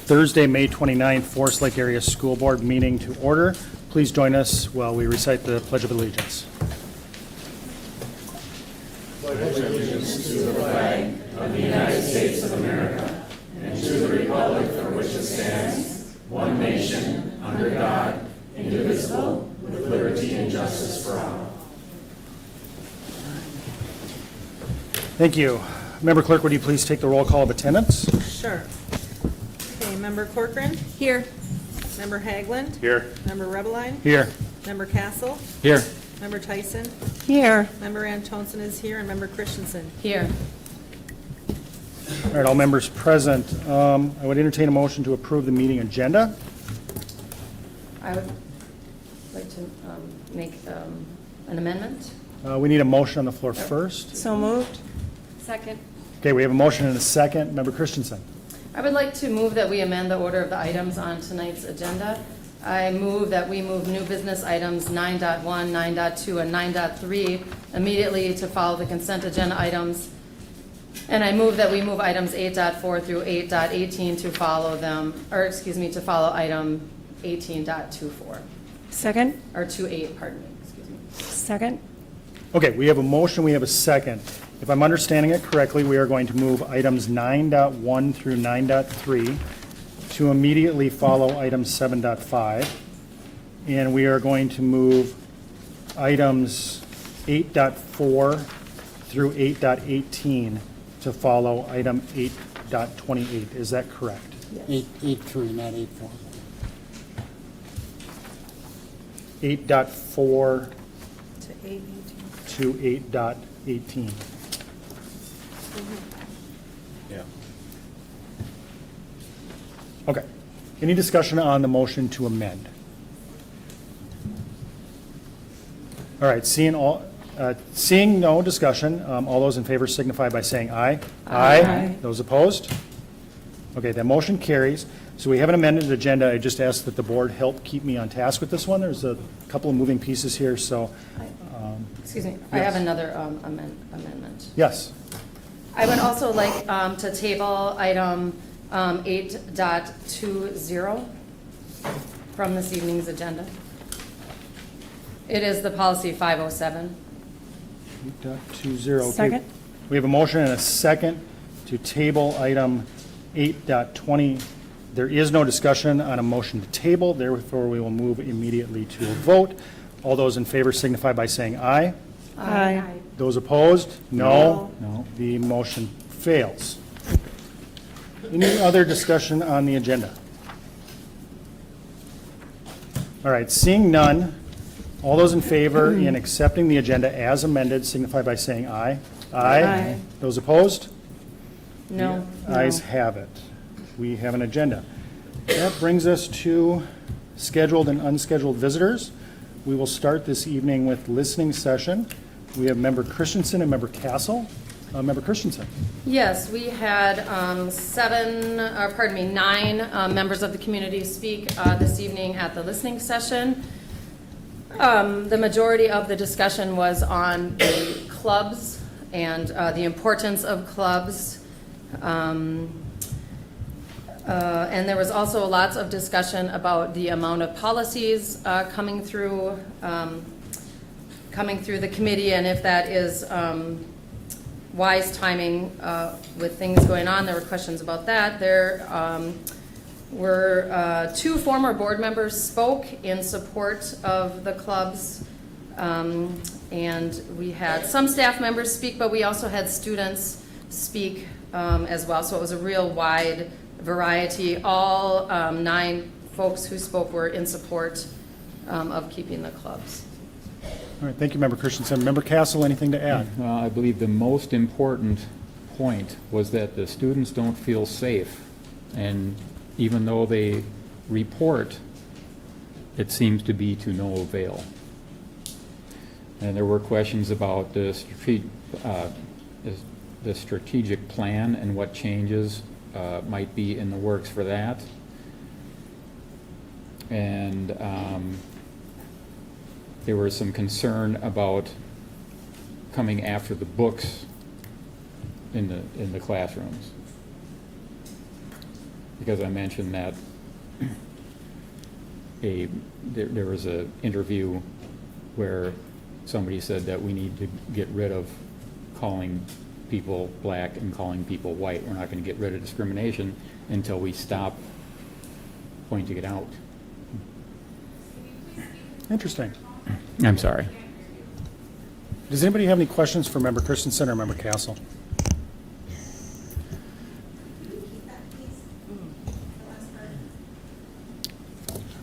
Thursday, May 29th, Forest Lake Area School Board meeting to order. Please join us while we recite the Pledge of Allegiance. Pledge allegiance to the flag of the United States of America and to the republic for which it stands, one nation, under God, indivisible, with liberty and justice for all. Thank you. Member Clerk, would you please take the roll call of attendance? Sure. Okay, Member Corcoran? Here. Member Haglund? Here. Member Rebbeline? Here. Member Castle? Here. Member Tyson? Here. Member Antonsen is here, and Member Christensen? Here. All right, all members present. I would entertain a motion to approve the meeting agenda. I would like to make an amendment. We need a motion on the floor first. So moved. Second. Okay, we have a motion and a second. Member Christensen. I would like to move that we amend the order of the items on tonight's agenda. I move that we move new business items 9.1, 9.2, and 9.3 immediately to follow the consent agenda items. And I move that we move items 8.4 through 8.18 to follow them, or excuse me, to follow item 18.24. Second? Or 2.8, pardon me, excuse me. Second? Okay, we have a motion, we have a second. If I'm understanding it correctly, we are going to move items 9.1 through 9.3 to immediately follow item 7.5. And we are going to move items 8.4 through 8.18 to follow item 8.28. Is that correct? Yes. 8.3, not 8.4. 8.4 To 8:18. to 8.18. Yeah. Okay. Any discussion on the motion to amend? All right, seeing no discussion, all those in favor signify by saying aye. Aye. Those opposed? Okay, that motion carries. So we have an amended agenda. I just ask that the board help keep me on task with this one. There's a couple of moving pieces here, so Excuse me, I have another amendment. yes. I would also like to table item 8.20 from this evening's agenda. It is the policy 507. 8.20. Okay. Second? We have a motion and a second to table item 8.20. There is no discussion on a motion to table, therefore we will move immediately to a vote. All those in favor signify by saying aye. Aye. Those opposed? No. No. The motion fails. Any other discussion on the agenda? All right, seeing none, all those in favor in accepting the agenda as amended signify by saying aye. Aye. Those opposed? No. Ayes have it. We have an agenda. That brings us to scheduled and unscheduled visitors. We will start this evening with listening session. We have Member Christensen and Member Castle. Member Christensen. Yes, we had 9 members of the community speak this evening at the listening session. The majority of the discussion was on the clubs and the importance of clubs. And there was also lots of discussion about the amount of policies coming through the committee, and if that is wise timing with things going on. There were questions about that. There were 2 former board members spoke in support of the clubs, and we had some staff members speak, but we also had students speak as well. So it was a real wide variety. All 9 folks who spoke were in support of keeping the clubs. All right, thank you, Member Christensen. Member Castle, anything to add? I believe the most important point was that the students don't feel safe, and even though they report, it seems to be to no avail. And there were questions about the strategic plan and what changes might be in the works for that. And there was some concern about coming after the books in the classrooms. because I mentioned that there was an interview where somebody said that we need to get rid of calling people black and calling people white. We're not going to get rid of discrimination until we stop pointing it out. Interesting. I'm sorry. Does anybody have any questions for Member Christensen or Member Castle?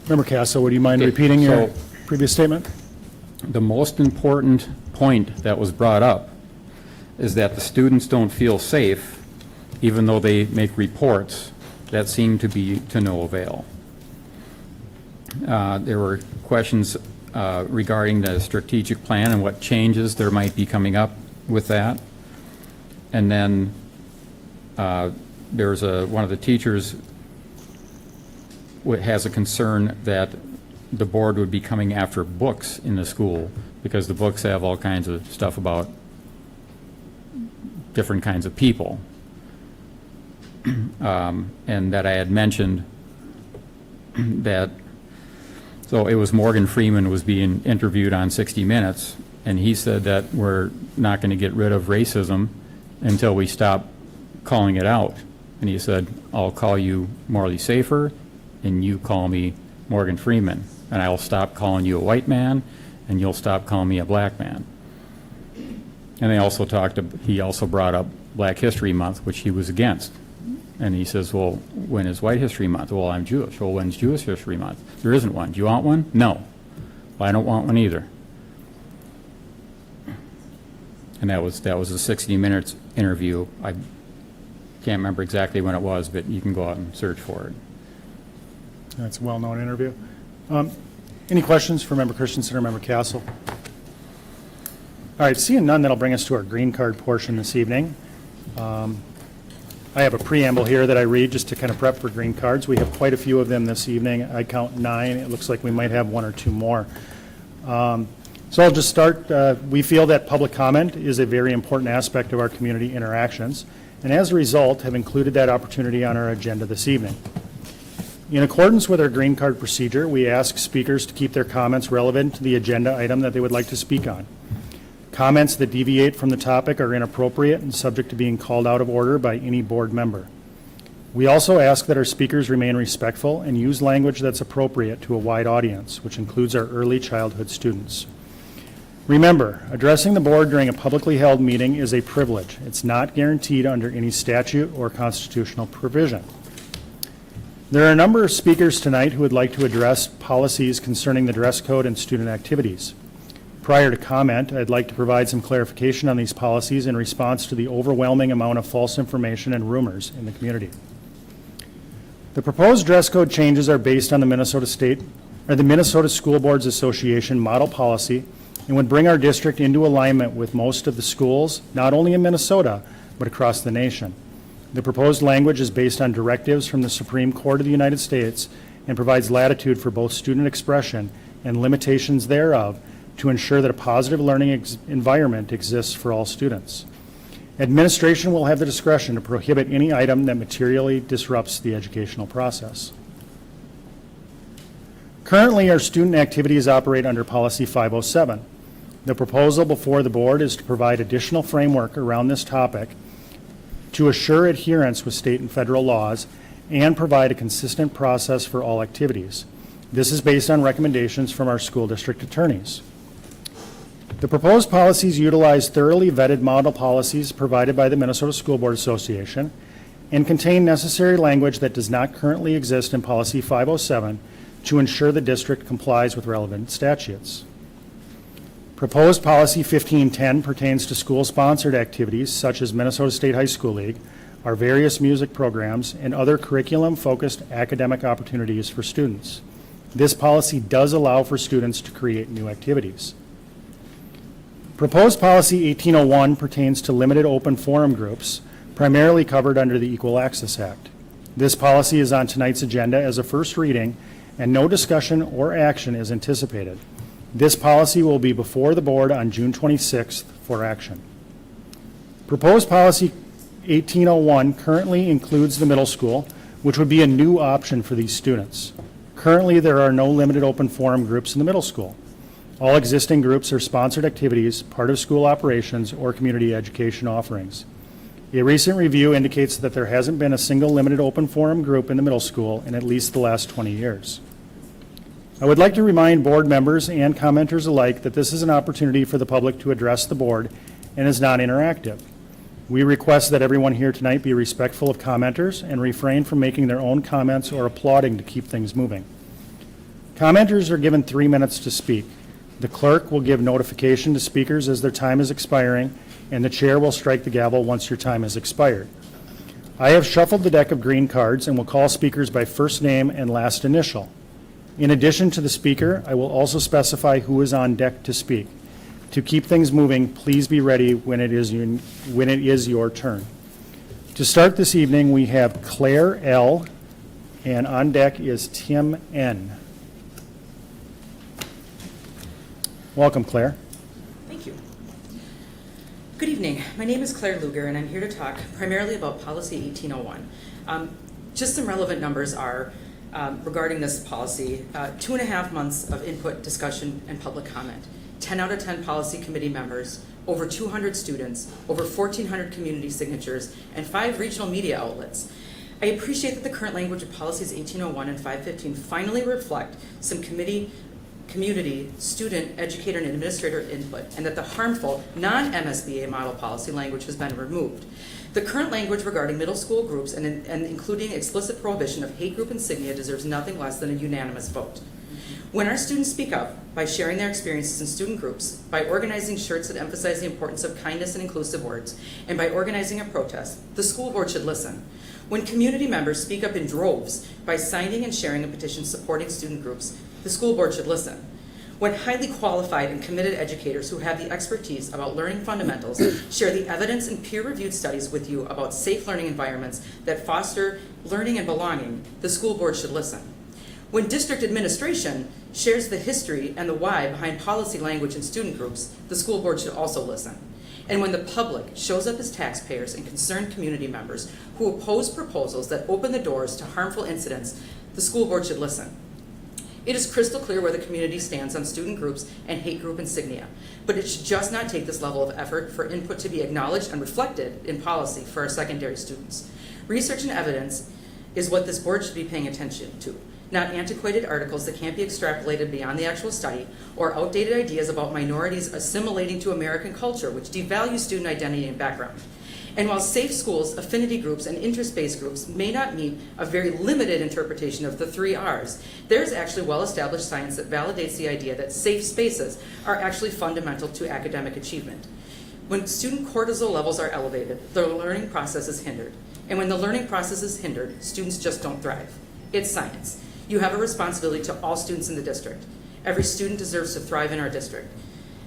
Member Castle, would you mind Okay, repeating your so- previous statement? The most important point that was brought up is that the students don't feel safe even though they make reports that seem to be to no avail. There were questions regarding the strategic plan and what changes there might be coming up with that. And then there's one of the teachers has a concern that the board would be coming after books in the school because the books have all kinds of stuff about different kinds of people. And that I had mentioned that, so it was Morgan Freeman was being interviewed on 60 Minutes, and he said that we're not going to get rid of racism until we stop calling it out. And he said, I'll call you Morley Safer, and you call me Morgan Freeman, and I'll stop calling you a white man, and you'll stop calling me a black man. And he also brought up Black History Month, which he was against. And he says, well, when is White History Month? Well, I'm Jewish. Well, when's Jewish History Month? There isn't one. Do you want one? No. Well, I don't want one either. And that was a 60 Minutes interview. I can't remember exactly when it was, but you can go out and search for it. That's a well-known interview. Any questions for Member Christensen or Member Castle? All right, seeing none, that'll bring us to our green card portion this evening. I have a preamble here that I read just to kind of prep for green cards. We have quite a few of them this evening. I count 9. It looks like we might have 1 or 2 more. So I'll just start. We feel that public comment is a very important aspect of our community interactions, and as a result, have included that opportunity on our agenda this evening. In accordance with our green card procedure, we ask speakers to keep their comments relevant to the agenda item that they would like to speak on. Comments that deviate from the topic are inappropriate and subject to being called out of order by any board member. We also ask that our speakers remain respectful and use language that's appropriate to a wide audience, which includes our early childhood students. Remember, addressing the board during a publicly held meeting is a privilege. It's not guaranteed under any statute or constitutional provision. There are a number of speakers tonight who would like to address policies concerning the dress code and student activities. Prior to comment, I'd like to provide some clarification on these policies in response to the overwhelming amount of false information and rumors in the community. The proposed dress code changes are based on the Minnesota School Boards Association model policy and would bring our district into alignment with most of the schools, not only in Minnesota, but across the nation. The proposed language is based on directives from the Supreme Court of the United States and provides latitude for both student expression and limitations thereof to ensure that a positive learning environment exists for all students. Administration will have the discretion to prohibit any item that materially disrupts the educational process. Currently, our student activities operate under Policy 507. The proposal before the board is to provide additional framework around this topic to assure adherence with state and federal laws and provide a consistent process for all activities. This is based on recommendations from our school district attorneys. The proposed policies utilize thoroughly vetted model policies provided by the Minnesota School Board Association and contain necessary language that does not currently exist in Policy 507 to ensure the district complies with relevant statutes. Proposed Policy 1510 pertains to school-sponsored activities such as Minnesota State High School League, our various music programs, and other curriculum-focused academic opportunities for students. This policy does allow for students to create new activities. Proposed Policy 1801 pertains to limited open forum groups, primarily covered under the Equal Access Act. This policy is on tonight's agenda as a first reading, and no discussion or action is anticipated. This policy will be before the board on June 26th for action. Proposed Policy 1801 currently includes the middle school, which would be a new option for these students. Currently, there are no limited open forum groups in the middle school. All existing groups are sponsored activities, part of school operations, or community education offerings. A recent review indicates that there hasn't been a single limited open forum group in the middle school in at least the last 20 years. I would like to remind board members and commenters alike that this is an opportunity for the public to address the board and is not interactive. We request that everyone here tonight be respectful of commenters and refrain from making their own comments or applauding to keep things moving. Commenters are given 3 minutes to speak. The clerk will give notification to speakers as their time is expiring, and the chair will strike the gavel once your time has expired. I have shuffled the deck of green cards and will call speakers by first name and last initial. In addition to the speaker, I will also specify who is on deck to speak. To keep things moving, please be ready when it is your turn. To start this evening, we have Claire L., and on deck is Tim N. Welcome, Claire. Thank you. Good evening. My name is Claire Luger, and I'm here to talk primarily about Policy 1801. Just some relevant numbers are regarding this policy, 2.5 months of input, discussion, and public comment, 10 out of 10 policy committee members, over 200 students, over 1,400 community signatures, and 5 regional media outlets. I appreciate that the current language of policies 1801 and 515 finally reflect some community, student, educator, and administrator input, and that the harmful non-MSBA model policy language has been removed. The current language regarding middle school groups and including explicit prohibition of hate group insignia deserves nothing less than a unanimous vote. When our students speak up by sharing their experiences in student groups, by organizing shirts that emphasize the importance of kindness and inclusive words, and by organizing a protest, the school board should listen. When community members speak up in droves by signing and sharing a petition supporting student groups, the school board should listen. When highly qualified and committed educators who have the expertise about learning fundamentals share the evidence and peer-reviewed studies with you about safe learning environments that foster learning and belonging, the school board should listen. When district administration shares the history and the why behind policy language in student groups, the school board should also listen. And when the public shows up as taxpayers and concerned community members who oppose proposals that open the doors to harmful incidents, the school board should listen. It is crystal clear where the community stands on student groups and hate group insignia, but it should just not take this level of effort for input to be acknowledged and reflected in policy for our secondary students. Research and evidence is what this board should be paying attention to, not antiquated articles that can't be extrapolated beyond the actual study, or outdated ideas about minorities assimilating to American culture, which devalues student identity and background. And while safe schools, affinity groups, and interest-based groups may not meet a very limited interpretation of the 3 R's, there's actually well-established science that validates the idea that safe spaces are actually fundamental to academic achievement. When student cortisol levels are elevated, the learning process is hindered. And when the learning process is hindered, students just don't thrive. It's science. You have a responsibility to all students in the district. Every student deserves to thrive in our district.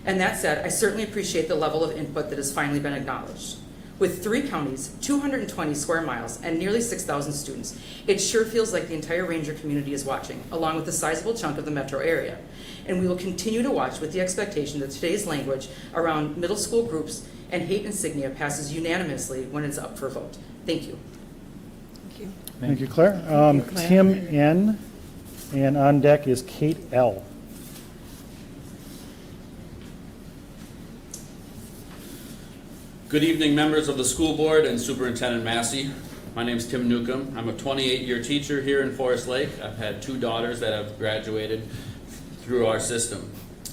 And that said, I certainly appreciate the level of input that has finally been acknowledged. With 3 counties, 220 square miles, and nearly 6,000 students, it sure feels like the entire Ranger community is watching, along with a sizable chunk of the metro area. And we will continue to watch with the expectation that today's language around middle school groups and hate insignia passes unanimously when it's up for a vote. Thank you. Thank you. Thank you, Claire. Claire. Tim N., and on deck is Kate L. Good evening, members of the school board and Superintendent Massey. My name is Tim Newcomb. I'm a 28-year teacher here in Forest Lake. I've had 2 daughters that have graduated through our system.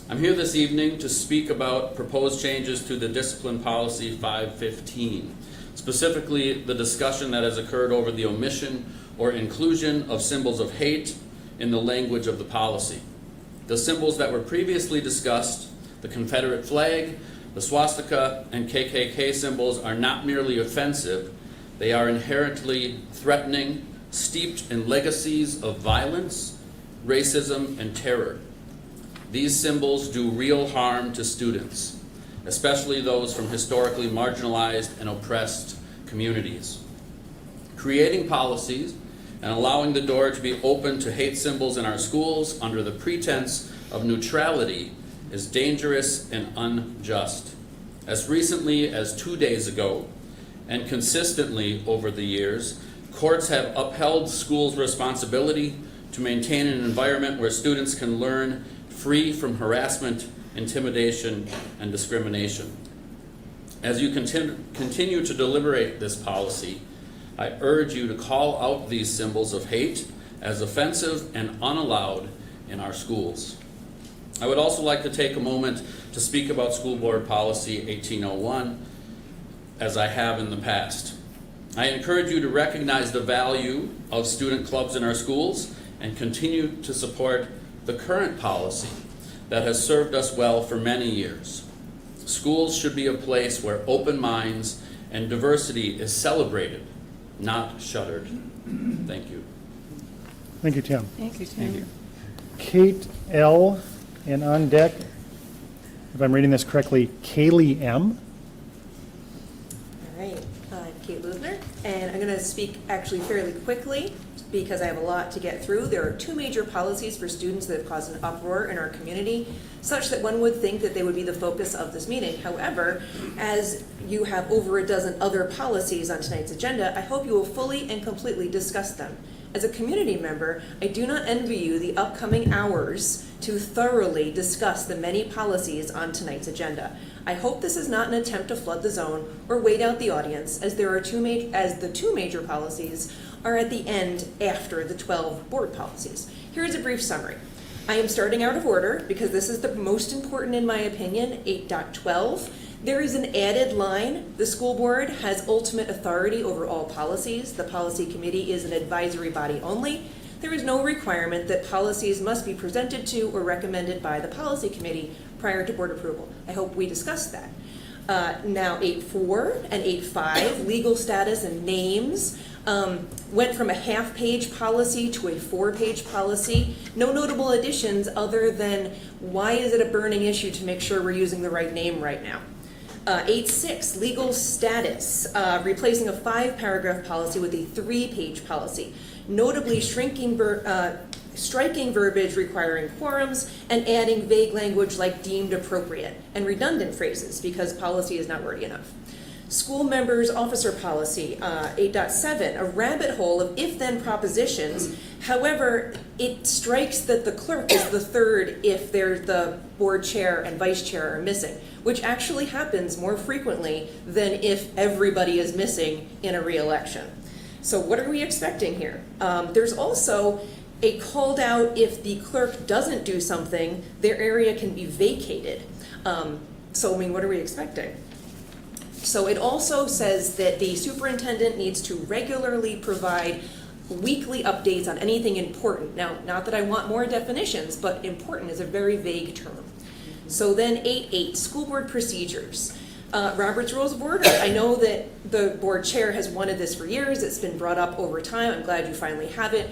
I'm here this evening to speak about proposed changes to the Discipline Policy 515, specifically the discussion that has occurred over the omission or inclusion of symbols of hate in the language of the policy. The symbols that were previously discussed, the Confederate flag, the swastika, and KKK symbols, are not merely offensive, they are inherently threatening, steeped in legacies of violence, racism, and terror. These symbols do real harm to students, especially those from historically marginalized and oppressed communities. Creating policies and allowing the door to be open to hate symbols in our schools under the pretense of neutrality is dangerous and unjust. As recently as 2 days ago, and consistently over the years, Courts have upheld schools' responsibility to maintain an environment where students can learn free from harassment, intimidation, and discrimination. As you continue to deliberate this policy, I urge you to call out these symbols of hate as offensive and unallowed in our schools. I would also like to take a moment to speak about School Board Policy 1801, as I have in the past. I encourage you to recognize the value of student clubs in our schools and continue to support the current policy that has served us well for many years. Schools should be a place where open minds and diversity is celebrated, not shuttered. Thank you. Thank you, Tim. Thank you, Tim. Kate L., and on deck, if I'm reading this correctly, Kaylee M. All right, I'm Kate Lubner, and I'm going to speak actually fairly quickly because I have a lot to get through. There are two major policies for students that have caused an uproar in our community, such that one would think that they would be the focus of this meeting. However, as you have over a dozen other policies on tonight's agenda, I hope you will fully and completely discuss them. As a community member, I do not envy you the upcoming hours to thoroughly discuss the many policies on tonight's agenda. I hope this is not an attempt to flood the zone or wait out the audience, as the two major policies are at the end after the 12 board policies. Here's a brief summary. I am starting out of order because this is the most important in my opinion, 8.12. There is an added line. The school board has ultimate authority over all policies. The policy committee is an advisory body only. There is no requirement that policies must be presented to or recommended by the policy committee prior to board approval. I hope we discussed that. Now 8.4 and 8.5, legal status and names, went from a half-page policy to a 4-page policy. No notable additions other than why is it a burning issue to make sure we're using the right name right now. 8.6, legal status, replacing a 5-paragraph policy with a 3-page policy, notably striking verbiage requiring quorums and adding vague language like deemed appropriate and redundant phrases because policy is not wordy enough. School members officer policy, 8.7, a rabbit hole of if-then propositions. However, it strikes that the clerk is the third if the board chair and vice chair are missing, which actually happens more frequently than if everybody is missing in a re-election. So what are we expecting here? There's also a called out if the clerk doesn't do something, their area can be vacated. What are we expecting? So it also says that the superintendent needs to regularly provide weekly updates on anything important. Now, not that I want more definitions, but important is a very vague term. So then 8.8, school board procedures. Robert's Rules of Order. I know that the board chair has wanted this for years. It's been brought up over time. I'm glad you finally have it.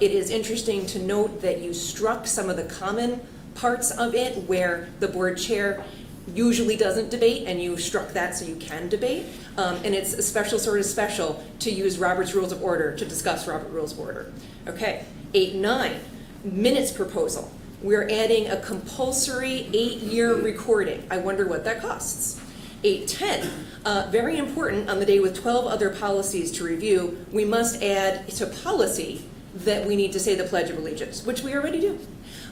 It is interesting to note that you struck some of the common parts of it where the board chair usually doesn't debate, and you struck that so you can debate. And it's a special sort of special to use Robert's Rules of Order to discuss Robert's Rules of Order. Okay, 8.9, minutes proposal. We're adding a compulsory 8-year recording. I wonder what that costs. 8.10, very important on the day with 12 other policies to review, we must add to policy that we need to say the Pledge of Allegiance, which we already do.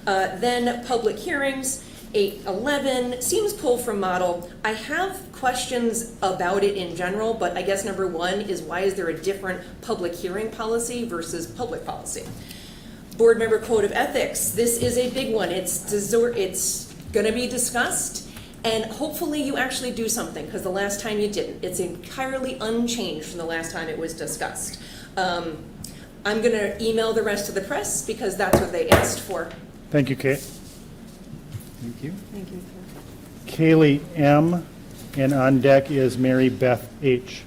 Then public hearings, 8.11, seems pulled from model. I have questions about it in general, but I guess number one is why is there a different public hearing policy versus public policy? Board member code of ethics, this is a big one. It's gonna be discussed, and hopefully you actually do something, because the last time you didn't. It's entirely unchanged from the last time it was discussed. I'm gonna email the rest of the press because that's what they asked for. Thank you, Kate. Thank you. Thank you. Kaylee M., and on deck is Mary Beth H.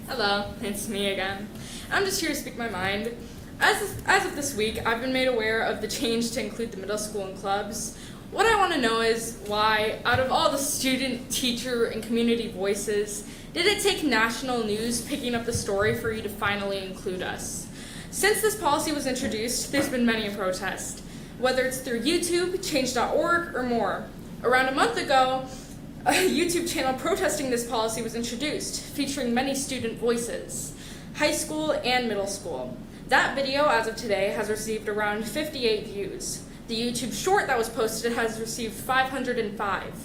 Hello, it's me again. I'm just here to speak my mind. As of this week, I've been made aware of the change to include the middle school in clubs. What I want to know is why, out of all the student, teacher, and community voices, did it take national news picking up the story for you to finally include us? Since this policy was introduced, there's been many a protest, whether it's through YouTube, change.org, or more. Around a month ago, a YouTube channel protesting this policy was introduced, featuring many student voices. high school, and middle school. That video, as of today, has received around 58 views. The YouTube short that was posted has received 505.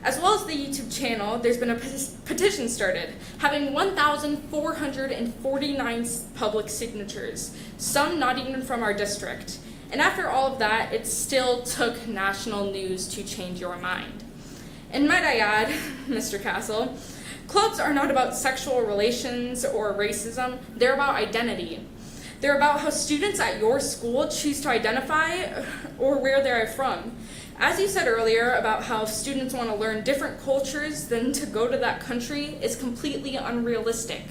As well as the YouTube channel, there's been a petition started, having 1,449 public signatures, some not even from our district. And after all of that, it still took national news to change your mind. And might I add, Mr. Castle, clubs are not about sexual relations or racism, they're about identity. They're about how students at your school choose to identify or where they're from. As you said earlier about how students want to learn different cultures than to go to that country is completely unrealistic.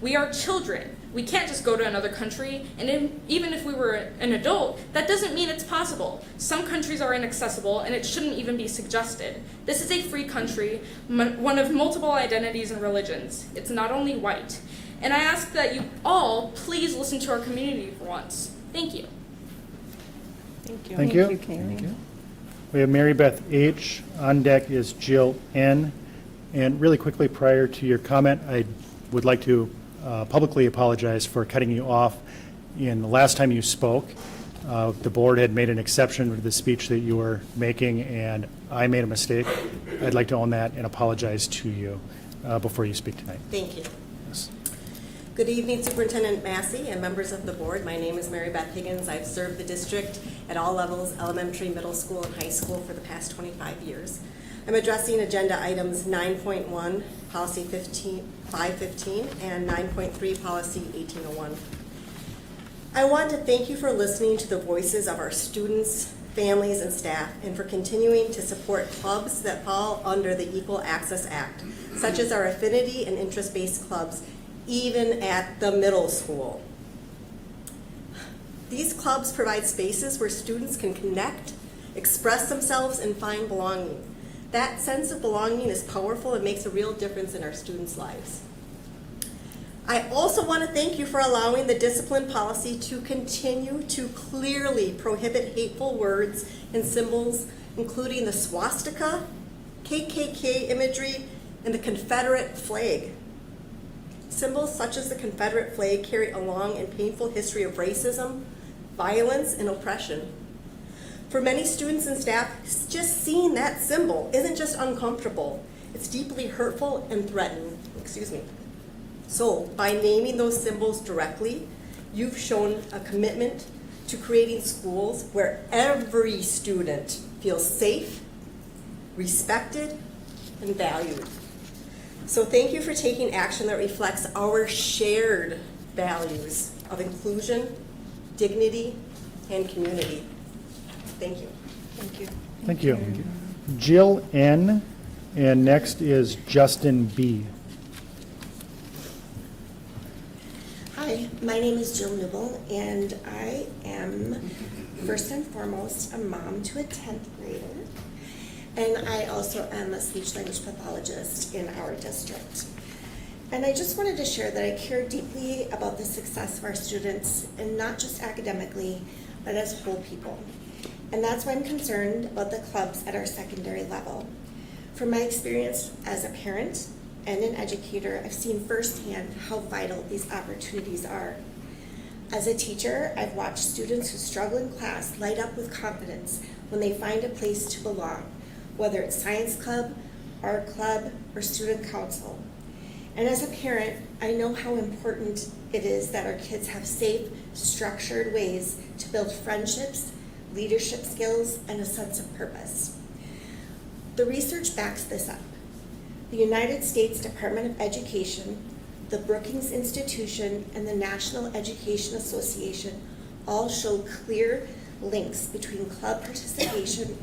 We are children. We can't just go to another country, and even if we were an adult, that doesn't mean it's possible. Some countries are inaccessible, and it shouldn't even be suggested. This is a free country, one of multiple identities and religions. It's not only white. And I ask that you all please listen to our community for once. Thank you. Thank you. Thank you. Kaylee. We have Mary Beth H. On deck is Jill N. And really quickly, prior to your comment, I would like to publicly apologize for cutting you off in the last time you spoke. The board had made an exception to the speech that you were making, and I made a mistake. I'd like to own that and apologize to you before you speak tonight. Thank you. Yes. Good evening, Superintendent Massey and members of the board. My name is Mary Beth Higgins. I've served the district at all levels, elementary, middle school, and high school for the past 25 years. I'm addressing agenda items 9.1, policy 515, and 9.3, policy 1801. I want to thank you for listening to the voices of our students, families, and staff, and for continuing to support clubs that fall under the Equal Access Act, such as our affinity and interest-based clubs, even at the middle school. These clubs provide spaces where students can connect, express themselves, and find belonging. That sense of belonging is powerful and makes a real difference in our students' lives. I also want to thank you for allowing the discipline policy to continue to clearly prohibit hateful words and symbols, including the swastika, KKK imagery, and the Confederate flag. Symbols such as the Confederate flag carry a long and painful history of racism, violence, and oppression. For many students and staff, just seeing that symbol isn't just uncomfortable, it's deeply hurtful and threatening. So, by naming those symbols directly, you've shown a commitment to creating schools where every student feels safe, respected, and valued. So thank you for taking action that reflects our shared values of inclusion, dignity, and community. Thank you. Thank you. Thank you. Jill N. And next is Justin B. Hi, my name is Jill Newell, and I am first and foremost a mom to a 10th grader. And I also am a speech-language pathologist in our district. And I just wanted to share that I care deeply about the success of our students, and not just academically, but as whole people. And that's why I'm concerned about the clubs at our secondary level. From my experience as a parent and an educator, I've seen firsthand how vital these opportunities are. As a teacher, I've watched students who struggle in class light up with confidence when they find a place to belong, whether it's science club, art club, or student council. And as a parent, I know how important it is that our kids have safe, structured ways to build friendships, leadership skills, and a sense of purpose. The research backs this up. The United States Department of Education, the Brookings Institution, and the National Education Association all show clear links between club participation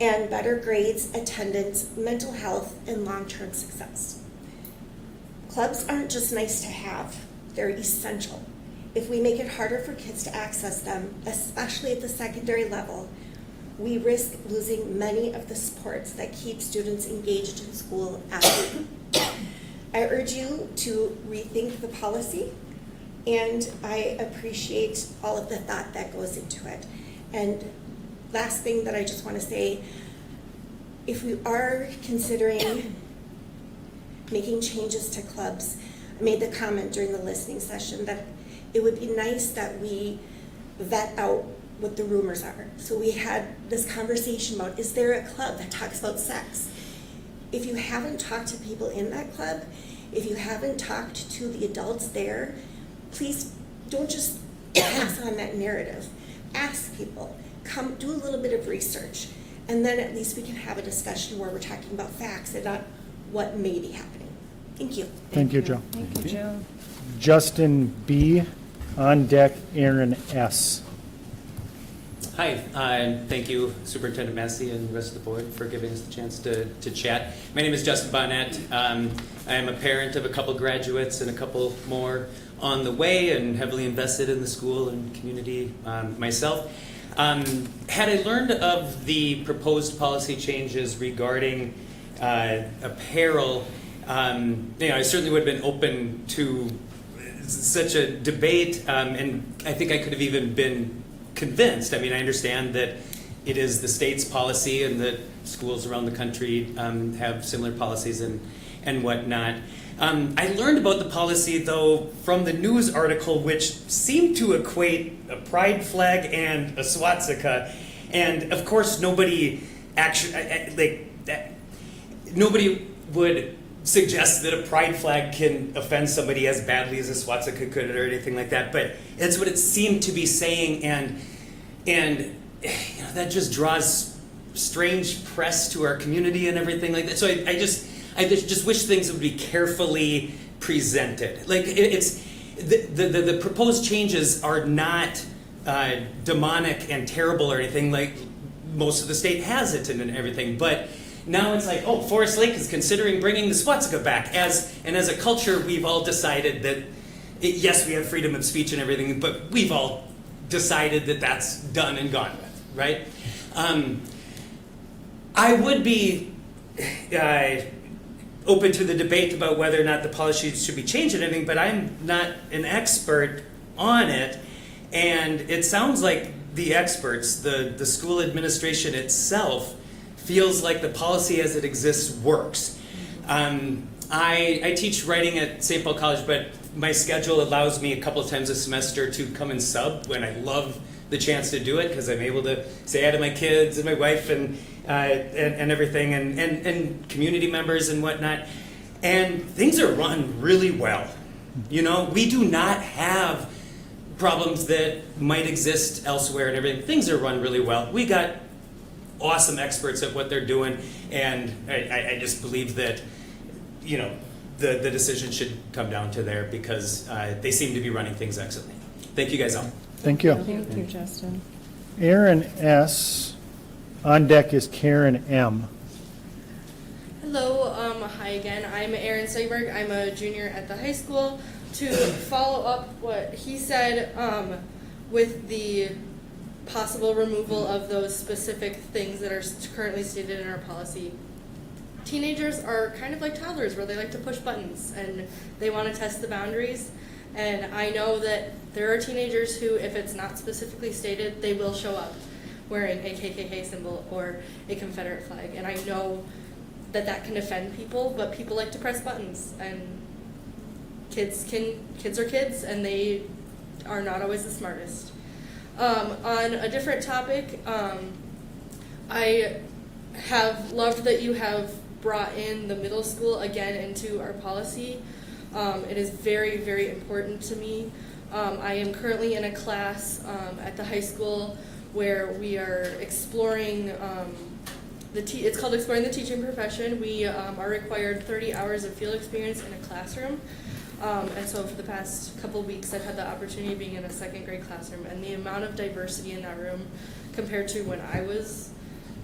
and better grades, attendance, mental health, and long-term success. Clubs aren't just nice to have, they're essential. If we make it harder for kids to access them, especially at the secondary level, we risk losing many of the supports that keep students engaged in school after. I urge you to rethink the policy, and I appreciate all of the thought that goes into it. And last thing that I just want to say, if we are considering making changes to clubs, made the comment during the listening session that it would be nice that we vet out what the rumors are. So we had this conversation about, is there a club that talks about sex? If you haven't talked to people in that club, if you haven't talked to the adults there, please don't just pass on that narrative. Ask people, come do a little bit of research, and then at least we can have a discussion where we're talking about facts and not what may be happening. Thank you. Thank you, Joe. Thank you, Joe. Justin B. On deck, Aaron S. Hi, and thank you, Superintendent Massey and the rest of the board for giving us the chance to chat. My name is Justin Bonnet. I am a parent of a couple graduates and a couple more on the way, and heavily invested in the school and community myself. Had I learned of the proposed policy changes regarding apparel, I certainly would have been open to such a debate, and I think I could have even been convinced. I mean, I understand that it is the state's policy and that schools around the country have similar policies and whatnot. I learned about the policy, though, from the news article, which seemed to equate a pride flag and a swastika. And, of course, nobody would suggest that a pride flag can offend somebody as badly as a swastika could or anything like that. But that's what it seemed to be saying, and that just draws strange press to our community and everything like that. So I just wish things would be carefully presented. Like it's the proposed changes are not demonic and terrible or anything like most of the state has it and everything, but now it's like, oh, Forest Lake is considering bringing the swastika back. As a culture, we've all decided that, yes, we have freedom of speech and everything, but we've all decided that that's done and gone with, right? I would be open to the debate about whether or not the policy should be changed or anything, but I'm not an expert on it, and it sounds like the experts, the school administration itself, feels like the policy as it exists works. I teach writing at St. Paul College, but my schedule allows me a couple of times a semester to come and sub when I love the chance to do it, because I'm able to say hi to my kids and my wife and everything, and community members and whatnot. And things are run really well. You know, we do not have problems that might exist elsewhere and everything. Things are run really well. We got awesome experts at what they're doing, and I just believe that, the decision should come down to there, because they seem to be running things excellently. Thank you guys all. Thank you. Thank you, Justin. Aaron S. On deck is Karen M. Hello, hi again. I'm Erin Seiberg. I'm a junior at the high school. To follow up what he said with the possible removal of those specific things that are currently stated in our policy. Teenagers are kind of like toddlers, where they like to push buttons and they want to test the boundaries. And I know that there are teenagers who, if it's not specifically stated, they will show up wearing a KKK symbol or a Confederate flag. And I know that that can offend people, but people like to press buttons, and kids are kids, and they are not always the smartest. On a different topic, I have loved that you have brought in the middle school again into our policy. It is very, very important to me. I am currently in a class at the high school where we are exploring it's called Exploring the Teaching Profession. We are required 30 hours of field experience in a classroom. And so for the past couple weeks, I've had the opportunity of being in a second grade classroom, and the amount of diversity in that room compared to when I was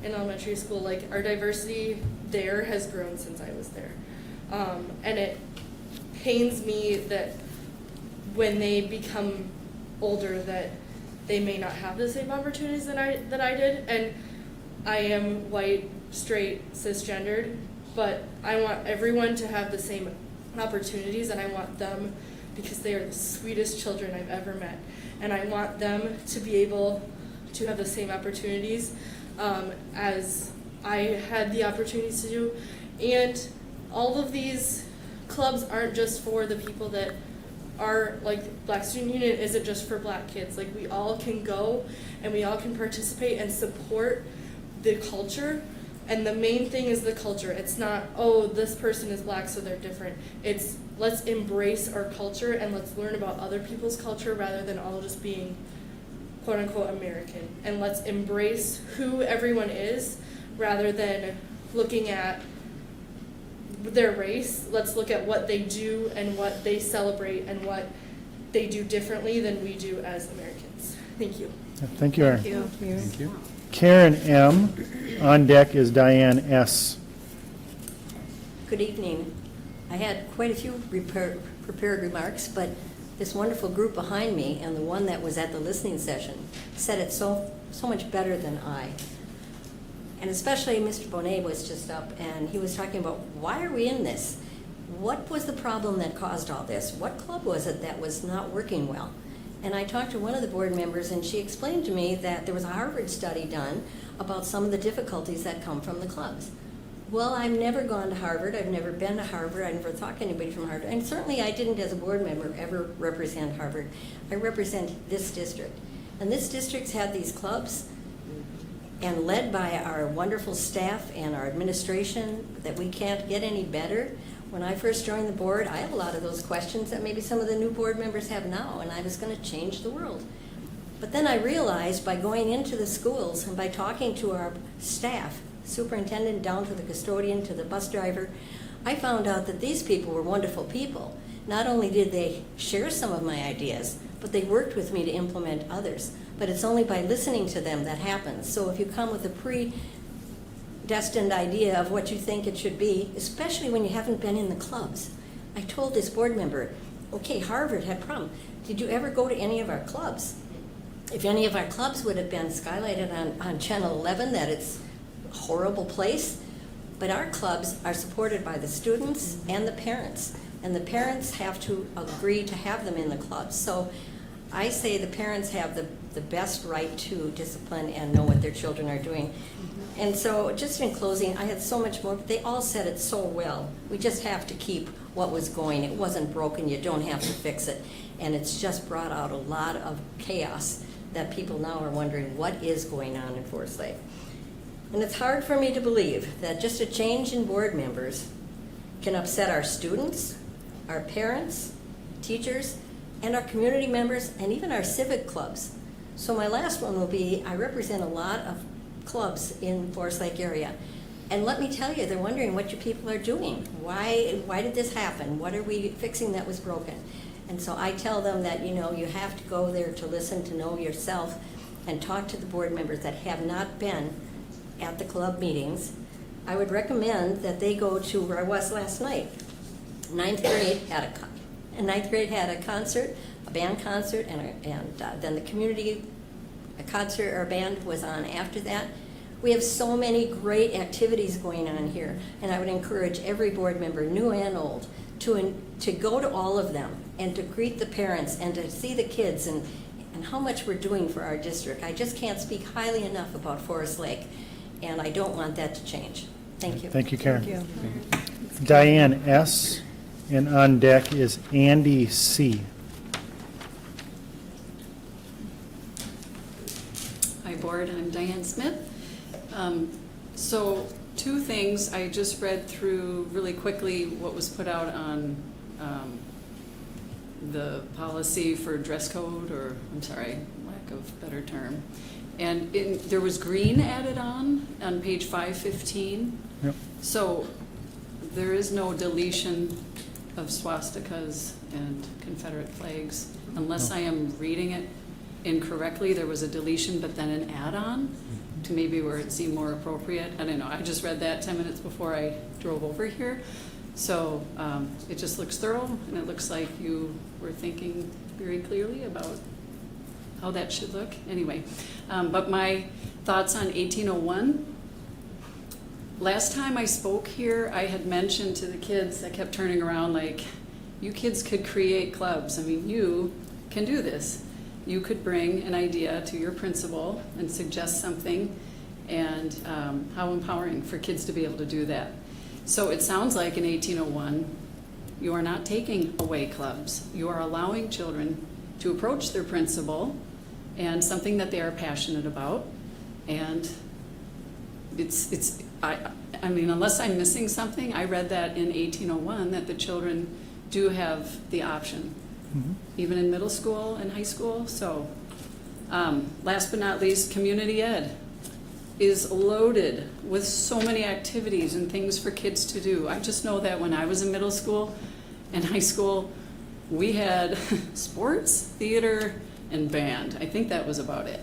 in elementary school, like our diversity there has grown since I was there. And it pains me that when they become older that they may not have the same opportunities that I did. And I am white, straight, cisgendered, but I want everyone to have the same opportunities, and I want them, because they are the sweetest children I've ever met, and I want them to be able to have the same opportunities as I had the opportunities to do. And all of these clubs aren't just for the people that are, like, Black Student Union isn't just for Black kids. Like, we all can go and we all can participate and support the culture. And the main thing is the culture. It's not, oh, this person is Black, so they're different. It's, let's embrace our culture and let's learn about other people's culture rather than all just being quote unquote American. And let's embrace who everyone is rather than looking at their race. Let's look at what they do and what they celebrate and what they do differently than we do as Americans. Thank you. Thank you, Erin. Thank you. Karen M. On deck is Diane S. Good evening. I had quite a few prepared remarks, but this wonderful group behind me and the one that was at the listening session said it so much better than I. And especially Mr. Bonet was just up and he was talking about, why are we in this? What was the problem that caused all this? What club was it that was not working well? And I talked to one of the board members and she explained to me that there was a Harvard study done about some of the difficulties that come from the clubs. Well, I've never gone to Harvard. I've never been to Harvard. I never talked to anybody from Harvard. And certainly I didn't, as a board member, ever represent Harvard. I represent this district. And this district's had these clubs, and led by our wonderful staff and our administration, that we can't get any better. When I first joined the board, I had a lot of those questions that maybe some of the new board members have now, and I was going to change the world. But then I realized by going into the schools and by talking to our staff, superintendent down to the custodian to the bus driver, I found out that these people were wonderful people. Not only did they share some of my ideas, but they worked with me to implement others. But it's only by listening to them that happens. So if you come with a predestined idea of what you think it should be, especially when you haven't been in the clubs. I told this board member, okay, Harvard had a problem. Did you ever go to any of our clubs? If any of our clubs would have been skylighted on Channel 11, that it's a horrible place. But our clubs are supported by the students and the parents. And the parents have to agree to have them in the clubs. So I say the parents have the best right to discipline and know what their children are doing. And so just in closing, I had so much more, but they all said it so well. We just have to keep what was going. It wasn't broken. You don't have to fix it. And it's just brought out a lot of chaos that people now are wondering what is going on in Forest Lake. And it's hard for me to believe that just a change in board members can upset our students, our parents, teachers, and our community members, and even our civic clubs. So my last one will be, I represent a lot of clubs in Forest Lake area. And let me tell you, they're wondering what you people are doing. Why did this happen? What are we fixing that was broken? And so I tell them that, you have to go there to listen, to know yourself, and talk to the board members that have not been at the club meetings. I would recommend that they go to where I was last night. Ninth grade had a concert, a band concert, and then the community concert or band was on after that. We have so many great activities going on here, and I would encourage every board member, new and old, to go to all of them and to greet the parents and to see the kids and how much we're doing for our district. I just can't speak highly enough about Forest Lake, and I don't want that to change. Thank you. Thank you, Karen. Thank you. Diane S. And on deck is Andy C. Hi, Board. I'm Diane Smith. So, two things. I just read through really quickly what was put out on the policy for dress code, or, I'm sorry, lack of better term. And there was green added on page 515. Yep. So, there is no deletion of swastikas and Confederate flags. Unless I am reading it incorrectly, there was a deletion but then an add-on to maybe where it seemed more appropriate. I don't know, I just read that 10 minutes before I drove over here. So it just looks thorough, and it looks like you were thinking very clearly about how that should look. Anyway, but my thoughts on 1801. Last time I spoke here, I had mentioned to the kids, I kept turning around like, you kids could create clubs. I mean, you can do this. You could bring an idea to your principal and suggest something, and how empowering for kids to be able to do that. So it sounds like in 1801, You are not taking away clubs. You are allowing children to approach their principal and something that they are passionate about. And I mean, unless I'm missing something, I read that in 1801 that the children do have the option, even in middle school and high school. So last but not least, community ed is loaded with so many activities and things for kids to do. I just know that when I was in middle school and high school, we had sports, theater, and band. I think that was about it.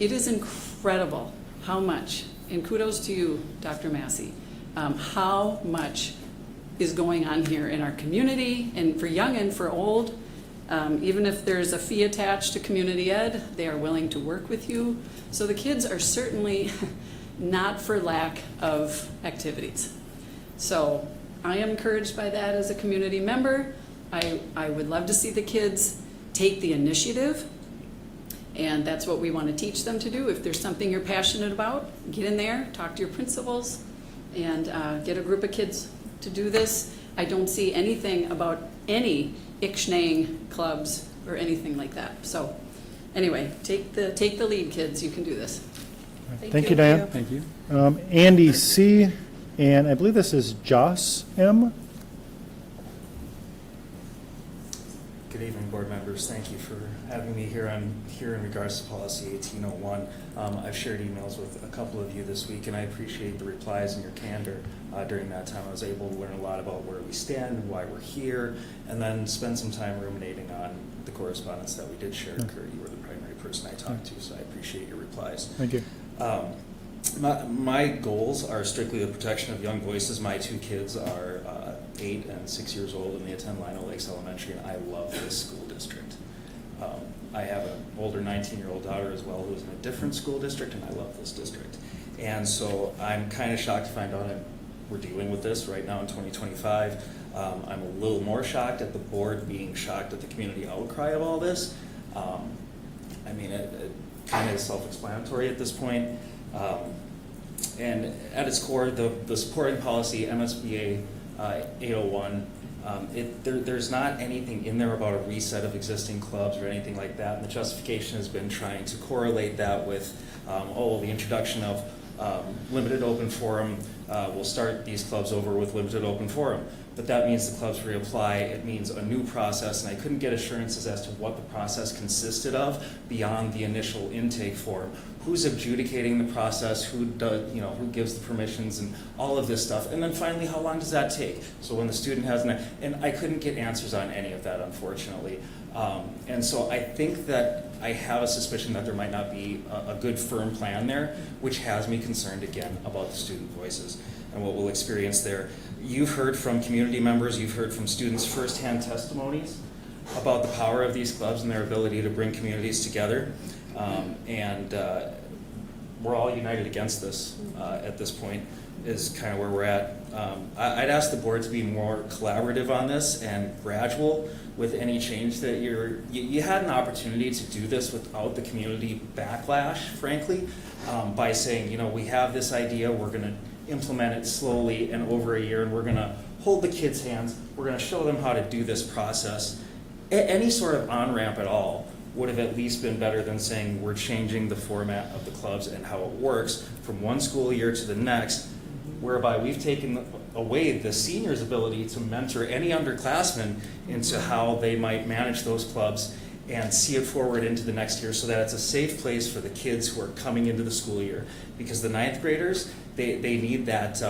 It is incredible how much, and kudos to you, Dr. Massey, how much is going on here in our community, and for young and for old. Even if there's a fee attached to community ed, they are willing to work with you. So the kids are certainly not for lack of activities. So I am encouraged by that as a community member. I would love to see the kids take the initiative, and that's what we want to teach them to do. If there's something you're passionate about, get in there, talk to your principals, and get a group of kids to do this. I don't see anything about any Ixnaying clubs or anything like that. So anyway, take the lead, kids. You can do this. Thank you, Diane. Thank you. Andy C., and I believe this is Joss M. Good evening, board members. Thank you for having me here. I'm here in regards to policy 1801. I've shared emails with a couple of you this week, and I appreciate the replies and your candor. During that time, I was able to learn a lot about where we stand and why we're here, and then spend some time ruminating on the correspondence that we did share. Kurt, you were the primary person I talked to, so I appreciate your replies. Thank you. My goals are strictly the protection of young voices. My two kids are 8 and 6 years old, and they attend Lino Lakes Elementary, and I love this school district. I have an older 19-year-old daughter as well who is in a different school district, and I love this district. And so I'm kind of shocked to find out we're dealing with this right now in 2025. I'm a little more shocked at the board being shocked at the community outcry of all this. I mean, it kind of is self-explanatory at this point. And at its core, the supporting policy, MSBA 801, there's not anything in there about a reset of existing clubs or anything like that. And the justification has been trying to correlate that with, the introduction of limited open forum. We'll start these clubs over with limited open forum. But that means the clubs reapply. It means a new process, and I couldn't get assurances as to what the process consisted of beyond the initial intake form. Who's adjudicating the process? Who gives the permissions and all of this stuff? And then finally, how long does that take? So when the student has and I couldn't get answers on any of that, unfortunately. And so I think that I have a suspicion that there might not be a good firm plan there, which has me concerned again about the student voices and what we'll experience there. You've heard from community members, you've heard from students firsthand testimonies about the power of these clubs and their ability to bring communities together. And we're all united against this at this point is kind of where we're at. I'd ask the board to be more collaborative on this and gradual with any change that you had an opportunity to do this without the community backlash, frankly, by saying, we have this idea, we're going to implement it slowly and over a year, and we're going to hold the kids' hands, we're going to show them how to do this process. Any sort of on-ramp at all would have at least been better than saying we're changing the format of the clubs and how it works from one school year to the next, whereby we've taken away the seniors' ability to mentor any underclassmen into how they might manage those clubs and see it forward into the next year so that it's a safe place for the kids who are coming into the school year. Because the ninth graders, they need that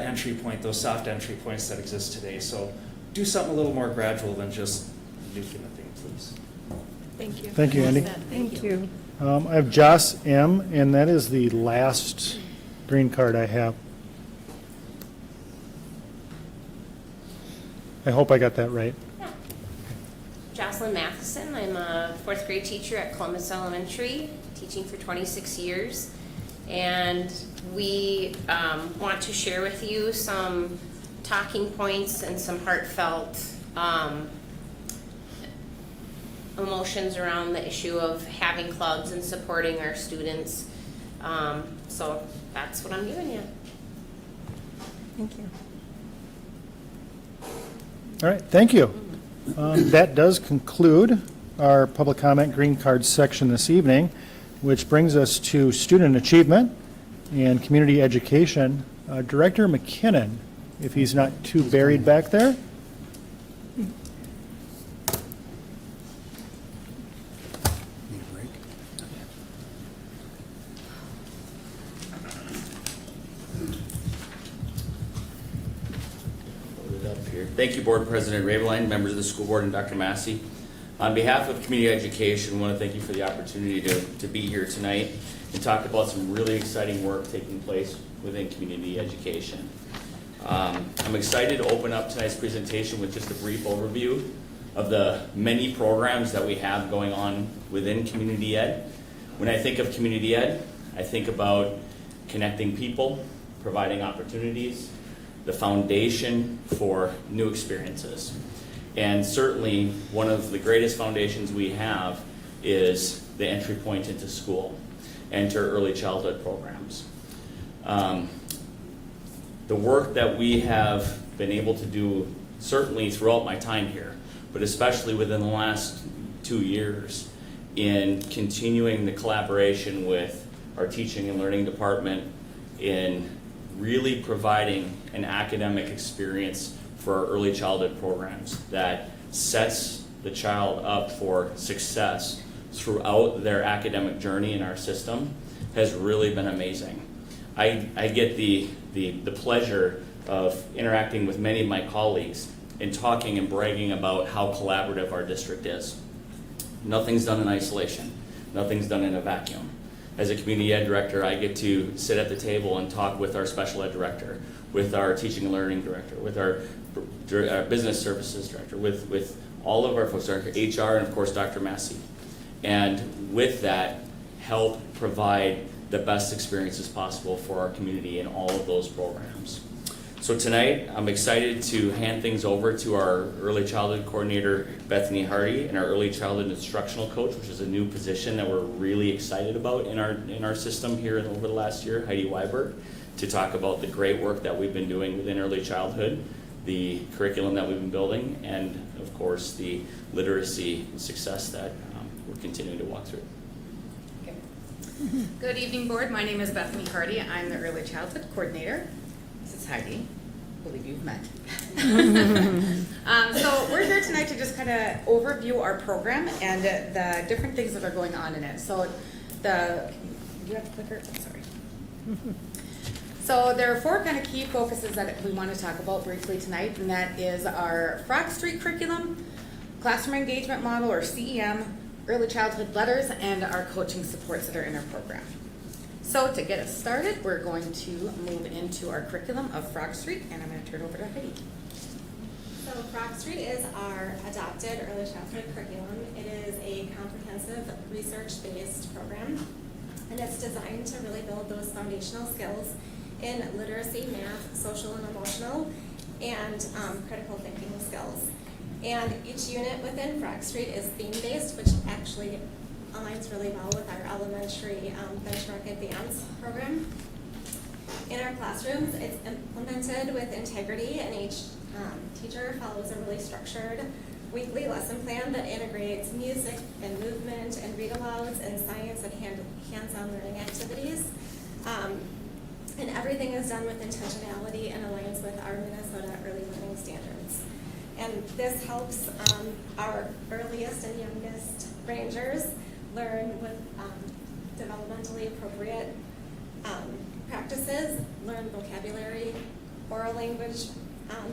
entry point, those soft entry points that exist today. So do something a little more gradual than just nuking the thing, please. Thank you. Thank you, Andy. Thank you. I have Joss M., and that is the last green card I have. I hope I got that right. Jocelyn Matheson. I'm a fourth grade teacher at Columbus Elementary, teaching for 26 years. And we want to share with you some talking points and some heartfelt emotions around the issue of having clubs and supporting our students. So that's what I'm giving you. Thank you. All right, thank you. That does conclude our public comment green card section this evening, which brings us to student achievement and community education. Director McKinnon, if he's not too buried back there. Thank you, Board President Rabeline, members of the school board, and Dr. Massey. On behalf of community education, I want to thank you for the opportunity to be here tonight and talk about some really exciting work taking place within community education. I'm excited to open up tonight's presentation with just a brief overview of the many programs that we have going on within community ed. When I think of community ed, I think about connecting people, providing opportunities, the foundation for new experiences. And certainly one of the greatest foundations we have is the entry point into school, enter early childhood programs. The work that we have been able to do certainly throughout my time here, but especially within the last 2 years in continuing the collaboration with our teaching and learning department in really providing an academic experience for our early childhood programs that sets the child up for success throughout their academic journey in our system has really been amazing. I get the pleasure of interacting with many of my colleagues and talking and bragging about how collaborative our district is. Nothing's done in isolation. Nothing's done in a vacuum. As a community ed director, I get to sit at the table and talk with our special ed director, with our teaching and learning director, with our business services director, with all of our folks, our HR, and of course Dr. Massey. And with that, help provide the best experiences possible for our community in all of those programs. So tonight, I'm excited to hand things over to our early childhood coordinator, Bethany Hardy, and our early childhood instructional coach, which is a new position that we're really excited about in our system here over the last year, Heidi Weiberg, to talk about the great work that we've been doing within early childhood, the curriculum that we've been building, and of course the literacy success that we're continuing to walk through. Good evening, board. My name is Bethany Hardy. I'm the early childhood coordinator. This is Heidi. I believe you've met. So we're here tonight to just kind of overview our program and the different things that are going on in it. So do you have the clicker? I'm sorry. So there are 4 kind of key focuses that we want to talk about briefly tonight, and that is our Frog Street curriculum, classroom engagement model, or CEM, early childhood letters, and our coaching supports that are in our program. So to get us started, we're going to move into our curriculum of Frog Street, and I'm going to turn it over to Heidi. So Frog Street is our adopted early childhood curriculum. It is a comprehensive research-based program, and it's designed to really build those foundational skills in literacy, math, social and emotional, and critical thinking skills. And each unit within Frog Street is theme-based, which actually aligns really well with our elementary benchmark advance program. In our classrooms, it's implemented with integrity, and each teacher follows a really structured weekly lesson plan that integrates music and movement and read-alouds and science and hands-on learning activities. And everything is done with intentionality and aligns with our Minnesota early learning standards. And this helps our earliest and youngest rangers learn with developmentally appropriate practices, learn vocabulary, oral language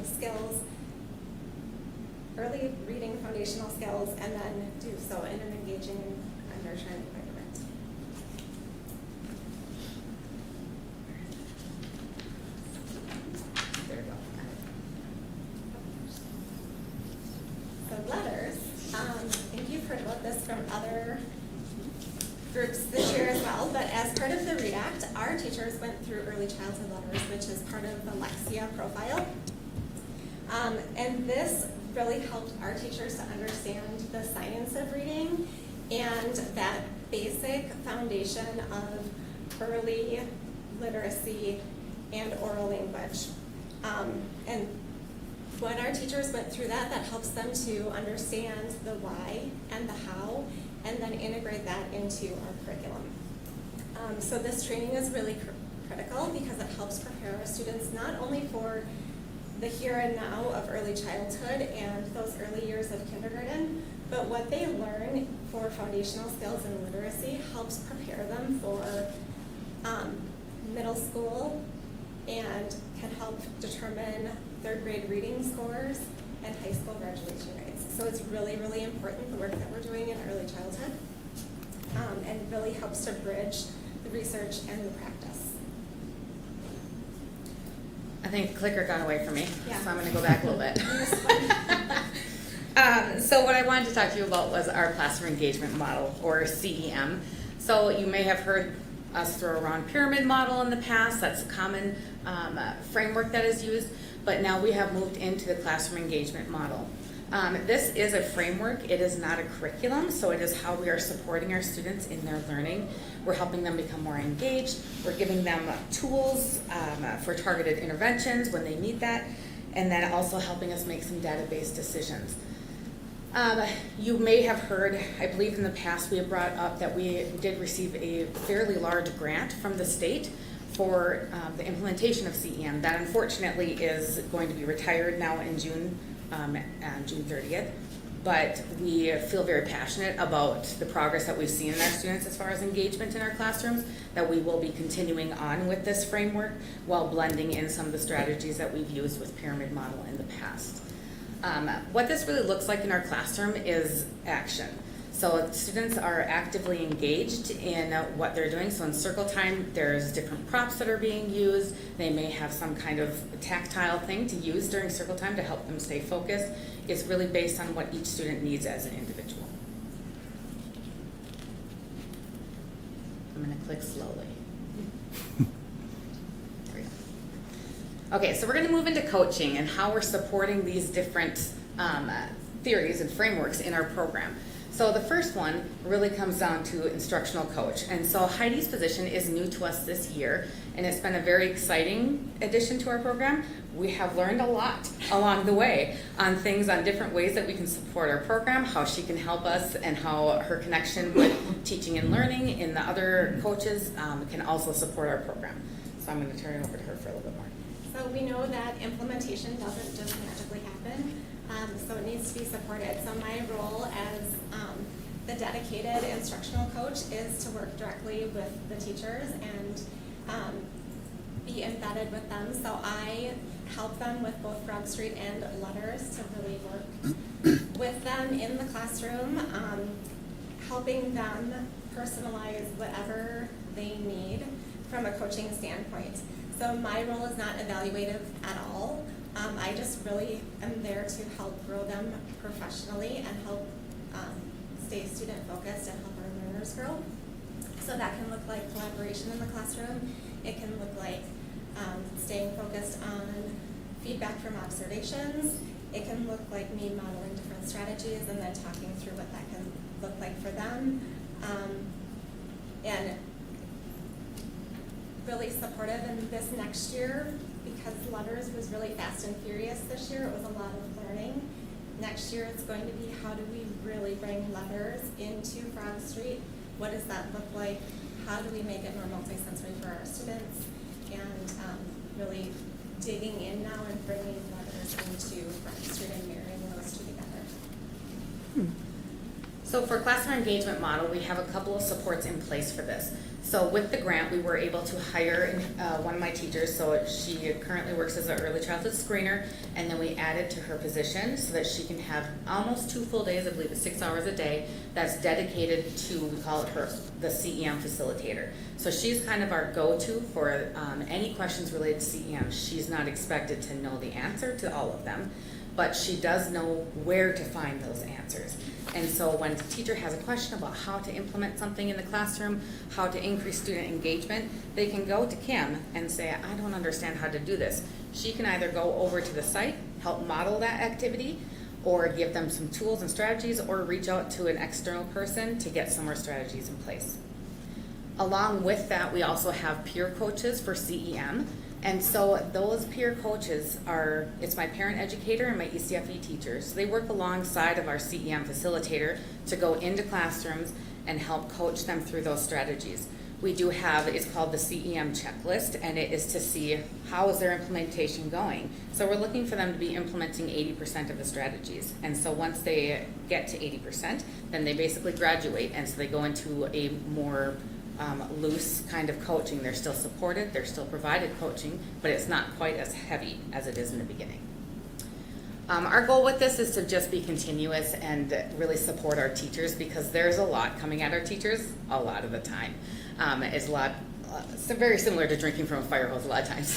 skills, early reading foundational skills, and then do so in an engaging and nurturing environment. There we go. So letters, I think you've heard about this from other groups this year as well, but as part of the READ Act, our teachers went through early childhood letters, which is part of the Lexia profile. And this really helped our teachers to understand the science of reading and that basic foundation of early literacy and oral language. And when our teachers went through that, that helps them to understand the why and the how, and then integrate that into our curriculum. So this training is really critical because it helps prepare our students not only for the here and now of early childhood and those early years of kindergarten, but what they learn for foundational skills and literacy helps prepare them for middle school and can help determine third grade reading scores and high school graduation rates. So it's really, really important, the work that we're doing in early childhood, and really helps to bridge the research and the practice. I think the clicker got away from me, Yeah. so I'm going to go back a little bit. So what I wanted to talk to you about was our classroom engagement model, or CEM. So you may have heard us throw around pyramid model in the past. That's a common framework that is used, but now we have moved into the classroom engagement model. This is a framework. It is not a curriculum, so it is how we are supporting our students in their learning. We're helping them become more engaged. We're giving them tools for targeted interventions when they need that, and then also helping us make some data-based decisions. You may have heard, I believe in the past we have brought up that we did receive a fairly large grant from the state for the implementation of CEM. That unfortunately is going to be retired now in June 30th. But we feel very passionate about the progress that we've seen in our students as far as engagement in our classrooms, that we will be continuing on with this framework while blending in some of the strategies that we've used with pyramid model in the past. What this really looks like in our classroom is action. So students are actively engaged in what they're doing. So in circle time, there's different props that are being used. They may have some kind of tactile thing to use during circle time to help them stay focused. It's really based on what each student needs as an individual. I'm going to click slowly. There we go. Okay, so we're going to move into coaching and how we're supporting these different theories and frameworks in our program. So the first one really comes down to instructional coach. And so Heidi's position is new to us this year, and it's been a very exciting addition to our program. We have learned a lot along the way on things, on different ways that we can support our program, how she can help us, and how her connection with teaching and learning and the other coaches can also support our program. So I'm going to turn it over to her for a little bit more. So we know that implementation doesn't just magically happen, so it needs to be supported. So my role as the dedicated instructional coach is to work directly with the teachers and be embedded with them. So I help them with both Frog Street and letters to really work with them in the classroom, helping them personalize whatever they need from a coaching standpoint. So my role is not evaluative at all. I just really am there to help grow them professionally and help stay student focused and help our learners grow. So that can look like collaboration in the classroom. It can look like staying focused on feedback from observations. It can look like me modeling different strategies and then talking through what that can look like for them. And really supportive in this next year, because letters was really fast and furious this year. It was a lot of learning. Next year it's going to be, how do we really bring letters into Frog Street? What does that look like? How do we make it more multisensory for our students? And really digging in now and bringing letters into Frog Street and marrying those two together. So for classroom engagement model, we have a couple of supports in place for this. So with the grant, we were able to hire one of my teachers. So she currently works as an early childhood screener, and then we added to her position so that she can have almost 2 full days, I believe it's 6 hours a day, that's dedicated to, we call it the CEM facilitator. So she's kind of our go-to for any questions related to CEM. She's not expected to know the answer to all of them, but she does know where to find those answers. And so when the teacher has a question about how to implement something in the classroom, how to increase student engagement, they can go to Kim and say, I don't understand how to do this. She can either go over to the site, help model that activity, or give them some tools and strategies, or reach out to an external person to get some more strategies in place. Along with that, we also have peer coaches for CEM. And so those peer coaches it's my parent educator and my ECFE teachers. So they work alongside of our CEM facilitator to go into classrooms and help coach them through those strategies. We do have, it's called the CEM checklist, and it is to see how is their implementation going. So we're looking for them to be implementing 80% of the strategies. And so once they get to 80%, then they basically graduate, and so they go into a more loose kind of coaching. They're still supported, they're still provided coaching, but it's not quite as heavy as it is in the beginning. Our goal with this is to just be continuous and really support our teachers, because there's a lot coming at our teachers a lot of the time. It's very similar to drinking from a fire hose a lot of times.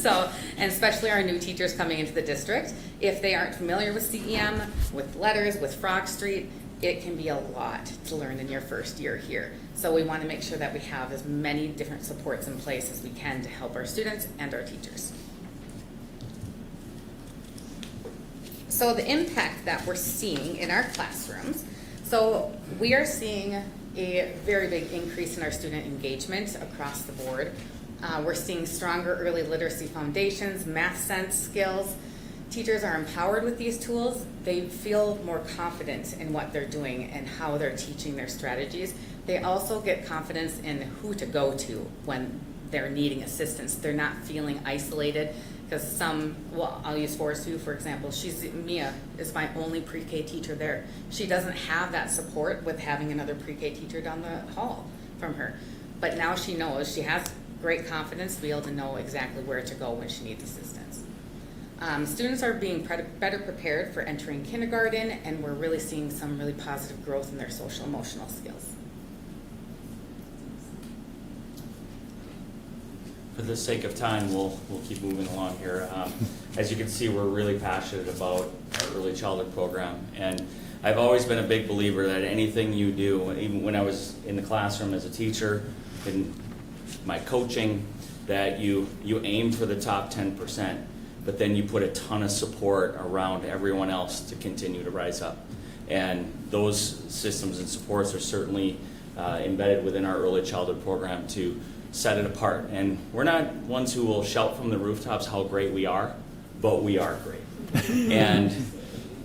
So, and especially our new teachers coming into the district, if they aren't familiar with CEM, with letters, with Frog Street, it can be a lot to learn in your first year here. So we want to make sure that we have as many different supports in place as we can to help our students and our teachers. So the impact that we're seeing in our classrooms, so we are seeing a very big increase in our student engagement across the board. We're seeing stronger early literacy foundations, math sense skills. Teachers are empowered with these tools. They feel more confident in what they're doing and how they're teaching their strategies. They also get confidence in who to go to when they're needing assistance. They're not feeling isolated, because I'll use Forest View for example. Mia is my only pre-K teacher there. She doesn't have that support with having another pre-K teacher down the hall from her. But now she knows, she has great confidence to be able to know exactly where to go when she needs assistance. Students are being better prepared for entering kindergarten, and we're really seeing some really positive growth in their social emotional skills. For the sake of time, we'll keep moving along here. As you can see, we're really passionate about our early childhood program, and I've always been a big believer that anything you do, even when I was in the classroom as a teacher, in my coaching, that you aim for the top 10%, but then you put a ton of support around everyone else to continue to rise up. And those systems and supports are certainly embedded within our early childhood program to set it apart. And we're not ones who will shout from the rooftops how great we are, but we are great. And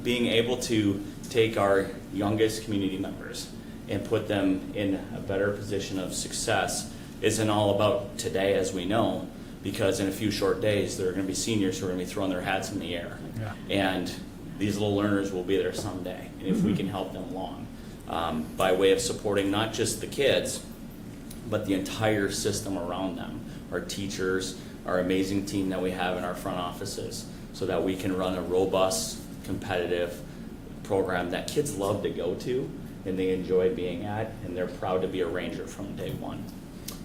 being able to take our youngest community members and put them in a better position of success isn't all about today, as we know, because in a few short days there are going to be seniors who are going to be throwing their hats in the air. Yeah. And these little learners will be there someday. And if we can help them along by way of supporting not just the kids, but the entire system around them, our teachers, our amazing team that we have in our front offices, so that we can run a robust, competitive program that kids love to go to and they enjoy being at, and they're proud to be a Ranger from day one.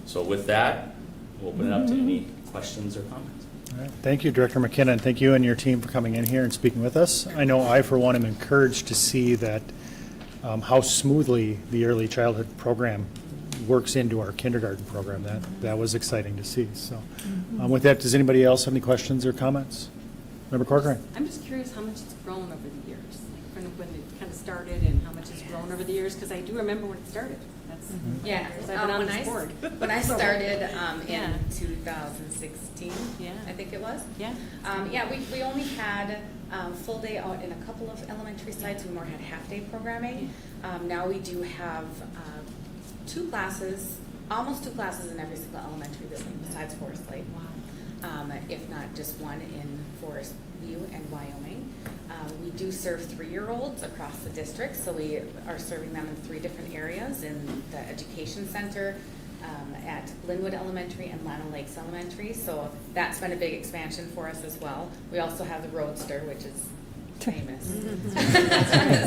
So with that, we'll open it up to any questions or comments. All right. Thank you, Director McKenna, and thank you and your team for coming in here and speaking with us. I know I, for one, am encouraged to see that how smoothly the early childhood program works into our kindergarten program. That was exciting to see. So with that, does anybody else have any questions or comments? Member Corcoran. I'm just curious how much it's grown over the years, like from when it kind of started and how much it's grown over the years, because I do remember when it started. That's Yeah, because I've been on this board. when I started in 2016, I think it was. Yeah. We only had full day out in a couple of elementary sites. We more had half day programming. Now we do have almost two classes in every single elementary building besides Forest Lake. Wow. If not just one in Forest View and Wyoming. We do serve 3-year-olds across the district, so we are serving them in 3 different areas: in the education center, at Linwood Elementary and Lana Lakes Elementary. So that's been a big expansion for us as well. We also have the Roadster, which is famous.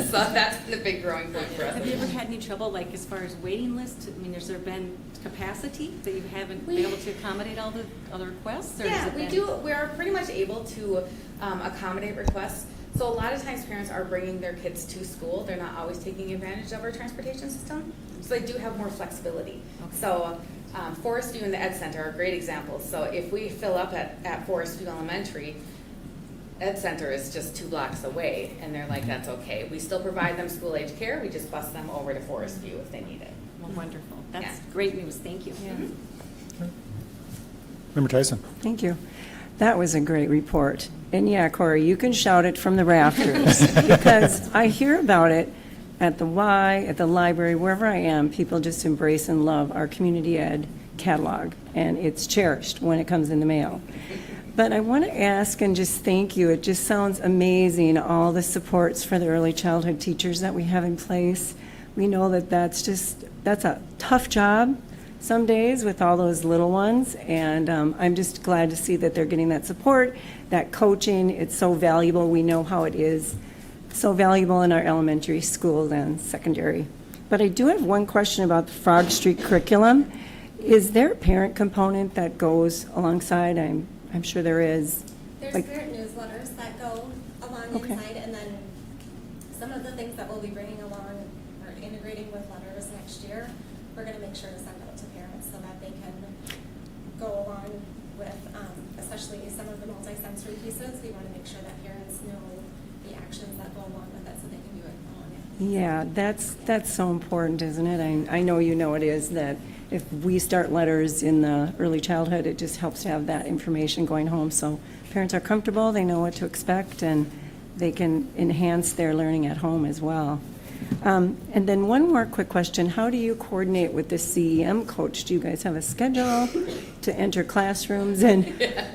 So that's been a big growing point for us. Have you ever had any trouble, like as far as waiting lists? I mean, has there been capacity that you haven't been able to accommodate all the other requests? Or Yeah, we do. We are pretty much able to accommodate requests. So a lot of times parents are bringing their kids to school. They're not always taking advantage of our transportation system. So they do have more flexibility. Okay. So Forest View and the Ed Center are great examples. So if we fill up at Forest View Elementary, Ed Center is just 2 blocks away, and they're like, that's okay. We still provide them school-age care. We just bus them over to Forest View if they need it. Well, wonderful. That's great news. Thank you. Yeah. Member Tyson. Thank you. That was a great report. And yeah, Corey, you can shout it from the rafters because I hear about it at the Y, at the library, wherever I am. People just embrace and love our community ed catalog, and it's cherished when it comes in the mail. But I want to ask and just thank you. It just sounds amazing, all the supports for the early childhood teachers that we have in place. We know that that's a tough job some days with all those little ones, and I'm just glad to see that they're getting that support, that coaching. It's so valuable. We know how it is so valuable in our elementary schools and secondary. But I do have one question about the Frog Street curriculum. Is there a parent component that goes alongside? I'm sure there is. There's parent newsletters that go along inside, and then some of the things that we'll be bringing along or integrating with letters next year, we're going to make sure to send out to parents so that they can go along with, especially some of the multi-sensory pieces. We want to make sure that parents know the actions that go along with it so they can do it along it. Yeah, that's so important, isn't it? I know you know it is, that if we start letters in the early childhood, it just helps to have that information going home so parents are comfortable, they know what to expect, and they can enhance their learning at home as well. And then one more quick question. How do you coordinate with the CEM coach? Do you guys have a schedule to enter classrooms? And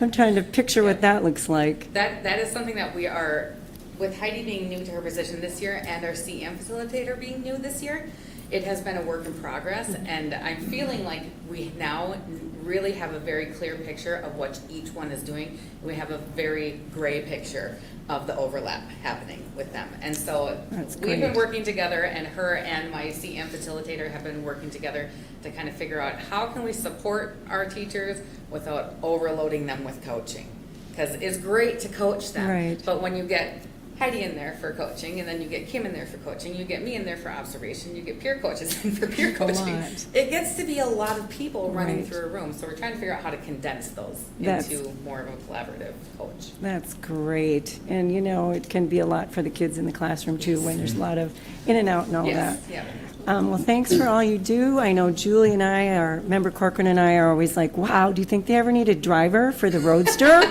I'm trying to picture what that looks like. That is something that we are, with Heidi being new to her position this year and our CEM facilitator being new this year, it has been a work in progress, and I'm feeling like we now really have a very clear picture of what each one is doing. We have a very gray picture of the overlap happening with them. And so we've been working together, and her and my CEM facilitator have been working together to kind of figure out how can we support our teachers without overloading them with coaching. Because it's great to coach them, but when you get Heidi in there for coaching, and then you get Kim in there for coaching, you get me in there for observation, you get peer coaches in for peer coaching. It gets to be a lot of people running through a room, so we're trying to figure out how to condense those into more of a collaborative coach. That's great. And you know, it can be a lot for the kids in the classroom too when there's a lot of in and out and all that. Yeah. Well, thanks for all you do. I know Julie and I, our member Corcoran and I are always like, wow, do you think they ever need a driver for the Roadster?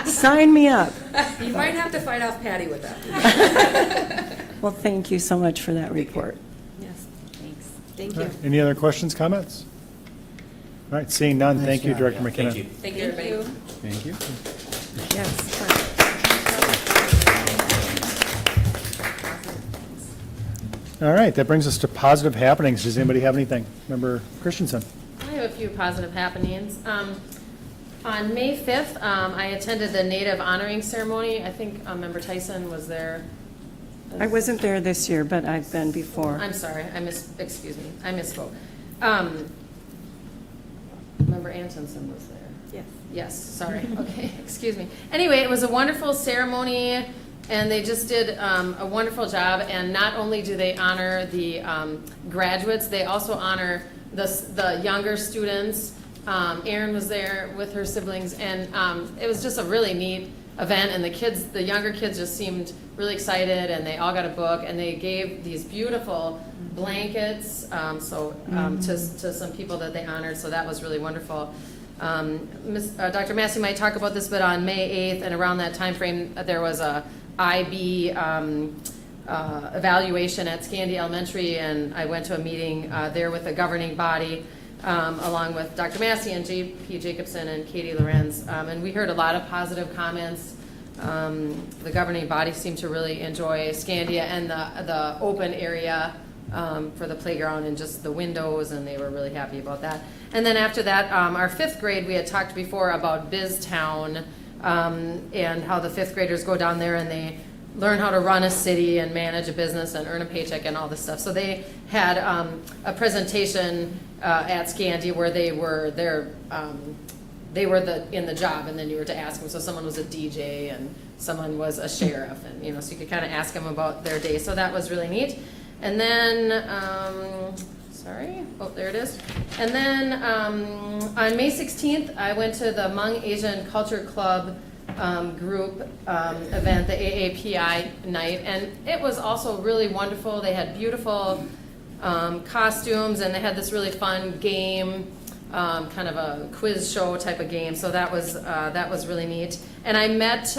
Sign me up. You might have to fight off Patty with that. Well, thank you so much for that report. Yes, thanks. Thank All you. right. Any other questions, comments? All right, seeing none, thank you, Director McKinnon. Thank you, everybody. Thank you. Yes. All right, that brings us to positive happenings. Does anybody have anything? Member Christensen. I have a few positive happenings. On May 5th, I attended the Native Honoring Ceremony. I think Member Tyson was there. I wasn't there this year, but I've been before. I'm sorry, I misspoke. Member Antonsen was there. Yes. Yes, sorry, okay, excuse me. Anyway, it was a wonderful ceremony, and they just did a wonderful job, and not only do they honor the graduates, they also honor the younger students. Erin was there with her siblings, and it was just a really neat event, and the younger kids just seemed really excited, and they all got a book, and they gave these beautiful blankets to some people that they honored, so that was really wonderful. Dr. Massey might talk about this, but on May 8th and around that time frame, there was a IB evaluation at Scandia Elementary, and I went to a meeting there with the governing body, along with Dr. Massey and J.P. Jacobson and Katie Lorenz, and we heard a lot of positive comments. The governing body seemed to really enjoy Scandia and the open area for the playground and just the windows, and they were really happy about that. And then after that, our 5th grade, we had talked before about BizTown, and how the 5th graders go down there and they learn how to run a city and manage a business and earn a paycheck and all this stuff. So they had a presentation at Scandia where they were there. They were in the job, and then you were to ask them. So someone was a DJ and someone was a sheriff, and so you could kind of ask them about their day. So that was really neat. And then, there it is. And then on May 16th, I went to the Hmong Asian Culture Club group event, the AAPI night, and it was also really wonderful. They had beautiful costumes, and they had this really fun game kind of a quiz show type of game. So that was really neat. And I met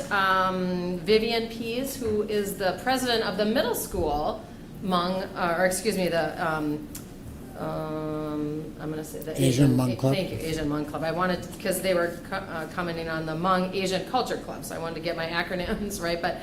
Vivian Pease, who is the president of the middle school I'm going to say the Asian Hmong Club. Thank you, Asian Hmong Club. I wanted, because they were commenting on the Hmong Asian Culture Club, so I wanted to get my acronyms right. But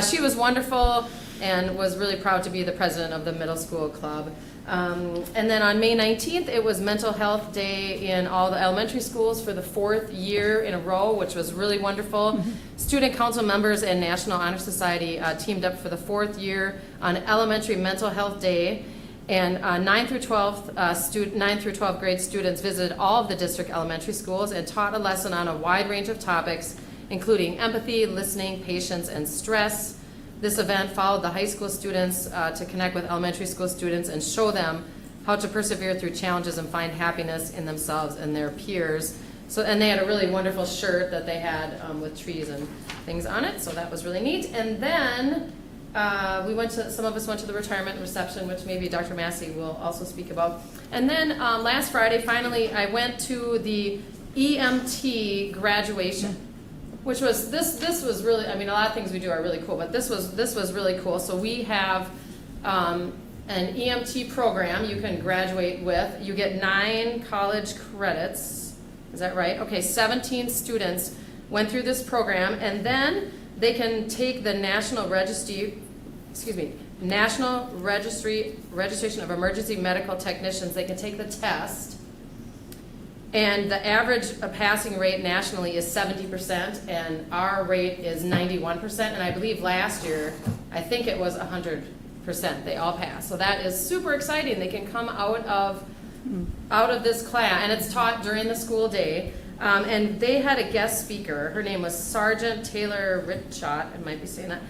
she was wonderful and was really proud to be the president of the middle school club. And then on May 19th, it was Mental Health Day in all the elementary schools for the 4th year in a row, which was really wonderful. Student council members and National Honor Society teamed up for the 4th year on Elementary Mental Health Day. And 9 through 12 grade students visited all of the district elementary schools and taught a lesson on a wide range of topics, including empathy, listening, patience, and stress. This event followed the high school students to connect with elementary school students and show them how to persevere through challenges and find happiness in themselves and their peers. So, and they had a really wonderful shirt that they had with trees and things on it, so that was really neat. And then some of us went to the retirement reception, which maybe Dr. Massey will also speak about. And then last Friday, finally, I went to the EMT graduation, which was, this was really, I mean, a lot of things we do are really cool, but this was really cool. So we have an EMT program you can graduate with. You get 9 college credits. Is that right? Okay, 17 students went through this program, and then they can take the National Registration of Emergency Medical Technicians. They can take the test, and the average passing rate nationally is 70%, and our rate is 91%, and I believe last year, I think it was 100%. They all passed. So that is super exciting. They can come out of this class, and it's taught during the school day. And they had a guest speaker. Her name was Sergeant Taylor Richot. I might be saying that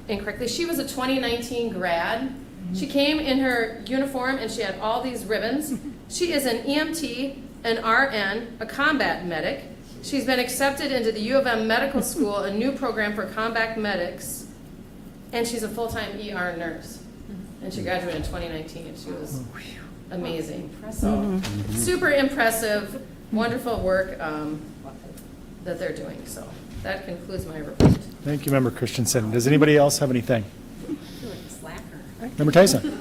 incorrectly. She was a 2019 grad. She came in her uniform, and she had all these ribbons. She is an EMT, an RN, a combat medic. She's been accepted into the U of M Medical School, a new program for combat medics, and she's a full-time ER nurse. And she graduated in 2019, and she was amazing. So, super impressive. Wonderful work that they're doing. So that concludes my report. Thank you, Member Christensen. Does anybody else have anything? Member Tyson.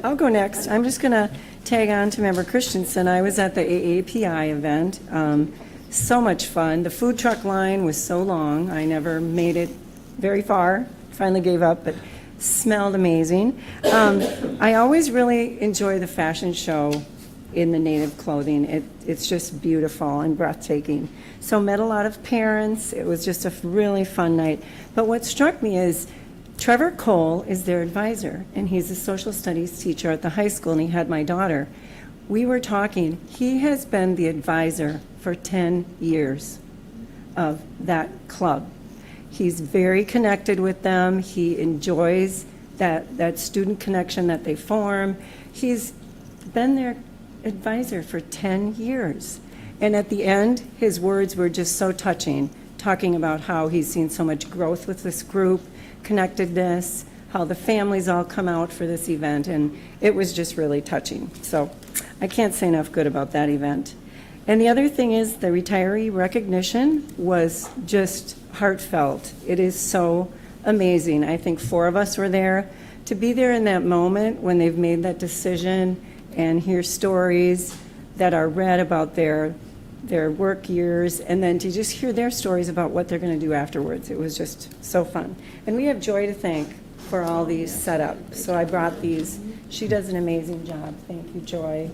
I'll go next. I'm just going to tag on to Member Christensen. I was at the AAPI event. So much fun. The food truck line was so long. I never made it very far. Finally gave up, but smelled amazing. I always really enjoy the fashion show in the native clothing. It's just beautiful and breathtaking. So met a lot of parents. It was just a really fun night. But what struck me is Trevor Cole is their advisor, and he's a social studies teacher at the high school, and he had my daughter. We were talking. He has been the advisor for 10 years of that club. He's very connected with them. He enjoys that student connection that they form. He's been their advisor for 10 years. And at the end, his words were just so touching, talking about how he's seen so much growth with this group, connectedness, how the families all come out for this event, and it was just really touching. So I can't say enough good about that event. And the other thing is the retiree recognition was just heartfelt. It is so amazing. I think 4 of us were there. To be there in that moment when they've made that decision and hear stories that are read about their work years, and then to just hear their stories about what they're going to do afterwards. It was just so fun. And we have Joy to thank for all these set up. So I brought these. She does an amazing job. Thank you, Joy.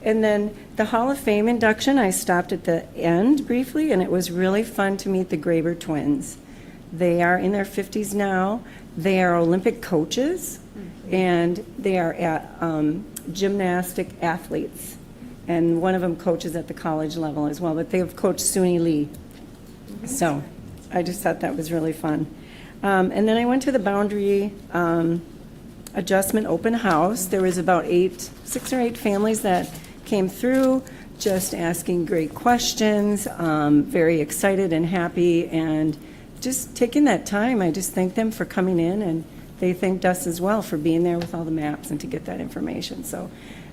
And then the Hall of Fame induction, I stopped at the end briefly, and it was really fun to meet the Graber twins. They are in their 50s now. They are Olympic coaches, and they are gymnastic athletes. And one of them coaches at the college level as well, but they have coached Suni Lee. So I just thought that was really fun. And then I went to the Boundary Adjustment Open House. There was about 6 or 8 families that came through, just asking great questions, very excited and happy, and just taking that time. I just thank them for coming in, and they thanked us as well for being there with all the maps and to get that information. So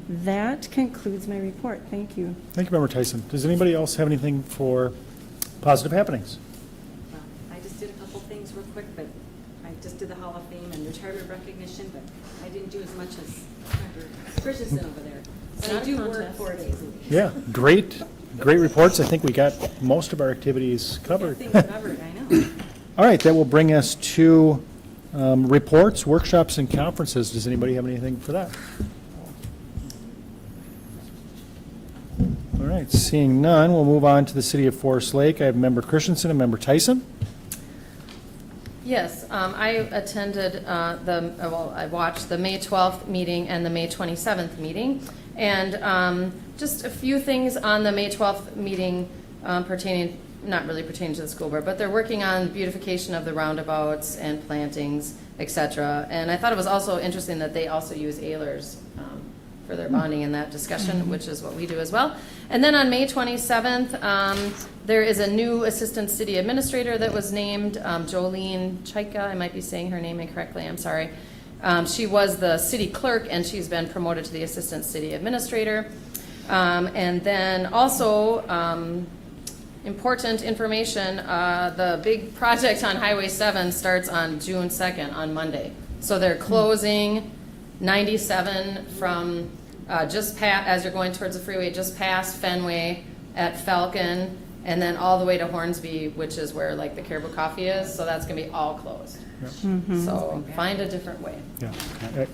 that concludes my report. Thank you. Thank you, Member Tyson. Does anybody else have anything for positive happenings? Well, I just did a couple things real quick, but I just did the Hall of Fame and retirement recognition, but I didn't do as much as Dr. Christensen over there. But I do work 4 days a week. Yeah, great reports. I think we got most of our activities covered. Things covered, I know. All right, that will bring us to reports, workshops, and conferences. Does anybody have anything for that? All right, seeing none, we'll move on to the City of Forest Lake. I have Member Christensen and Member Tyson. Yes, I attended I watched the May 12th meeting and the May 27th meeting. And just a few things on the May 12th meeting not really pertaining to the school board, but they're working on beautification of the roundabouts and plantings, et cetera. And I thought it was also interesting that they also use Ehlers for their bonding in that discussion, which is what we do as well. And then on May 27th, there is a new assistant city administrator that was named, Jolene Chaika. I might be saying her name incorrectly, I'm sorry. She was the city clerk, and she's been promoted to the assistant city administrator. And then also, important information, the big project on Highway 7 starts on June 2nd, on Monday. So they're closing 97 from as you're going towards the freeway, just past Fenway at Falcon, and then all the way to Hornsby, which is where like the Caribou Coffee is. So that's going to be all closed. Yep. So find a different way. Yeah,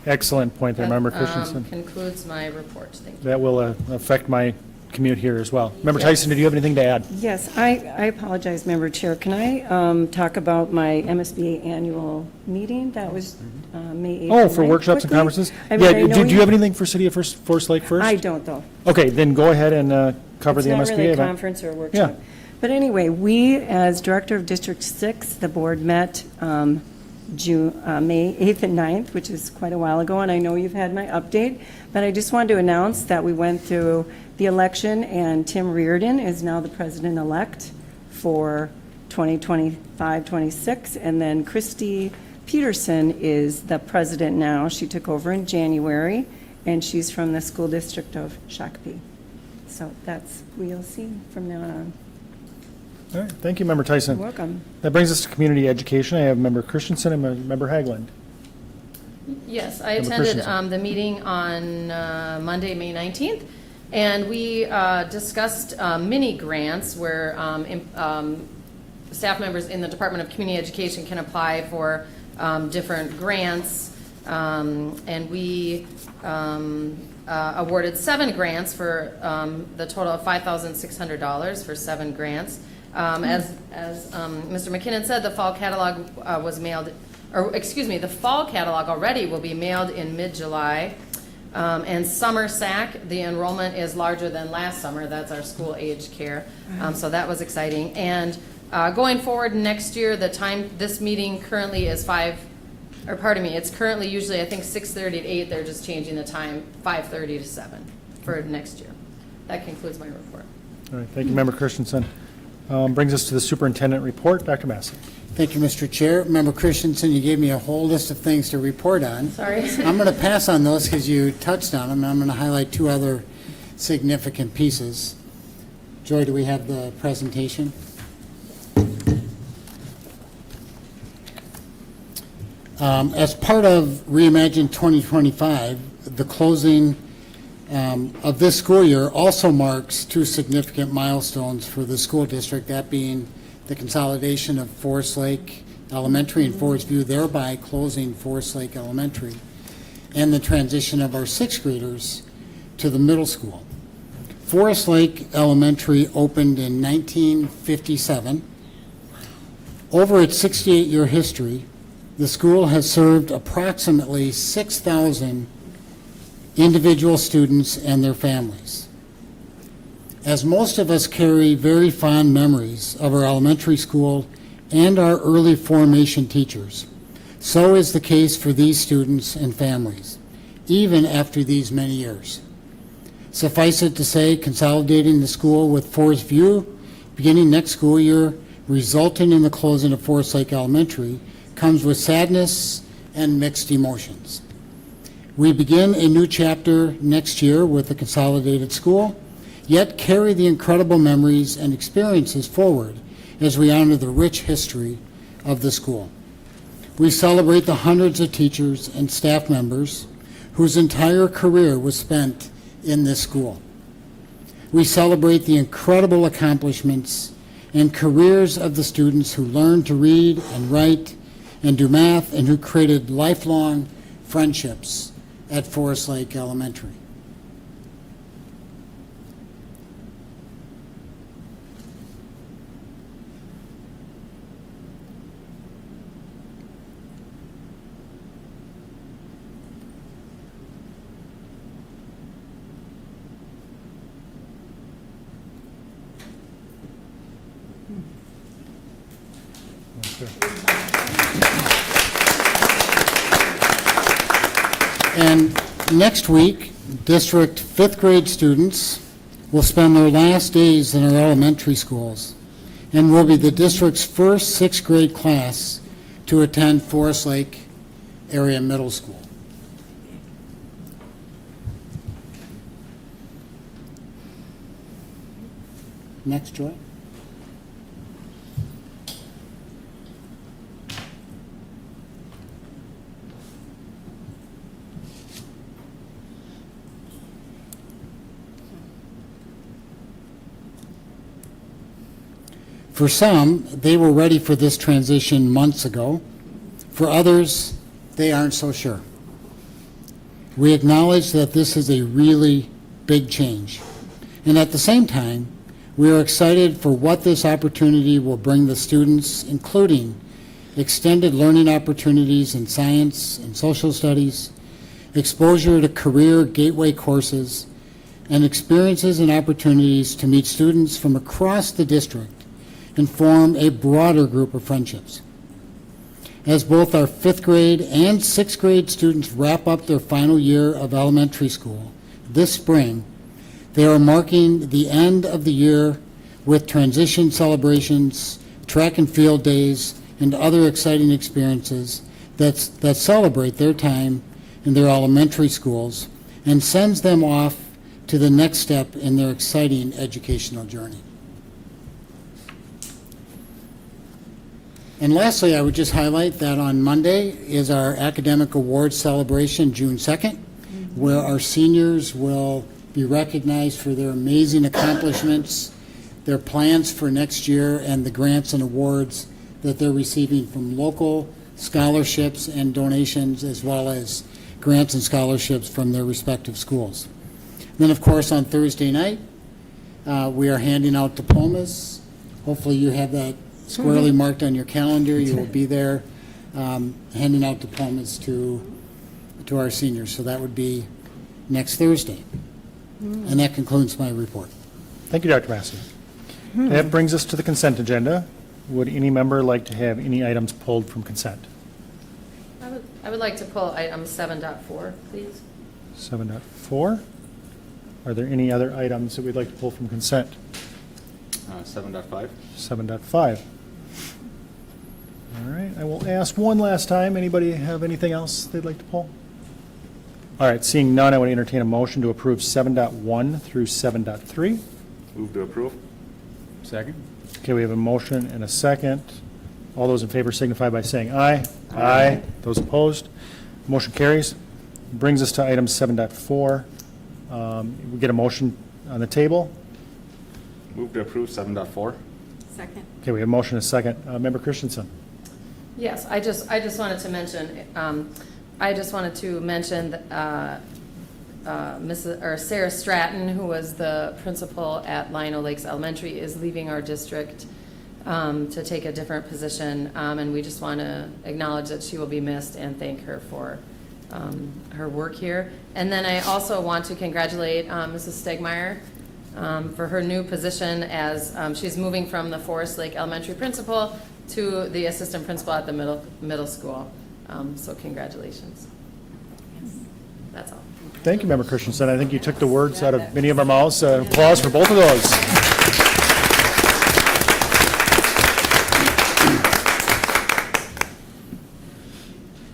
excellent point there, Member Christensen. Concludes my report. Thank you. That will affect my commute here as well. Member Tyson, did you have anything to add? Yes, I apologize, Member Chair. Can I talk about my MSBA annual meeting? That was May 8th. Oh, for workshops and conferences? Do you have anything for City of Forest Lake first? I don't, though. Okay, then go ahead and cover the MSBA It's not really a event. conference or a workshop. Yeah. But anyway, we, as Director of District 6, the board met May 8th and 9th, which is quite a while ago, and I know you've had my update, but I just wanted to announce that we went through the election, and Tim Reardon is now the president-elect for 2025-26, and then Christy Peterson is the president now. She took over in January, and she's from the school district of Shakopee. So that's, we'll see from now on. All right, thank you, Member Tyson. You're welcome. That brings us to community education. I have Member Christensen and Member Haglund. Yes, I Member attended Christensen. the meeting on Monday, May 19th, and we discussed mini grants where staff members in the Department of Community Education can apply for different grants, and we awarded 7 grants for the total of $5,600 for 7 grants. As Mr. McKinnon said, the fall catalog was mailed, the fall catalog already will be mailed in mid-July. And summer SAC, the enrollment is larger than last summer. That's our school age care. So that was exciting. And going forward next year, this meeting currently is it's currently usually, I think, 6:30 to 8. They're just changing the time, 5:30 to 7 for next year. That concludes my report. All right, thank you, Member Christensen. Brings us to the superintendent report. Dr. Massey. Thank you, Mr. Chair. Member Christensen, you gave me a whole list of things to report on. Sorry. I'm going to pass on those because you touched on them, and I'm going to highlight 2 other significant pieces. Joy, do we have the presentation? As part of Reimagine 2025, the closing of this school year also marks 2 significant milestones for the school district, that being the consolidation of Forest Lake Elementary and Forest View, thereby closing Forest Lake Elementary, and the transition of our 6th graders to the middle school. Forest Lake Elementary opened in 1957. Over its 68-year history, the school has served approximately 6,000 individual students and their families. As most of us carry very fond memories of our elementary school and our early formation teachers, so is the case for these students and families, even after these many years. Suffice it to say, consolidating the school with Forest View beginning next school year, resulting in the closing of Forest Lake Elementary, comes with sadness and mixed emotions. We begin a new chapter next year with a consolidated school, yet carry the incredible memories and experiences forward as we honor the rich history of the school. We celebrate the hundreds of teachers and staff members whose entire career was spent in this school. We celebrate the incredible accomplishments and careers of the students who learned to read and write and do math and who created lifelong friendships at Forest Lake Elementary. And next week, District 5th grade students will spend their last days in our elementary schools and will be the district's first 6th grade class to attend Forest Lake Area Middle School. Next, Joy. For some, they were ready for this transition months ago. For others, they aren't so sure. We acknowledge that this is a really big change. And at the same time, we are excited for what this opportunity will bring the students, including extended learning opportunities in science and social studies, exposure to career gateway courses, and experiences and opportunities to meet students from across the district and form a broader group of friendships. As both our 5th grade and 6th grade students wrap up their final year of elementary school this spring, they are marking the end of the year with transition celebrations, track and field days, and other exciting experiences that celebrate their time in their elementary schools and sends them off to the next step in their exciting educational journey. And lastly, I would just highlight that on Monday is our Academic Awards celebration, June 2nd, where our seniors will be recognized for their amazing accomplishments, their plans for next year, and the grants and awards that they're receiving from local scholarships and donations, as well as grants and scholarships from their respective schools. Then, of course, on Thursday night, we are handing out diplomas. Hopefully you have that squarely marked on your calendar. You will be there handing out diplomas to our seniors. So that would be next Thursday. And that concludes my report. Thank you, Dr. Massey. That brings us to the consent agenda. Would any member like to have any items pulled from consent? I would like to pull item 7.4, please. 7.4. Are there any other items that we'd like to pull from consent? 7.5. 7.5. All right, I will ask one last time. Anybody have anything else they'd like to pull? All right, seeing none, I would entertain a motion to approve 7.1 through 7.3. Move to approve. Second. Okay, we have a motion and a second. All those in favor signify by saying aye. Aye. Those opposed? Motion carries. Brings us to item 7.4. We get a motion on the table. Move to approve 7.4. Second. Okay, we have a motion and a second. Member Christensen. Yes, I just wanted to mention, Sarah Stratton, who was the principal at Lionel Lakes Elementary, is leaving our district to take a different position, and we just want to acknowledge that she will be missed and thank her for her work here. And then I also want to congratulate Mrs. Stegmeyer for her new position as she's moving from the Forest Lake Elementary principal to the assistant principal at the middle school. So congratulations. That's all. Thank you, Member Christensen. I think you took the words out of many of our mouths. Applause for both of those.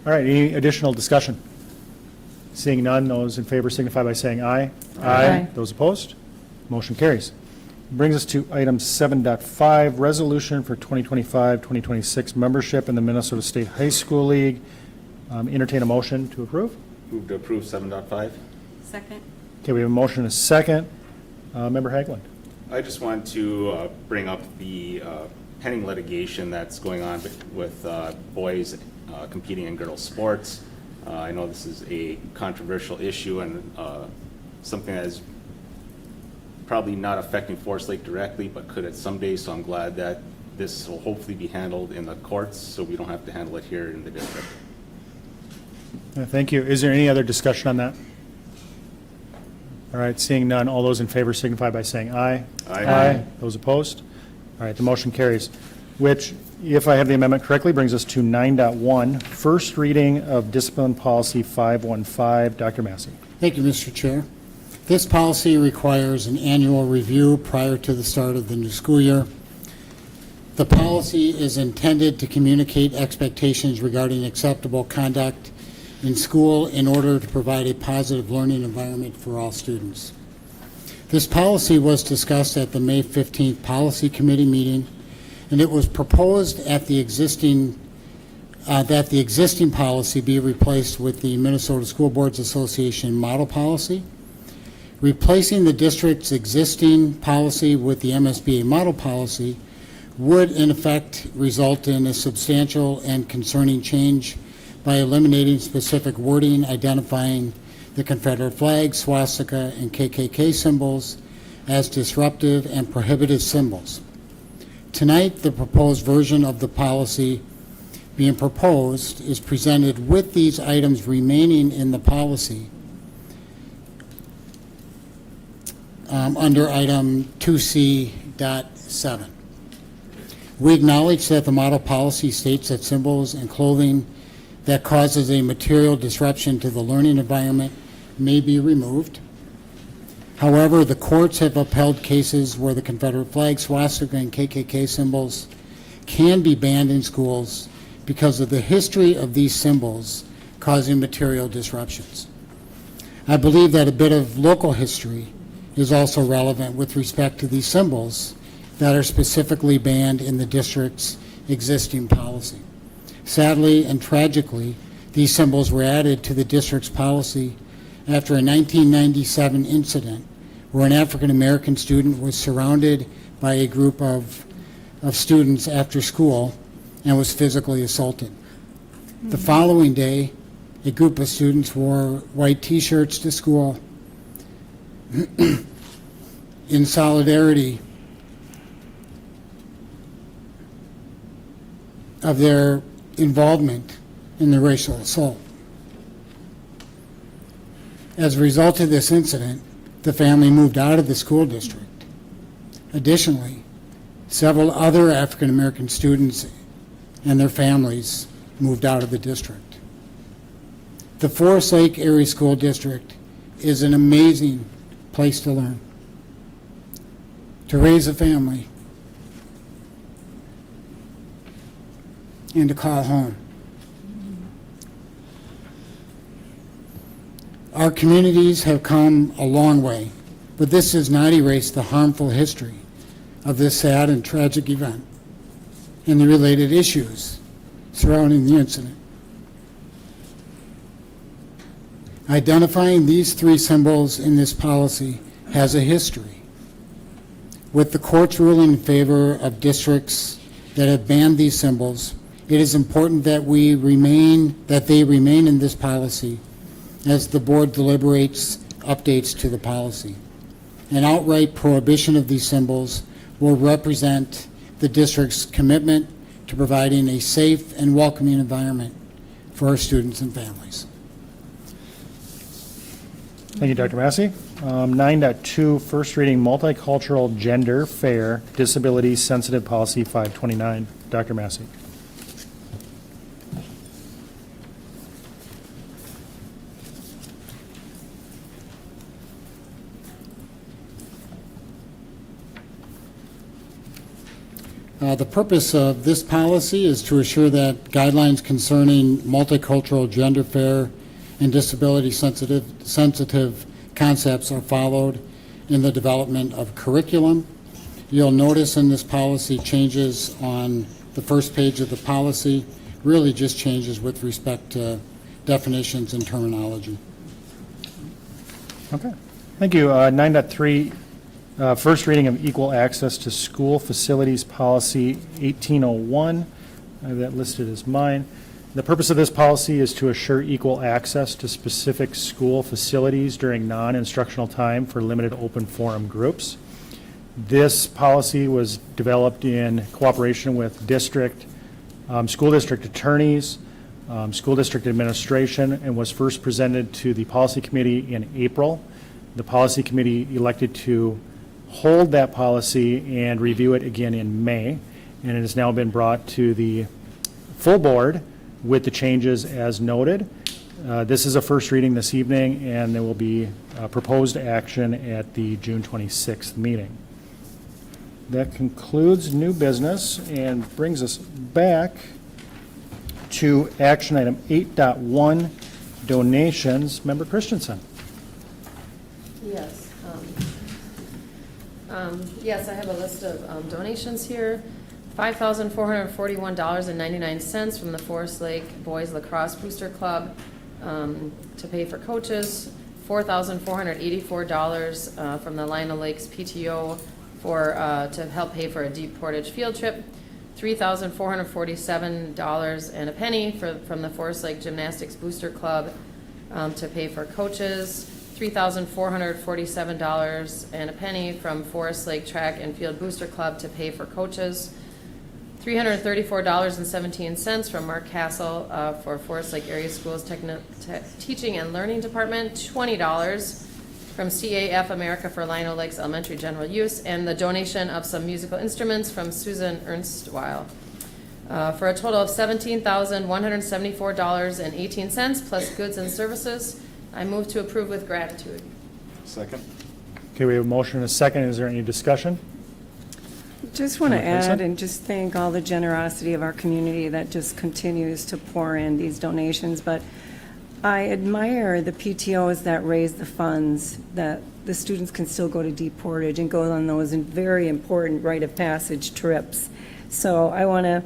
All right, any additional discussion? Seeing none, those in favor signify by saying aye. Aye. Those opposed? Motion carries. Brings us to item 7.5, resolution for 2025-2026 membership in the Minnesota State High School League. Entertain a motion to approve. Move to approve 7.5. Second. Okay, we have a motion and a second. Member Haglund. I just want to bring up the pending litigation that's going on with boys competing in girls' sports. I know this is a controversial issue and something that is probably not affecting Forest Lake directly, but could at some day, so I'm glad that this will hopefully be handled in the courts, so we don't have to handle it here in the district. Thank you. Is there any other discussion on that? All right, seeing none, all those in favor signify by saying aye. Aye. Those opposed? All right, the motion carries, which, if I have the amendment correctly, brings us to 9.1, first reading of Discipline Policy 515. Dr. Massey. Thank you, Mr. Chair. This policy requires an annual review prior to the start of the new school year. The policy is intended to communicate expectations regarding acceptable conduct in school in order to provide a positive learning environment for all students. This policy was discussed at the May 15th Policy Committee meeting, and it was proposed at the existing that the existing policy be replaced with the Minnesota School Boards Association model policy. Replacing the district's existing policy with the MSBA model policy would in effect result in a substantial and concerning change by eliminating specific wording identifying the Confederate flag, swastika, and KKK symbols as disruptive and prohibitive symbols. Tonight, the proposed version of the policy being proposed is presented with these items remaining in the policy under item 2C.7. We acknowledge that the model policy states that symbols and clothing that causes a material disruption to the learning environment may be removed. However, the courts have upheld cases where the Confederate flag, swastika, and KKK symbols can be banned in schools because of the history of these symbols causing material disruptions. I believe that a bit of local history is also relevant with respect to these symbols that are specifically banned in the district's existing policy. Sadly and tragically, these symbols were added to the district's policy after a 1997 incident where an African-American student was surrounded by a group of students after school and was physically assaulted. The following day, a group of students wore white T-shirts to school in solidarity of their involvement in the racial assault. As a result of this incident, the family moved out of the school district. Additionally, several other African American students and their families moved out of the district. The Forest Lake Area School District is an amazing place to learn, to raise a family, and to call home. Our communities have come a long way, but this does not erase the harmful history of this sad and tragic event and the related issues surrounding the incident. Identifying these three symbols in this policy has a history. With the court's ruling in favor of districts that have banned these symbols, it is important that they remain in this policy as the board deliberates updates to the policy. An outright prohibition of these symbols will represent the district's commitment to providing a safe and welcoming environment for our students and families. Thank you, Dr. Massey. 9.2, first reading multicultural gender fair disability sensitive policy 529. Dr. Massey. The purpose of this policy is to assure that guidelines concerning multicultural gender fair and disability-sensitive concepts are followed in the development of curriculum. You'll notice in this policy changes on the first page of the policy, really just changes with respect to definitions and terminology. Okay, thank you. 9.3, first reading of equal access to school facilities policy 1801. I have that listed as mine. The purpose of this policy is to assure equal access to specific school facilities during non-instructional time for limited open forum groups. This policy was developed in cooperation with school district attorneys, school district administration, and was first presented to the policy committee in April. The policy committee elected to hold that policy and review it again in May, and it has now been brought to the full board with the changes as noted. This is a first reading this evening, and there will be proposed action at the June 26th meeting. That concludes new business and brings us back to action item 8.1, donations. Member Christensen. Yes. Yes, I have a list of donations here. $5,441.99 from the Forest Lake Boys Lacrosse Booster Club to pay for coaches. $4,484 from the Lino Lakes PTO to help pay for a Deep Portage field trip. $3,447 and a penny from the Forest Lake Gymnastics Booster Club to pay for coaches. $3,447 and a penny from Forest Lake Track and Field Booster Club to pay for coaches. $334.17 from Mark Castle for Forest Lake Area Schools Teaching and Learning Department. $20 from CAF America for Lino Lakes Elementary General Use, and the donation of some musical instruments from Susan Ernstweil. For a total of $17,174.18 plus goods and services. I move to approve with gratitude. Second. Okay, we have a motion and a second. Is there any discussion? Just want to Member Tyson? add and just thank all the generosity of our community that just continues to pour in these donations. But I admire the PTOs that raise the funds that the students can still go to Deep Portage and go on those very important rite of passage trips. So I want to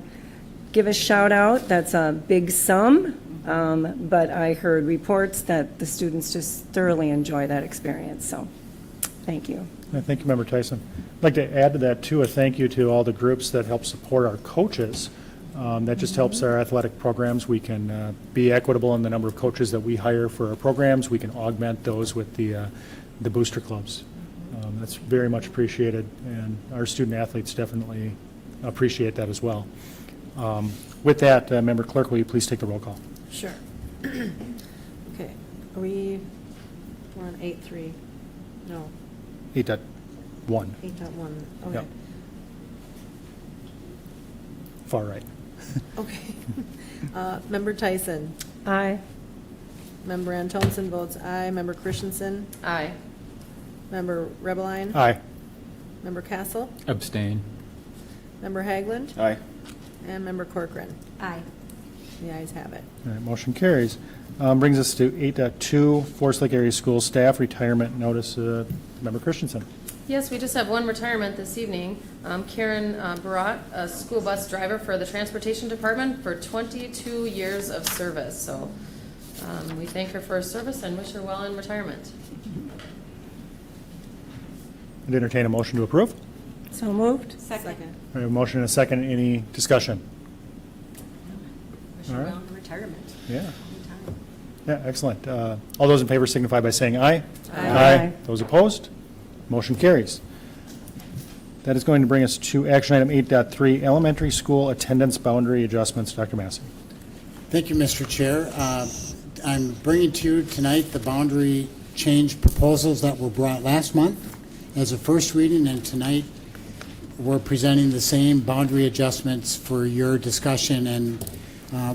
give a shout out. That's a big sum, but I heard reports that the students just thoroughly enjoy that experience. So thank you. Thank you, Member Tyson. I'd like to add to that, too, a thank you to all the groups that help support our coaches. That just helps our athletic programs. We can be equitable in the number of coaches that we hire for our programs. We can augment those with the booster clubs. That's very much appreciated, and our student athletes definitely appreciate that as well. With that, Member Clerk, will you please take the roll call? Sure. Okay, we're on 8.3, no, 8.1. 8.1, okay. Yep. Far right. Okay. Member Tyson? Aye. Member Antonsen votes aye. Member Christensen? Aye. Member Rebbeline? Aye. Member Castle? Abstain. Member Haglund? Aye. And Member Corcoran? Aye. The ayes have it. All right, motion carries. Brings us to 8.2, Forest Lake Area School Staff Retirement Notice. Member Christensen. Yes, we just have one retirement this evening. Karen Barat, a school bus driver for the Transportation Department for 22 years of service. So we thank her for her service and wish her well in retirement. I'd entertain a motion to approve. So moved. Second. We have a motion and a second. Any discussion? Wish All her right. well in retirement. Yeah. Anytime. Yeah, excellent. All those in favor signify by saying aye. Aye. Those opposed? Motion carries. That is going to bring us to action item 8.3, elementary school attendance boundary adjustments. Dr. Massey. Thank you, Mr. Chair. I'm bringing to you tonight the boundary change proposals that were brought last month as a first reading, and tonight we're presenting the same boundary adjustments for your discussion, and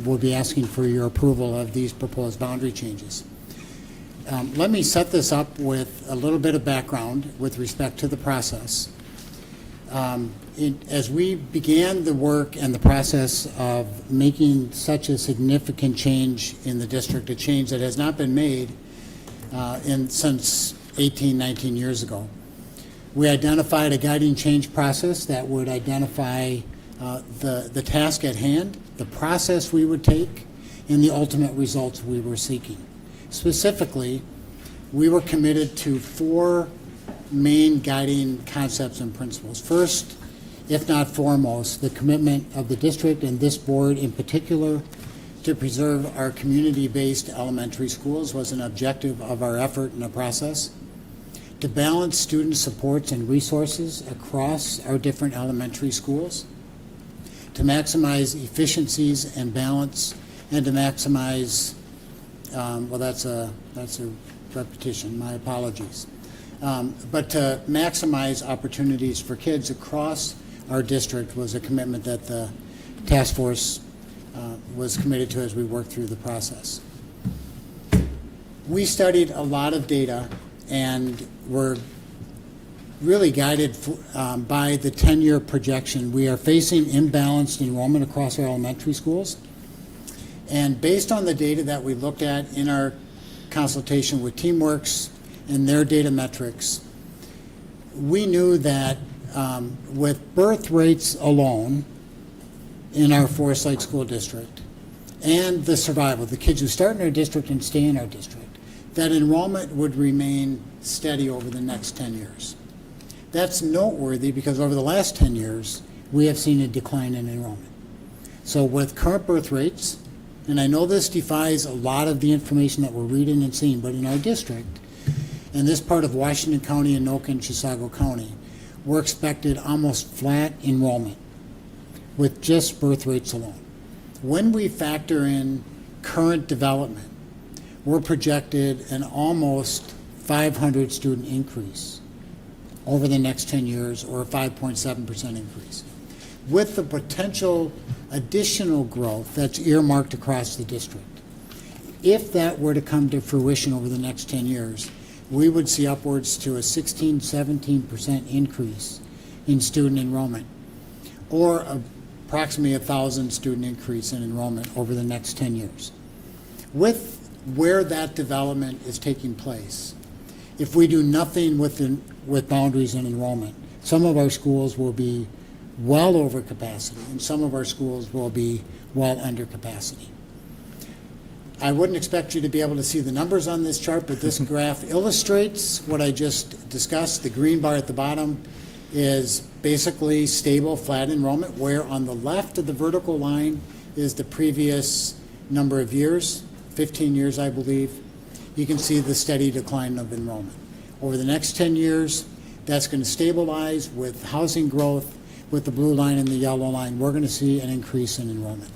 we'll be asking for your approval of these proposed boundary changes. Let me set this up with a little bit of background with respect to the process. As we began the work and the process of making such a significant change in the district, a change that has not been made since 18, 19 years ago, we identified a guiding change process that would identify the task at hand, the process we would take, and the ultimate results we were seeking. Specifically, we were committed to 4 main guiding concepts and principles. First, if not foremost, the commitment of the district and this board in particular to preserve our community-based elementary schools was an objective of our effort and the process. To balance student supports and resources across our different elementary schools. To maximize efficiencies and balance, and to maximize, that's a repetition, my apologies. But to maximize opportunities for kids across our district was a commitment that the task force was committed to as we worked through the process. We studied a lot of data and were really guided by the 10-year projection. We are facing imbalanced enrollment across our elementary schools. And based on the data that we looked at in our consultation with TeamWorks and their data metrics, we knew that with birth rates alone in our Forest School District and the survival, the kids who start in our district and stay in our district, that enrollment would remain steady over the next 10 years. That's noteworthy because over the last 10 years, we have seen a decline in enrollment. So with current birth rates, and I know this defies a lot of the information that we're reading and seeing, but in our district, in this part of Washington County and Anoka and Chisago County, we're expected almost flat enrollment with just birth rates alone. When we factor in current development, we're projected an almost 500 student increase over the next 10 years, or a 5.7% increase, with the potential additional growth that's earmarked across the district. If that were to come to fruition over the next 10 years, we would see upwards to a 16, 17% increase in student enrollment, or approximately 1,000 student increase in enrollment over the next 10 years. With where that development is taking place, if we do nothing with boundaries and enrollment, some of our schools will be well over capacity, and some of our schools will be well under capacity. I wouldn't expect you to be able to see the numbers on this chart, but this graph illustrates what I just discussed. The green bar at the bottom is basically stable, flat enrollment, where on the left of the vertical line is the previous number of years, 15 years, I believe. You can see the steady decline of enrollment. Over the next 10 years, that's going to stabilize with housing growth. With the blue line and the yellow line, we're going to see an increase in enrollment.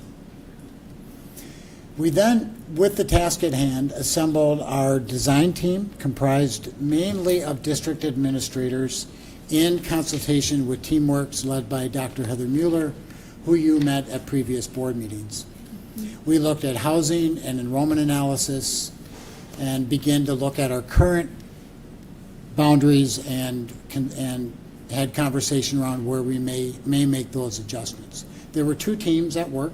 We then, with the task at hand, assembled our design team, comprised mainly of district administrators, in consultation with TeamWorks led by Dr. Heather Mueller, who you met at previous board meetings. We looked at housing and enrollment analysis and began to look at our current boundaries and had conversation around where we may make those adjustments. There were 2 teams at work.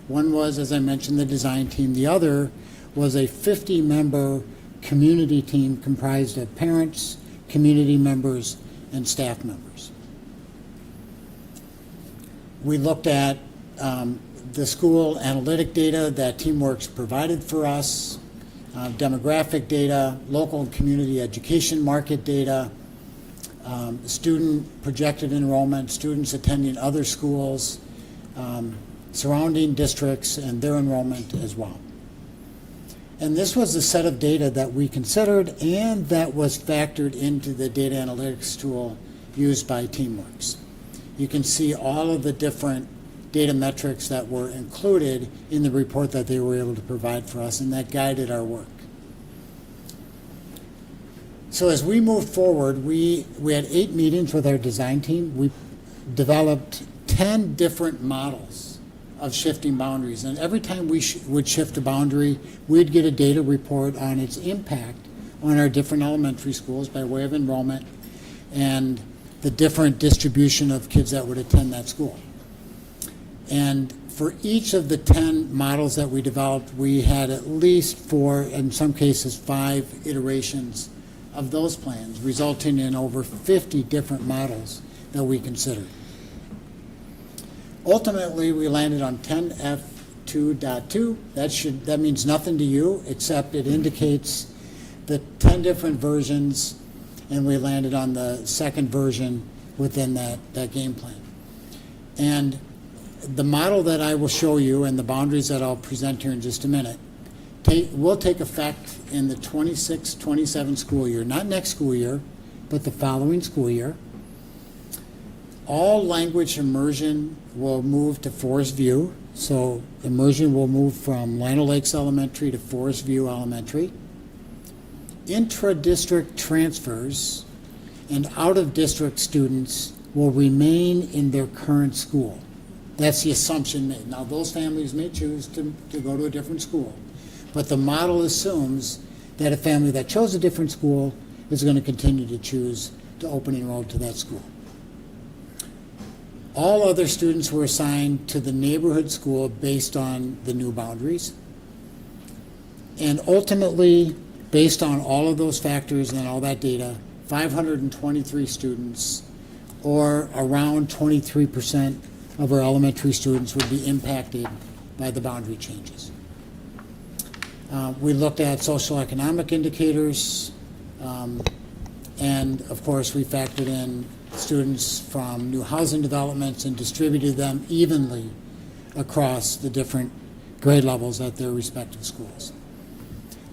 One was, as I mentioned, the design team. The other was a 50-member community team comprised of parents, community members, and staff members. We looked at the school analytic data that TeamWorks provided for us, demographic data, local and community education market data, student projected enrollment, students attending other schools, surrounding districts and their enrollment as well. And this was a set of data that we considered and that was factored into the data analytics tool used by TeamWorks. You can see all of the different data metrics that were included in the report that they were able to provide for us, and that guided our work. So as we moved forward, we had 8 meetings with our design team. We developed 10 different models of shifting boundaries. And every time we would shift a boundary, we'd get a data report on its impact on our different elementary schools by way of enrollment and the different distribution of kids that would attend that school. And for each of the 10 models that we developed, we had at least 4, in some cases 5 iterations of those plans, resulting in over 50 different models that we considered. Ultimately, we landed on 10F2.2. That means nothing to you, except it indicates the 10 different versions, and we landed on the second version within that game plan. And the model that I will show you and the boundaries that I'll present here in just a minute will take effect in the 26-27 school year, not next school year, but the following school year. All language immersion will move to Forest View. So immersion will move from Lino Lakes Elementary to Forest View Elementary. Intra-district transfers and out-of-district students will remain in their current school. That's the assumption made. Now, those families may choose to go to a different school, but the model assumes that a family that chose a different school is going to continue to choose to open enroll to that school. All other students were assigned to the neighborhood school based on the new boundaries. And ultimately, based on all of those factors and all that data, 523 students, or around 23% of our elementary students, would be impacted by the boundary changes. We looked at social economic indicators, and of course we factored in students from new housing developments and distributed them evenly across the different grade levels at their respective schools.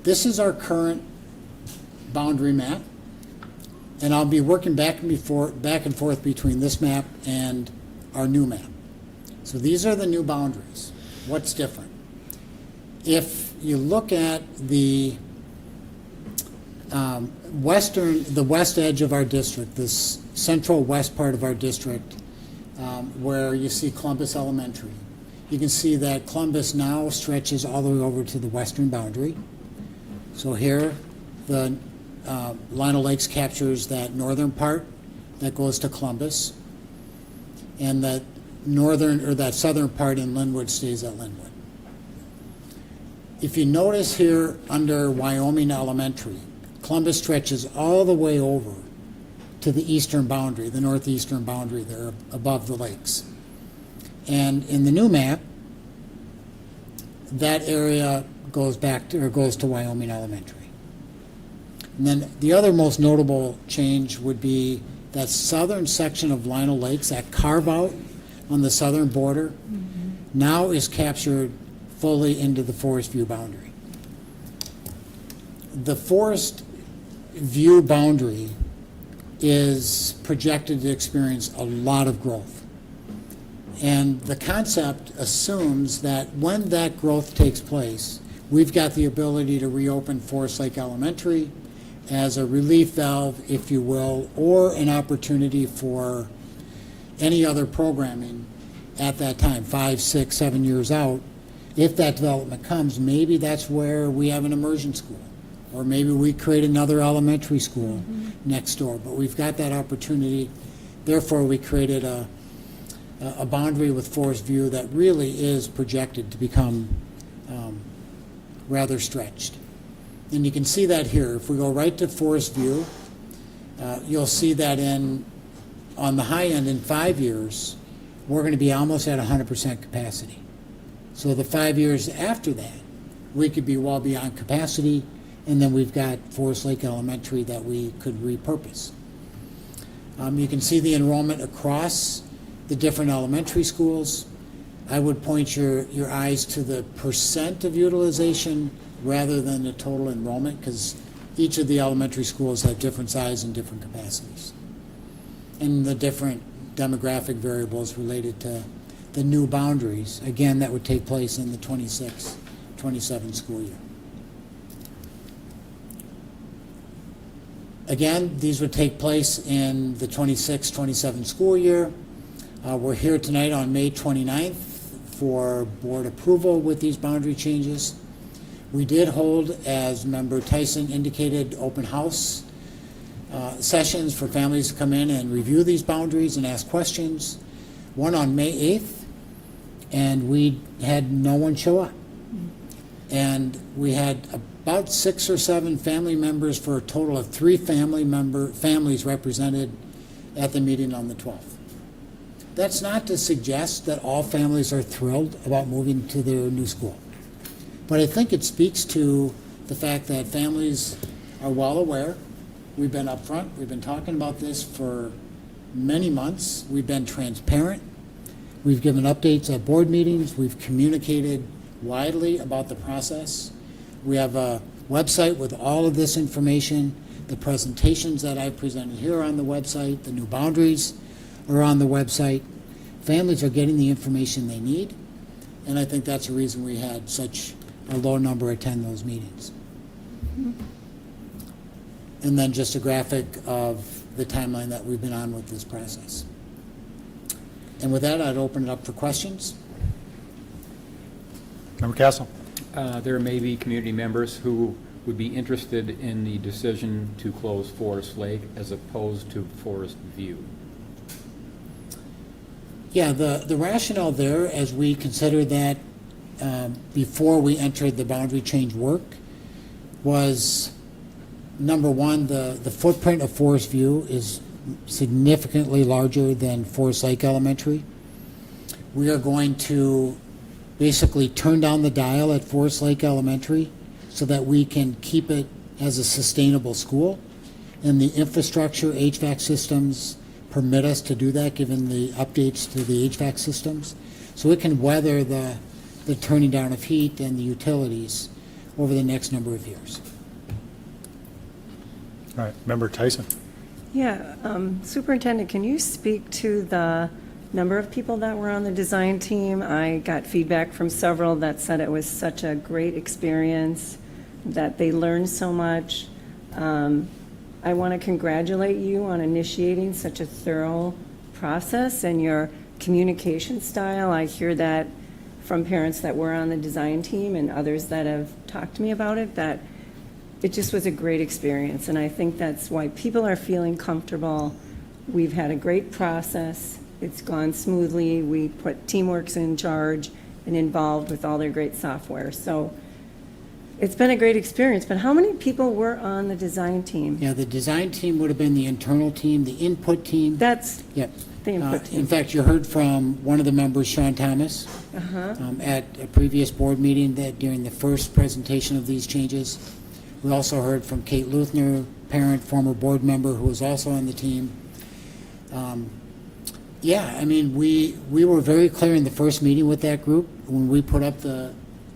This is our current boundary map, and I'll be working back and forth between this map and our new map. So these are the new boundaries. What's different? If you look at the west edge of our district, this central west part of our district, where you see Columbus Elementary, you can see that Columbus now stretches all the way over to the western boundary. So here, the Lino Lakes captures that northern part that goes to Columbus, and that that southern part in Linwood stays at Linwood. If you notice here under Wyoming Elementary, Columbus stretches all the way over to the eastern boundary, the northeastern boundary there above the lakes. And in the new map, that area goes to Wyoming Elementary. And then the other most notable change would be that southern section of Lino Lakes, that carve out on the southern border, now is captured fully into the Forest View boundary. The Forest View boundary is projected to experience a lot of growth. And the concept assumes that when that growth takes place, we've got the ability to reopen Forest Lake Elementary as a relief valve, if you will, or an opportunity for any other programming at that time, 5, 6, 7 years out. If that development comes, maybe that's where we have an immersion school, or maybe we create another elementary school next door. But we've got that opportunity. Therefore, we created a boundary with Forest View that really is projected to become rather stretched. And you can see that here. If we go right to Forest View, you'll see that on the high end in 5 years, we're going to be almost at 100% capacity. So the 5 years after that, we could be well beyond capacity, and then we've got Forest Lake Elementary that we could repurpose. You can see the enrollment across the different elementary schools. I would point your eyes to the percent of utilization rather than the total enrollment, because each of the elementary schools have different size and different capacities, and the different demographic variables related to the new boundaries. Again, that would take place in the 26-27 school year. Again, these would take place in the 26-27 school year. We're here tonight on May 29th for board approval with these boundary changes. We did hold, as Member Tyson indicated, open house sessions for families to come in and review these boundaries and ask questions. One on May 8th, and we had no one show up. And we had about 6 or 7 family members for a total of 3 families represented at the meeting on the 12th. That's not to suggest that all families are thrilled about moving to their new school. But I think it speaks to the fact that families are well aware. We've been upfront. We've been talking about this for many months. We've been transparent. We've given updates at board meetings. We've communicated widely about the process. We have a website with all of this information. The presentations that I presented here are on the website. The new boundaries are on the website. Families are getting the information they need, and I think that's the reason we had such a low number attend those meetings. And then just a graphic of the timeline that we've been on with this process. And with that, I'd open it up for questions. Member Castle. There may be community members who would be interested in the decision to close Forest Lake as opposed to Forest View. Yeah, the rationale there, as we considered that before we entered the boundary change work, was number one, the footprint of Forest View is significantly larger than Forest Lake Elementary. We are going to basically turn down the dial at Forest Lake Elementary so that we can keep it as a sustainable school. And the infrastructure, HVAC systems permit us to do that given the updates to the HVAC systems. So it can weather the turning down of heat and the utilities over the next number of years. All right, Member Tyson. Yeah, Superintendent, can you speak to the number of people that were on the design team? I got feedback from several that said it was such a great experience, that they learned so much. I want to congratulate you on initiating such a thorough process and your communication style. I hear that from parents that were on the design team and others that have talked to me about it, that it just was a great experience. And I think that's why people are feeling comfortable. We've had a great process. It's gone smoothly. We put Teamworks in charge and involved with all their great software. So it's been a great experience. But how many people were on the design team? Yeah, the design team would have been the internal team, the input team. That's Yep. the input team. In fact, you heard from one of the members, Sean Thomas, at a previous board meeting that during the first presentation of these changes. We also heard from Kate Luthner, parent, former board member who was also on the team. Yeah, I mean, we were very clear in the first meeting with that group when we put up the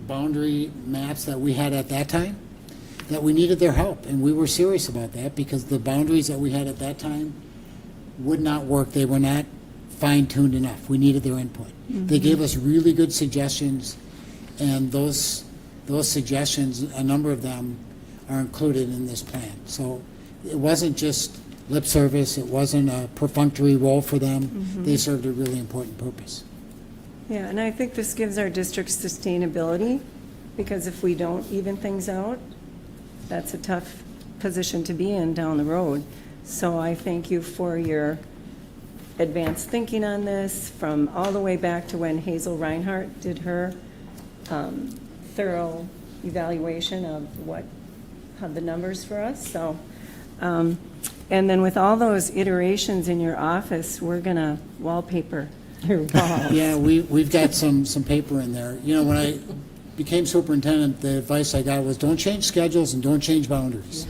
boundary maps that we had at that time, that we needed their help. And we were serious about that because the boundaries that we had at that time would not work. They were not fine-tuned enough. We needed their input. They gave us really good suggestions, and those suggestions, a number of them, are included in this plan. So it wasn't just lip service. It wasn't a perfunctory role for them. They served a really important purpose. Yeah, and I think this gives our district sustainability, because if we don't even things out, that's a tough position to be in down the road. So I thank you for your advanced thinking on this, from all the way back to when Hazel Reinhardt did her thorough evaluation of what had the numbers for us. So, and then with all those iterations in your office, we're gonna wallpaper your walls. Yeah, we've got some paper in there. You know, when I became superintendent, the advice I got was don't change schedules and don't change boundaries.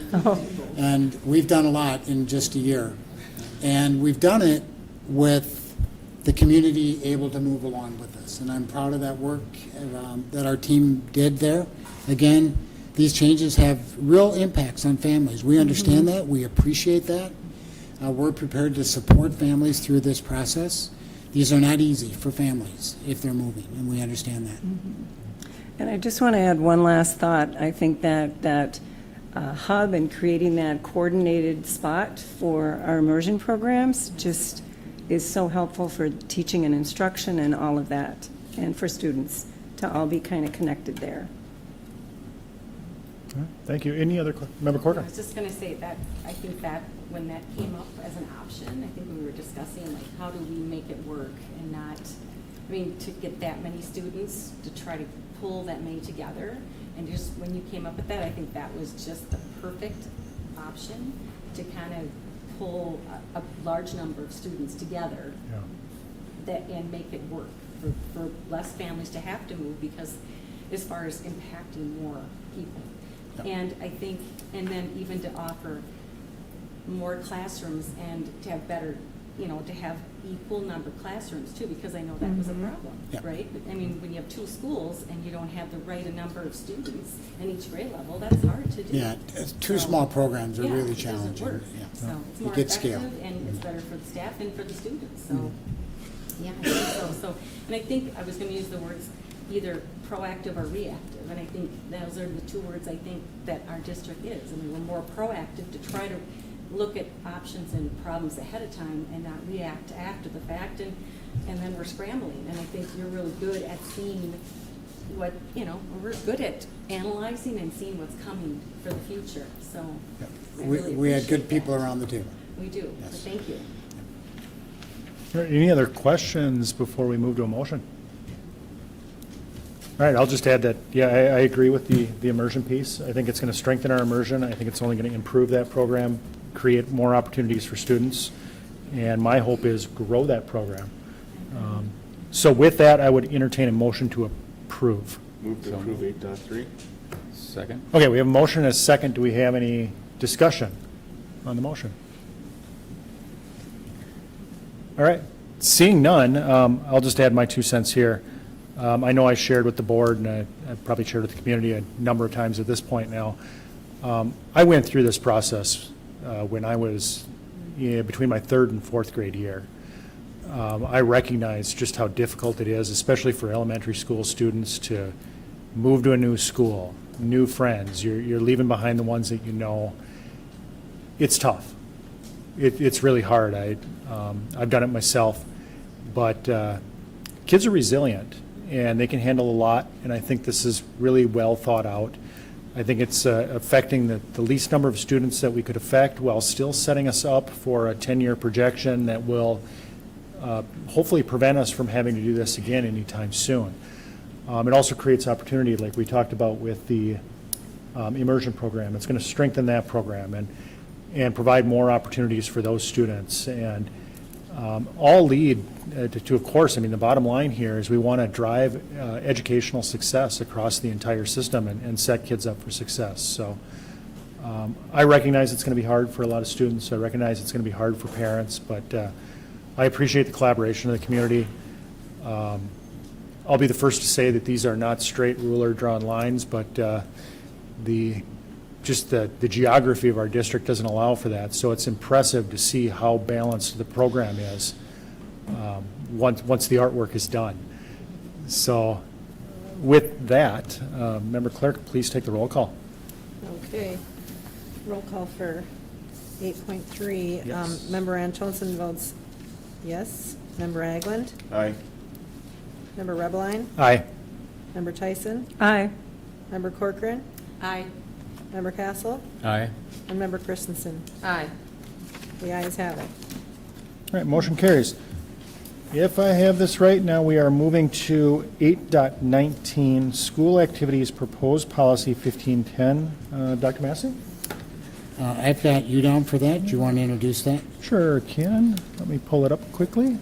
And we've done a lot in just a year. And we've done it with the community able to move along with us. And I'm proud of that work that our team did there. Again, these changes have real impacts on families. We understand that. We appreciate that. We're prepared to support families through this process. These are not easy for families if they're moving, and we understand that. And I just want to add one last thought. I think that hub and creating that coordinated spot for our immersion programs just is so helpful for teaching and instruction and all of that, and for students to all be kind of connected there. Thank you. Any other, Member I Corcoran? was just gonna say that, I think that when that came up as an option, I think we were discussing, like, how do we make it work and not, I mean, to get that many students, to try to pull that many together. And just when you came up with that, I think that was just the perfect option to kind of pull a large number of students together Yeah. that, and make it work for less families to have to move, because as far as impacting more people. And I think, and then even to offer more classrooms and to have better, you know, to have equal number of classrooms too, because I know that was a problem, Yeah. right? I mean, when you have 2 schools and you don't have the right number of students in each grade level, that's hard to do. Yeah, 2 small programs are Yeah, really it doesn't challenging. work. Yeah. So it's You more get scale. effective and it's better for the staff and for the students, so. Mm-hmm. Yeah, I think so. So, and I think I was gonna use the words either proactive or reactive, and I think those are the 2 words I think that our district is. I mean, we're more proactive to try to look at options and problems ahead of time and not react after the fact, and then we're scrambling. And I think you're really good at seeing what, you know, we're good at analyzing and seeing what's coming for the future, so. I really We had good appreciate people that. around the table. We do, so Yes. thank you. All right, any other questions before we move to a motion? All right, I'll just add that, yeah, I agree with the immersion piece. I think it's going to strengthen our immersion. I think it's only going to improve that program, create more opportunities for students, and my hope is grow that program. So with that, I would entertain a motion to approve. Move to approve 8.3. Second? Okay, we have a motion and a second. Do we have any discussion on the motion? All right, seeing none, I'll just add my 2 cents here. I know I shared with the board, and I've probably shared with the community a number of times at this point now. I went through this process when I was between my 3rd and 4th grade year. I recognize just how difficult it is, especially for elementary school students, to move to a new school, new friends. You're leaving behind the ones that you know. It's tough. It's really hard. I've done it myself, but kids are resilient and they can handle a lot. And I think this is really well thought out. I think it's affecting the least number of students that we could affect while still setting us up for a 10-year projection that will hopefully prevent us from having to do this again anytime soon. It also creates opportunity, like we talked about with the immersion program. It's going to strengthen that program and provide more opportunities for those students. And all lead to, of course, I mean, the bottom line here is we want to drive educational success across the entire system and set kids up for success. So I recognize it's going to be hard for a lot of students. I recognize it's going to be hard for parents, but I appreciate the collaboration of the community. I'll be the first to say that these are not straight ruler drawn lines, but the geography of our district doesn't allow for that. So it's impressive to see how balanced the program is once the artwork is done. So with that, Member Clerk, please take the roll call. Okay. Roll call for 8.3. Yes. Member Antonsen votes yes. Member Agland? Aye. Member Rebbeline? Aye. Member Tyson? Aye. Member Corcoran? Aye. Member Castle? Aye. And Member Christensen. Aye. The ayes have it. All right, motion carries. If I have this right, now we are moving to 8.19, School Activities Proposed Policy 1510. Dr. Massey? I've got you down for that. Do you want to introduce that? Sure can. Let me pull it up quickly.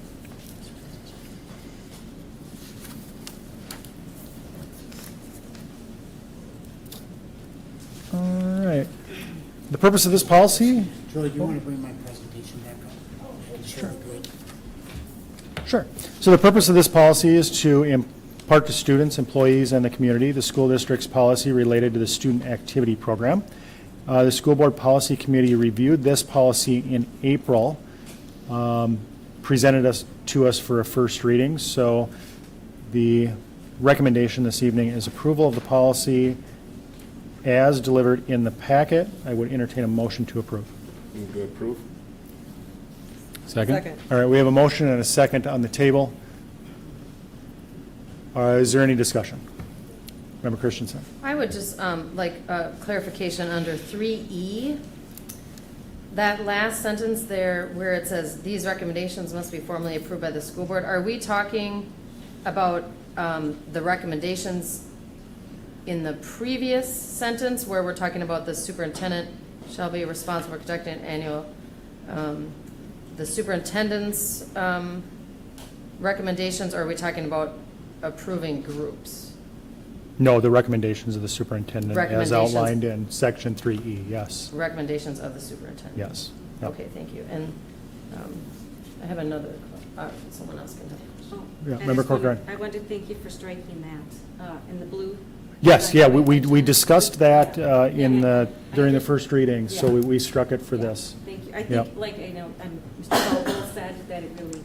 All right. The purpose of this policy? Joy, do you want to bring my presentation back up? Sure. Good. Sure. So the purpose of this policy is to impart to students, employees, and the community the school district's policy related to the student activity program. The School Board Policy Committee reviewed this policy in April, presented to us for a first reading. So the recommendation this evening is approval of the policy as delivered in the packet. I would entertain a motion to approve. Move to approve. Second? All right, we have a motion and a second on the table. Is there any discussion? Member Christensen. I would just like clarification under 3E. That last sentence there where it says, these recommendations must be formally approved by the school board. Are we talking about the recommendations in the previous sentence where we're talking about the superintendent shall be responsible for conducting annual, the superintendent's recommendations, or are we talking about approving groups? No, the recommendations of the superintendent as Recommendations. outlined in section 3E, yes. Recommendations of the superintendent? Yes. Yep. Okay, thank you. And I have another, someone else can have a question. Yeah, And Member I just wanted- Corcoran. I wanted to thank you for striking that in the blue. Yes, yeah, we discussed that in the, during the first reading, so Yeah. we struck it for this. Thank you. I Yep. think, like, I know, Mr. Caldwell said that it really,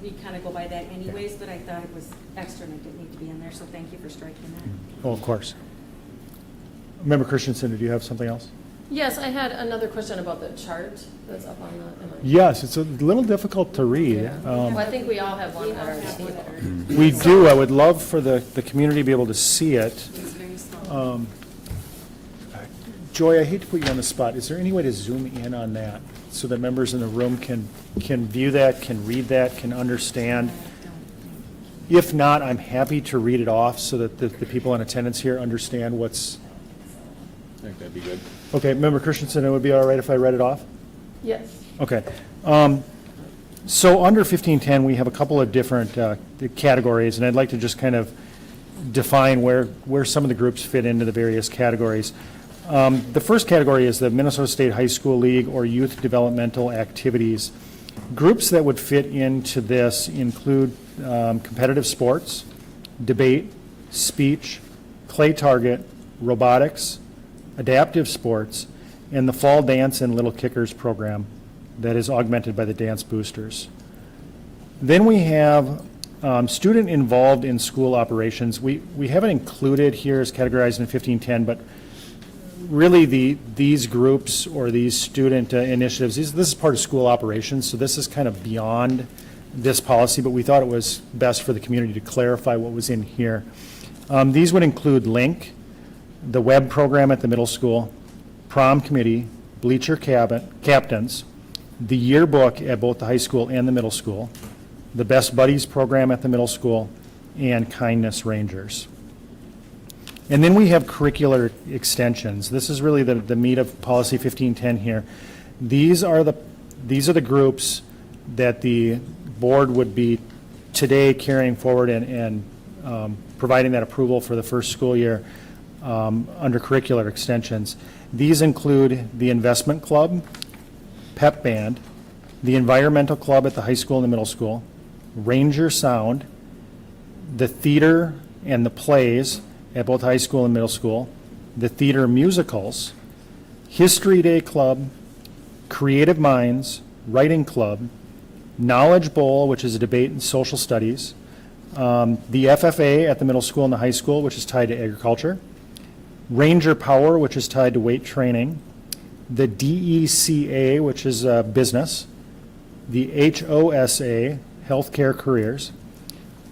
we kind of go by that anyways, but I thought it was extra and it didn't need to be in there, so thank you for striking that. Oh, of course. Member Christensen, did you have something else? Yes, I had another question about the chart that's up on the. Yes, it's a little difficult to read. Well, I think we all have one at our table. We do. I would love for the community to be able to see it. Joy, I hate to put you on the spot. Is there any way to zoom in on that so that members in the room can view that, can read that, can understand? If not, I'm happy to read it off so that the people in attendance here understand what's. I think that'd be good. Okay, Member Christensen, it would be all right if I read it off? Yes. Okay. So under 1510, we have a couple of different categories, and I'd like to just kind of define where some of the groups fit into the various categories. The first category is the Minnesota State High School League or Youth Developmental Activities. Groups that would fit into this include competitive sports, debate, speech, clay target, robotics, adaptive sports, and the Fall Dance and Little Kickers program that is augmented by the Dance Boosters. Then we have student involved in school operations. We haven't included here as categorized in 1510, but really these groups or these student initiatives, this is part of school operations, so this is kind of beyond this policy, but we thought it was best for the community to clarify what was in here. These would include LINK, the web program at the middle school, prom committee, bleacher captains, the yearbook at both the high school and the middle school, the Best Buddies program at the middle school, and Kindness Rangers. And then we have curricular extensions. This is really the meat of policy 1510 here. These are the groups that the board would be today carrying forward and providing that approval for the first school year under curricular extensions. These include the Investment Club, Pep Band, the Environmental Club at the high school and the middle school, Ranger Sound, the theater and the plays at both high school and middle school, the theater musicals, History Day Club, Creative Minds, Writing Club, Knowledge Bowl, which is a debate and social studies, the FFA at the middle school and the high school, which is tied to agriculture, Ranger Power, which is tied to weight training, the DECA, which is business, the HOSA, healthcare careers,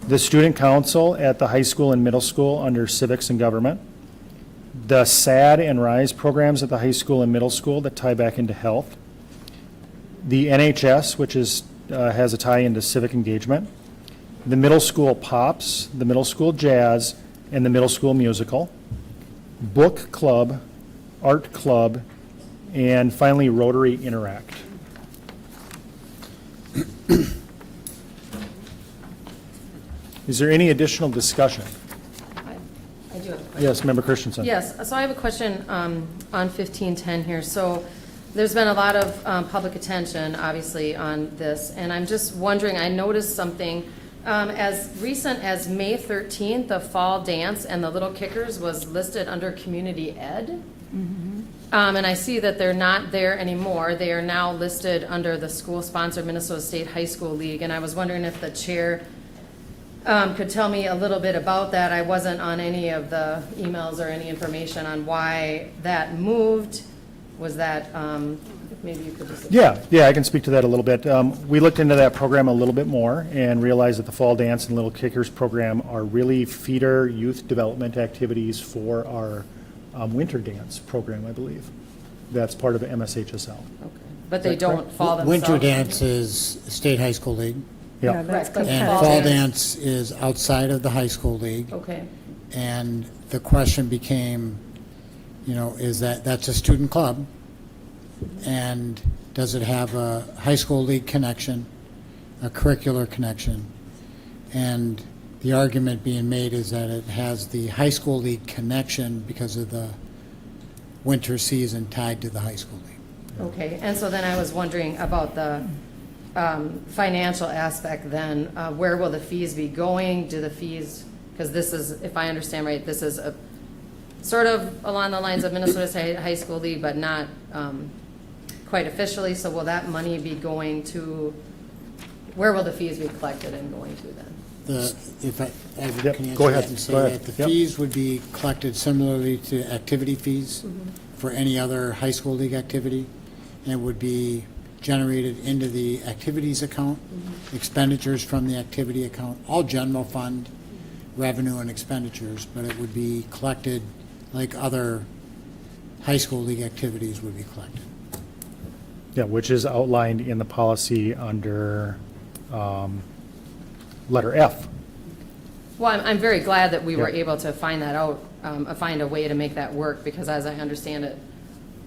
the Student Council at the high school and middle school under civics and government, the SAD and RISE programs at the high school and middle school that tie back into health, the NHS, which is has a tie into civic engagement, the middle school POPs, the middle school jazz, and the middle school musical, book club, art club, and finally Rotary Interact. Is there any additional discussion? I do have a question. Yes, Member Christensen. Yes, so I have a question on 1510 here. So there's been a lot of public attention, obviously, on this, and I'm just wondering, I noticed something. As recent as May 13th, the Fall Dance and the Little Kickers was listed under Community Ed. And I see that they're not there anymore. They are now listed under the school-sponsored Minnesota State High School League, and I was wondering if the chair could tell me a little bit about that. I wasn't on any of the emails or any information on why that moved. Was that maybe you could just. Yeah, I can speak to that a little bit. We looked into that program a little bit more and realized that the Fall Dance and Little Kickers program are really feeder youth development activities for our winter dance program, I believe. That's part of MSHSL. Okay. But they don't fall themselves? Winter dance is state high school league. Yep. Yeah, that's Right, but And competitive. fall dance is outside of the high school league. Okay. And the question became, is that's a student club? And does it have a high school league connection, a curricular connection? And the argument being made is that it has the high school league connection because of the winter season tied to the high school league. Okay, and so then I was wondering about the financial aspect then. Where will the fees be going? Do the fees, because this is, if I understand right, this is a sort of along the lines of Minnesota State High School League, but not quite officially. So will that money be going to, where will the fees be collected and going to then? If I Yep, can go answer ahead, that and say go ahead. that the Yep. fees would be collected similarly to activity fees for any other high school league activity, and would be generated into the activities account, expenditures from the activity account, all general fund revenue and expenditures, but it would be collected like other high school league activities would be collected. Yeah, which is outlined in the policy under letter F. Well, I'm very glad that we were Yeah. able to find that out, find a way to make that work, because as I understand it,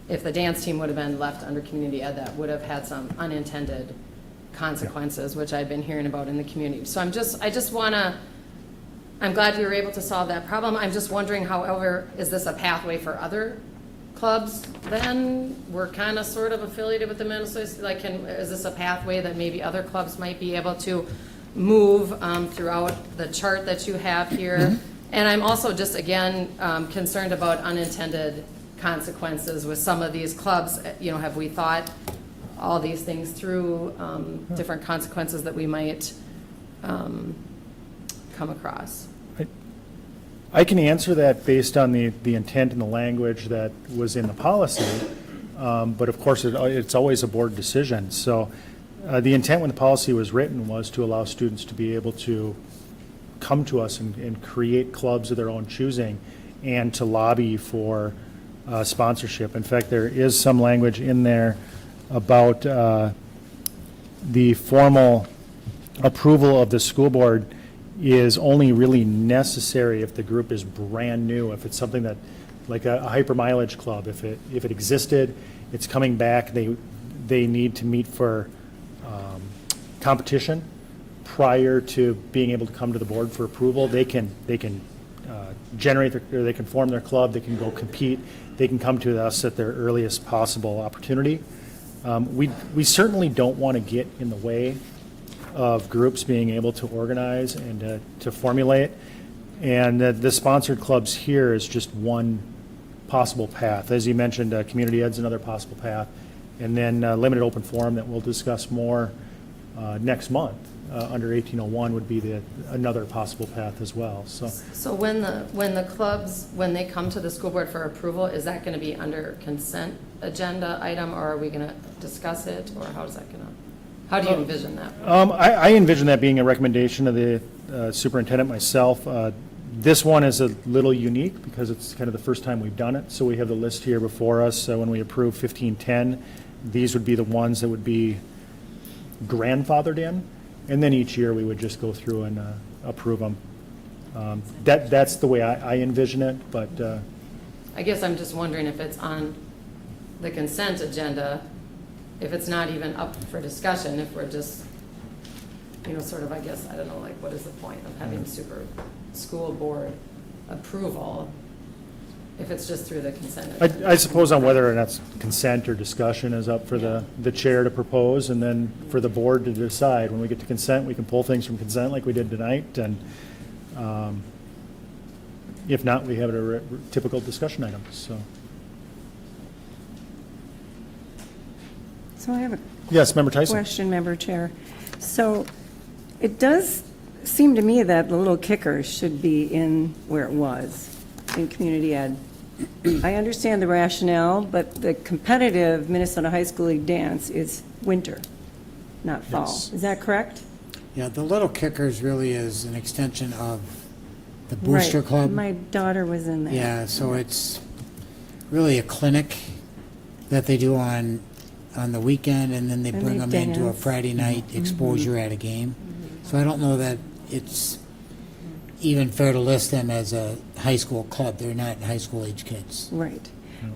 if the dance team would have been left under community ed, that would have had some unintended consequences, which I've been hearing about in the community. So I'm glad you were able to solve that problem. I'm just wondering, however, is this a pathway for other clubs then? We're kind of sort of affiliated with the Minnesota, is this a pathway that maybe other clubs might be able to move throughout the chart that you have here? And I'm also just, again, concerned about unintended consequences with some of these clubs. Have we thought all these things through, different consequences that we might come across? I can answer that based on the intent and the language that was in the policy, but of course, it's always a board decision. So the intent when the policy was written was to allow students to be able to come to us and create clubs of their own choosing and to lobby for sponsorship. In fact, there is some language in there about the formal approval of the school board is only really necessary if the group is brand new, if it's something that, like a hyper mileage club, if it existed, it's coming back, they need to meet for competition prior to being able to come to the board for approval. They can generate or they can form their club, they can go compete, they can come to us at their earliest possible opportunity. We certainly don't want to get in the way of groups being able to organize and to formulate. And the sponsored clubs here is just one possible path. As you mentioned, community ed's another possible path. And then limited open forum that we'll discuss more next month under 1801 would be another possible path as well. So when the clubs, when they come to the school board for approval, is that going to be under consent agenda item, or are we going to discuss it, or how do you envision that? I envision that being a recommendation of the superintendent myself. This one is a little unique because it's kind of the first time we've done it. So we have the list here before us. When we approve 1510, these would be the ones that would be grandfathered in. And then each year we would just go through and approve them. That's the way I envision it, but. I guess I'm just wondering if it's on the consent agenda, if it's not even up for discussion, if we're just, sort of, I guess, I don't know, what is the point of having school board approval if it's just through the consent agenda? I suppose on whether or not it's consent or discussion is up for the chair to propose, and then for the board to decide. When we get to consent, we can pull things from consent like we did tonight, and if not, we have a typical discussion item. So I have a Yes, Member Tyson. question, Member Chair. So it does seem to me that the Little Kickers should be in where it was, in community ed. I understand the rationale, but the competitive Minnesota High School League dance is winter, not fall. Yes. Is that correct? Yeah, the Little Kickers really is an extension of the Booster Right. Club. My daughter was in there. Yeah, so it's really a clinic that they do on the weekend, and then they And bring they them into a dance. Friday night exposure at a game. So I don't know that it's even fair to list them as a high school club. They're not high school age kids. Right.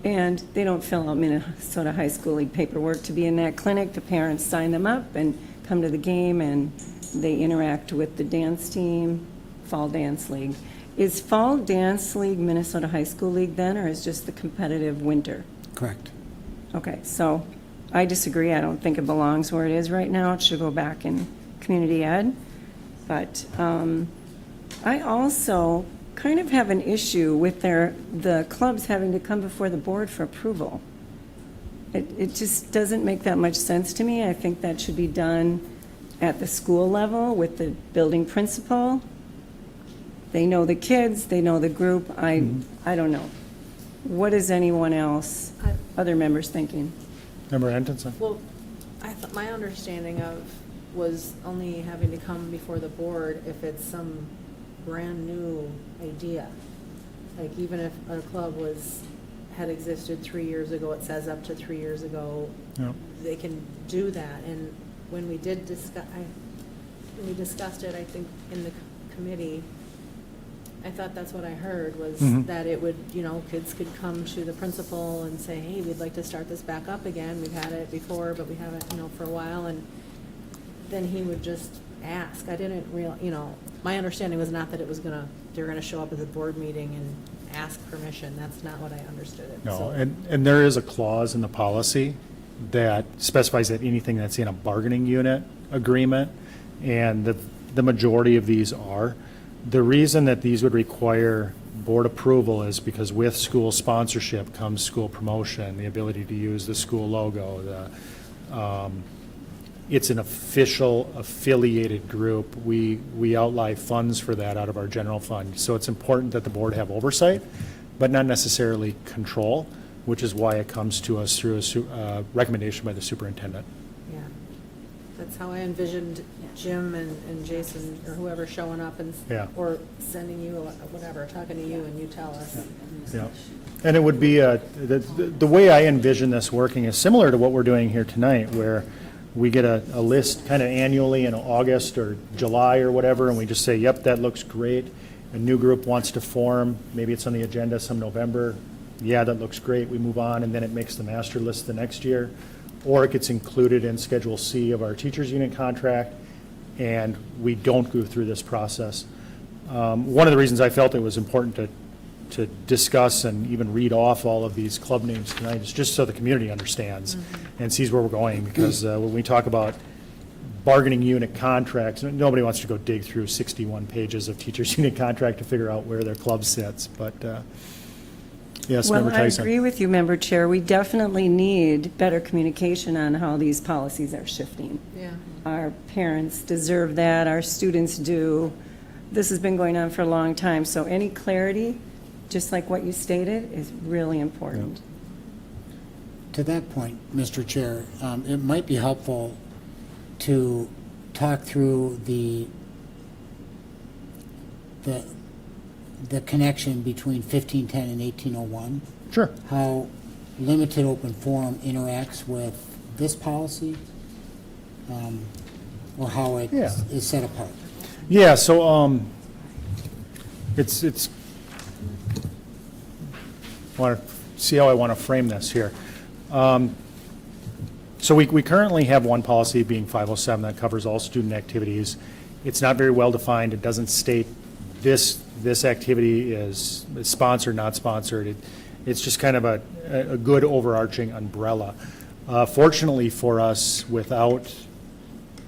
And they don't fill out Minnesota High School League paperwork to be in that clinic. The parents sign them up and come to the game, and they interact with the dance team, Fall Dance League. Is Fall Dance League Minnesota High School League then, or is just the competitive winter? Correct. Okay, so I disagree. I don't think it belongs where it is right now. It should go back in community ed. But I also kind of have an issue with the clubs having to come before the board for approval. It just doesn't make that much sense to me. I think that should be done at the school level with the building principal. They know the kids, they know the group. I don't know. What is anyone else, other members thinking? Member Antonsen? Well, I thought, my understanding of was only having to come before the board if it's some brand-new idea. Like, even if a club had existed 3 years ago, it says up to 3 years ago, Yep. they can do that. And when we did discuss, when we discussed it, I think, in the committee, I thought that's what I heard, was that it would, kids could come to the principal and say, hey, we'd like to start this back up again. We've had it before, but we haven't, for a while. And then he would just ask. I didn't my understanding was not that they were gonna show up at the board meeting and ask permission. That's not what I understood it. No, So- and there is a clause in the policy that specifies that anything that's in a bargaining unit agreement, and the majority of these are. The reason that these would require board approval is because with school sponsorship comes school promotion, the ability to use the school logo, it's an official affiliated group. We outlay funds for that out of our general fund. So it's important that the board have oversight, but not necessarily control, which is why it comes to us through a recommendation by the superintendent. Yeah, that's how I envisioned Jim and Jason, or whoever showing up and, Yeah. or sending you, whatever, talking to you and you tell us. Yeah. And it would be, the way I envision this working is similar to what we're doing here tonight, where we get a list kind of annually in August or July or whatever, and we just say, yep, that looks great. A new group wants to form, maybe it's on the agenda some November. Yeah, that looks great, we move on, and then it makes the master list the next year. Or it gets included in Schedule C of our teachers union contract, and we don't go through this process. One of the reasons I felt it was important to discuss and even read off all of these club names tonight is just so the community understands and sees where we're going, because when we talk about bargaining unit contracts, nobody wants to go dig through 61 pages of teachers unit contract to figure out where their club sits, but yes, Well, Member I Tyson. agree with you, Member Chair. We definitely need better communication on how these policies are shifting. Yeah. Our parents deserve that, our students do. This has been going on for a long time, so any clarity, just like what you stated, is really important. To that point, Mr. Chair, it might be helpful to talk through the connection between 1510 and 1801. Sure. How limited open forum interacts with this policy, or how it is set apart. Yeah, so it's want to see how I want to frame this here. So we currently have one policy, being 507, that covers all student activities. It's not very well defined. It doesn't state this activity is sponsored, not sponsored. It's just kind of a good overarching umbrella. Fortunately for us, without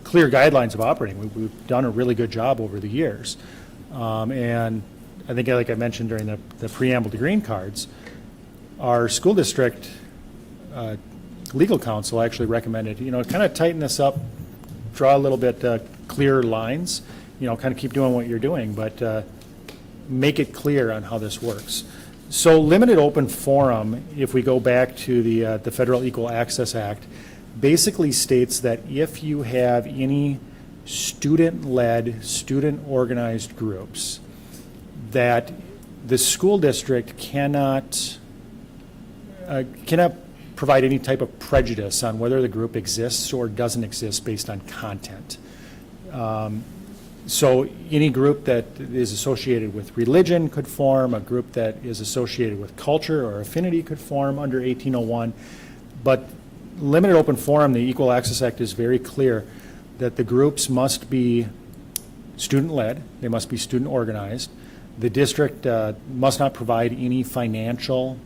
clear guidelines of operating, we've done a really good job over the years. And I think, like I mentioned during the preamble to green cards, our school district legal counsel actually recommended, kind of tighten this up, draw a little bit clearer lines, kind of keep doing what you're doing, but make it clear on how this works. So limited open forum, if we go back to the Federal Equal Access Act, basically states that if you have any student-led, student-organized groups, that the school district cannot provide any type of prejudice on whether the group exists or doesn't exist based on content. So any group that is associated with religion could form, a group that is associated with culture or affinity could form under 1801. But limited open forum, the Equal Access Act is very clear that the groups must be student-led, they must be student-organized. The district must not provide any financial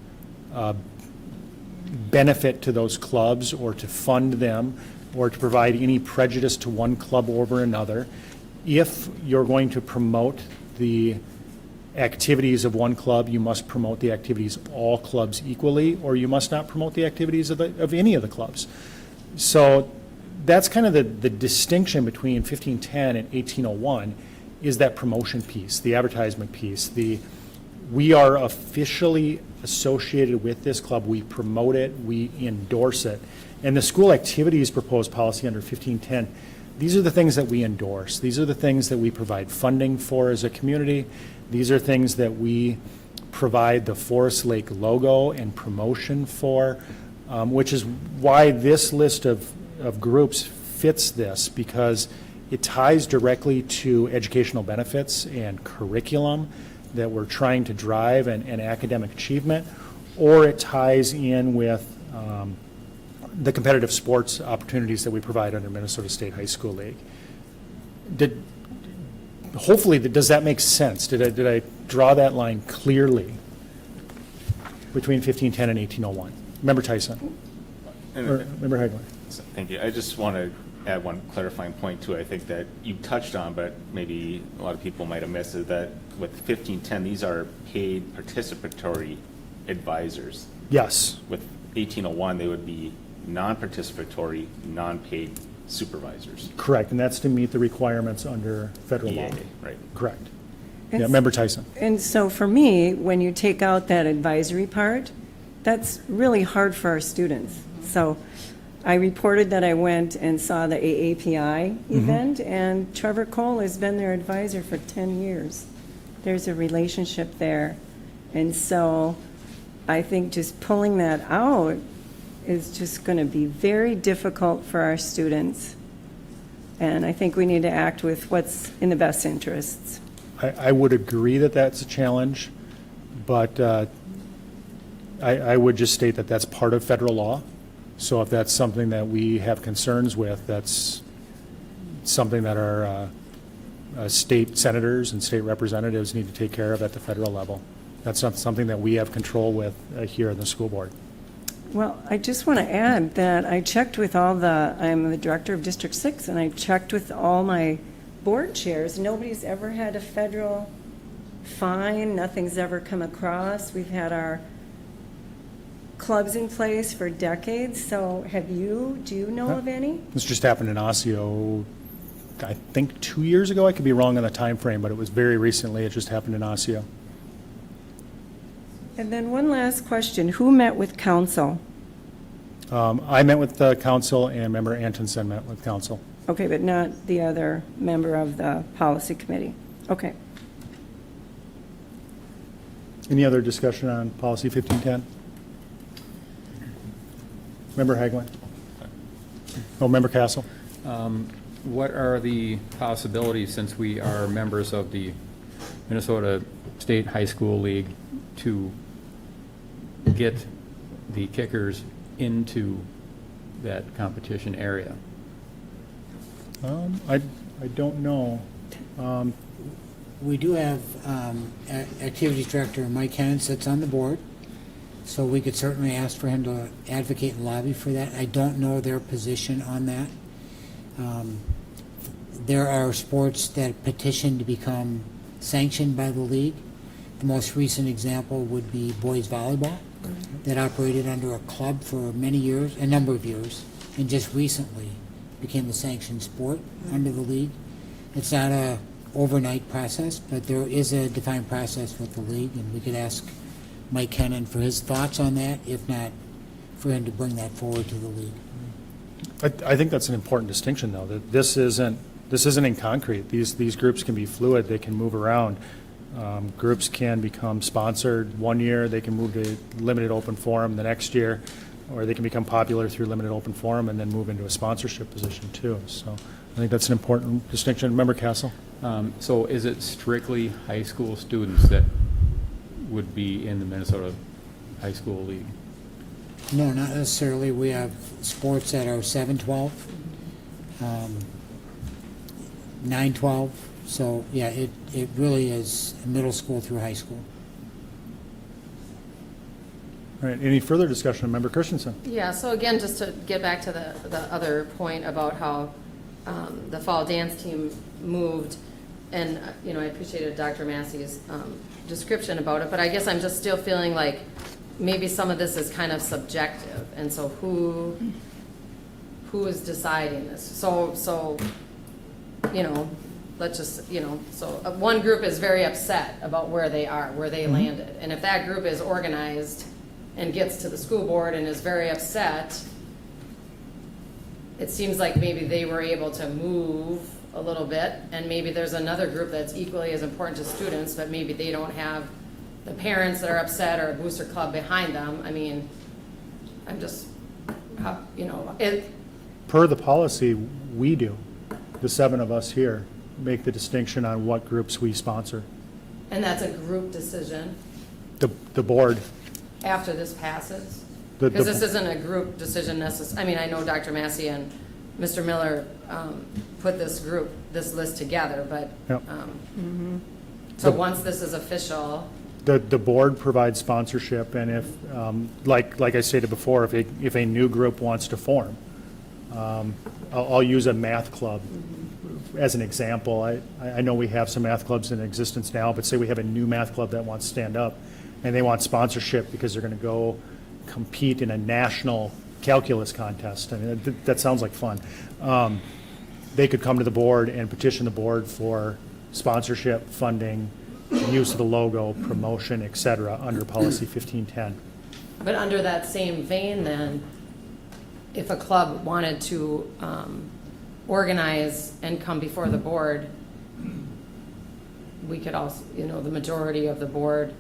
benefit to those clubs or to fund them or to provide any prejudice to one club over another. If you're going to promote the activities of one club, you must promote the activities of all clubs equally, or you must not promote the activities of any of the clubs. So that's kind of the distinction between 1510 and 1801, is that promotion piece, the advertisement piece, we are officially associated with this club, we promote it, we endorse it. And the school activities proposed policy under 1510, these are the things that we endorse. These are the things that we provide funding for as a community. These are things that we provide the Forest Lake logo and promotion for, which is why this list of groups fits this, because it ties directly to educational benefits and curriculum that we're trying to drive and academic achievement, or it ties in with the competitive sports opportunities that we provide under Minnesota State High School League. Hopefully, does that make sense? Did I draw that line clearly between 1510 and 1801? Member Tyson. Or Member Hagler. Thank you. I just want to add one clarifying point too. I think that you touched on, but maybe a lot of people might have missed it, that with 1510, these are paid participatory advisors. Yes. With 1801, they would be non-participatory, non-paid supervisors. Correct, and that's to meet the requirements under federal law. Right. Correct. And Yeah, Member Tyson. And so for me, when you take out that advisory part, that's really hard for our students. So I reported that I went and saw the AAPI event, and Trevor Cole has been their advisor for 10 years. There's a relationship there. And so I think just pulling that out is just going to be very difficult for our students. And I think we need to act with what's in the best interests. I would agree that that's a challenge, but I would just state that that's part of federal law. So if that's something that we have concerns with, that's something that our state senators and state representatives need to take care of at the federal level. That's not something that we have control with here in the school board. Well, I just want to add that I checked with I'm the director of District 6, and I checked with all my board chairs. Nobody's ever had a federal fine. Nothing's ever come across. We've had our clubs in place for decades. So do you know of any? This just happened in Osseo, I think 2 years ago. I could be wrong on the time frame, but it was very recently. It just happened in Osseo. And then one last question. Who met with council? I met with the council, and Member Antonsen met with council. Okay, but not the other member of the policy committee. Okay. Any other discussion on policy 1510? Member Hagelin? Oh, Member Castle? What are the possibilities, since we are members of the Minnesota State High School League, to get the kickers into that competition area? I don't know. We do have Activities Director Mike Hennon sits on the board, so we could certainly ask for him to advocate and lobby for that. I don't know their position on that. There are sports that petition to become sanctioned by the league. The most recent example would be boys volleyball, that operated under a club for many years, a number of years, and just recently became a sanctioned sport under the league. It's not a overnight process, but there is a defined process with the league, and we could ask Mike Hennon for his thoughts on that, if not, for him to bring that forward to the league. I think that's an important distinction, though, that this isn't in concrete. These groups can be fluid, they can move around. Groups can become sponsored one year, they can move to limited open forum the next year, or they can become popular through limited open forum and then move into a sponsorship position too. So I think that's an important distinction. Member Castle? So is it strictly high school students that would be in the Minnesota High School League? No, not necessarily. We have sports that are 7-12, 9-12. So, yeah, it really is middle school through high school. All right, any further discussion on Member Christensen? Yeah, so again, just to get back to the other point about how the fall dance team moved, and, I appreciated Dr. Massey's description about it, but I guess I'm just still feeling like maybe some of this is kind of subjective, and so who is deciding this? So let's just, so one group is very upset about where they are, where they landed, and if that group is organized and gets to the school board and is very upset, it seems like maybe they were able to move a little bit, and maybe there's another group that's equally as important to students, but maybe they don't have the parents that are upset or a booster club behind them. I mean, I'm just, Per the policy, we do, the 7 of us here, make the distinction on what groups we sponsor. and that's a group decision The board. after this passes? The- Because the- this isn't a group decision I mean, I know Dr. Massey and Mr. Miller put this list together, but, Yep. so The- once this is official, The board provides sponsorship, and if, like I stated before, if a new group wants to form, I'll use a math club as an example. I know we have some math clubs in existence now, but say we have a new math club that wants to stand up, and they want sponsorship because they're going to go compete in a national calculus contest. I mean, that sounds like fun. They could come to the board and petition the board for sponsorship, funding, use of the logo, promotion, et cetera, under policy 1510. but under that same vein then, if a club wanted to organize and come before the board, we could also, the majority of the board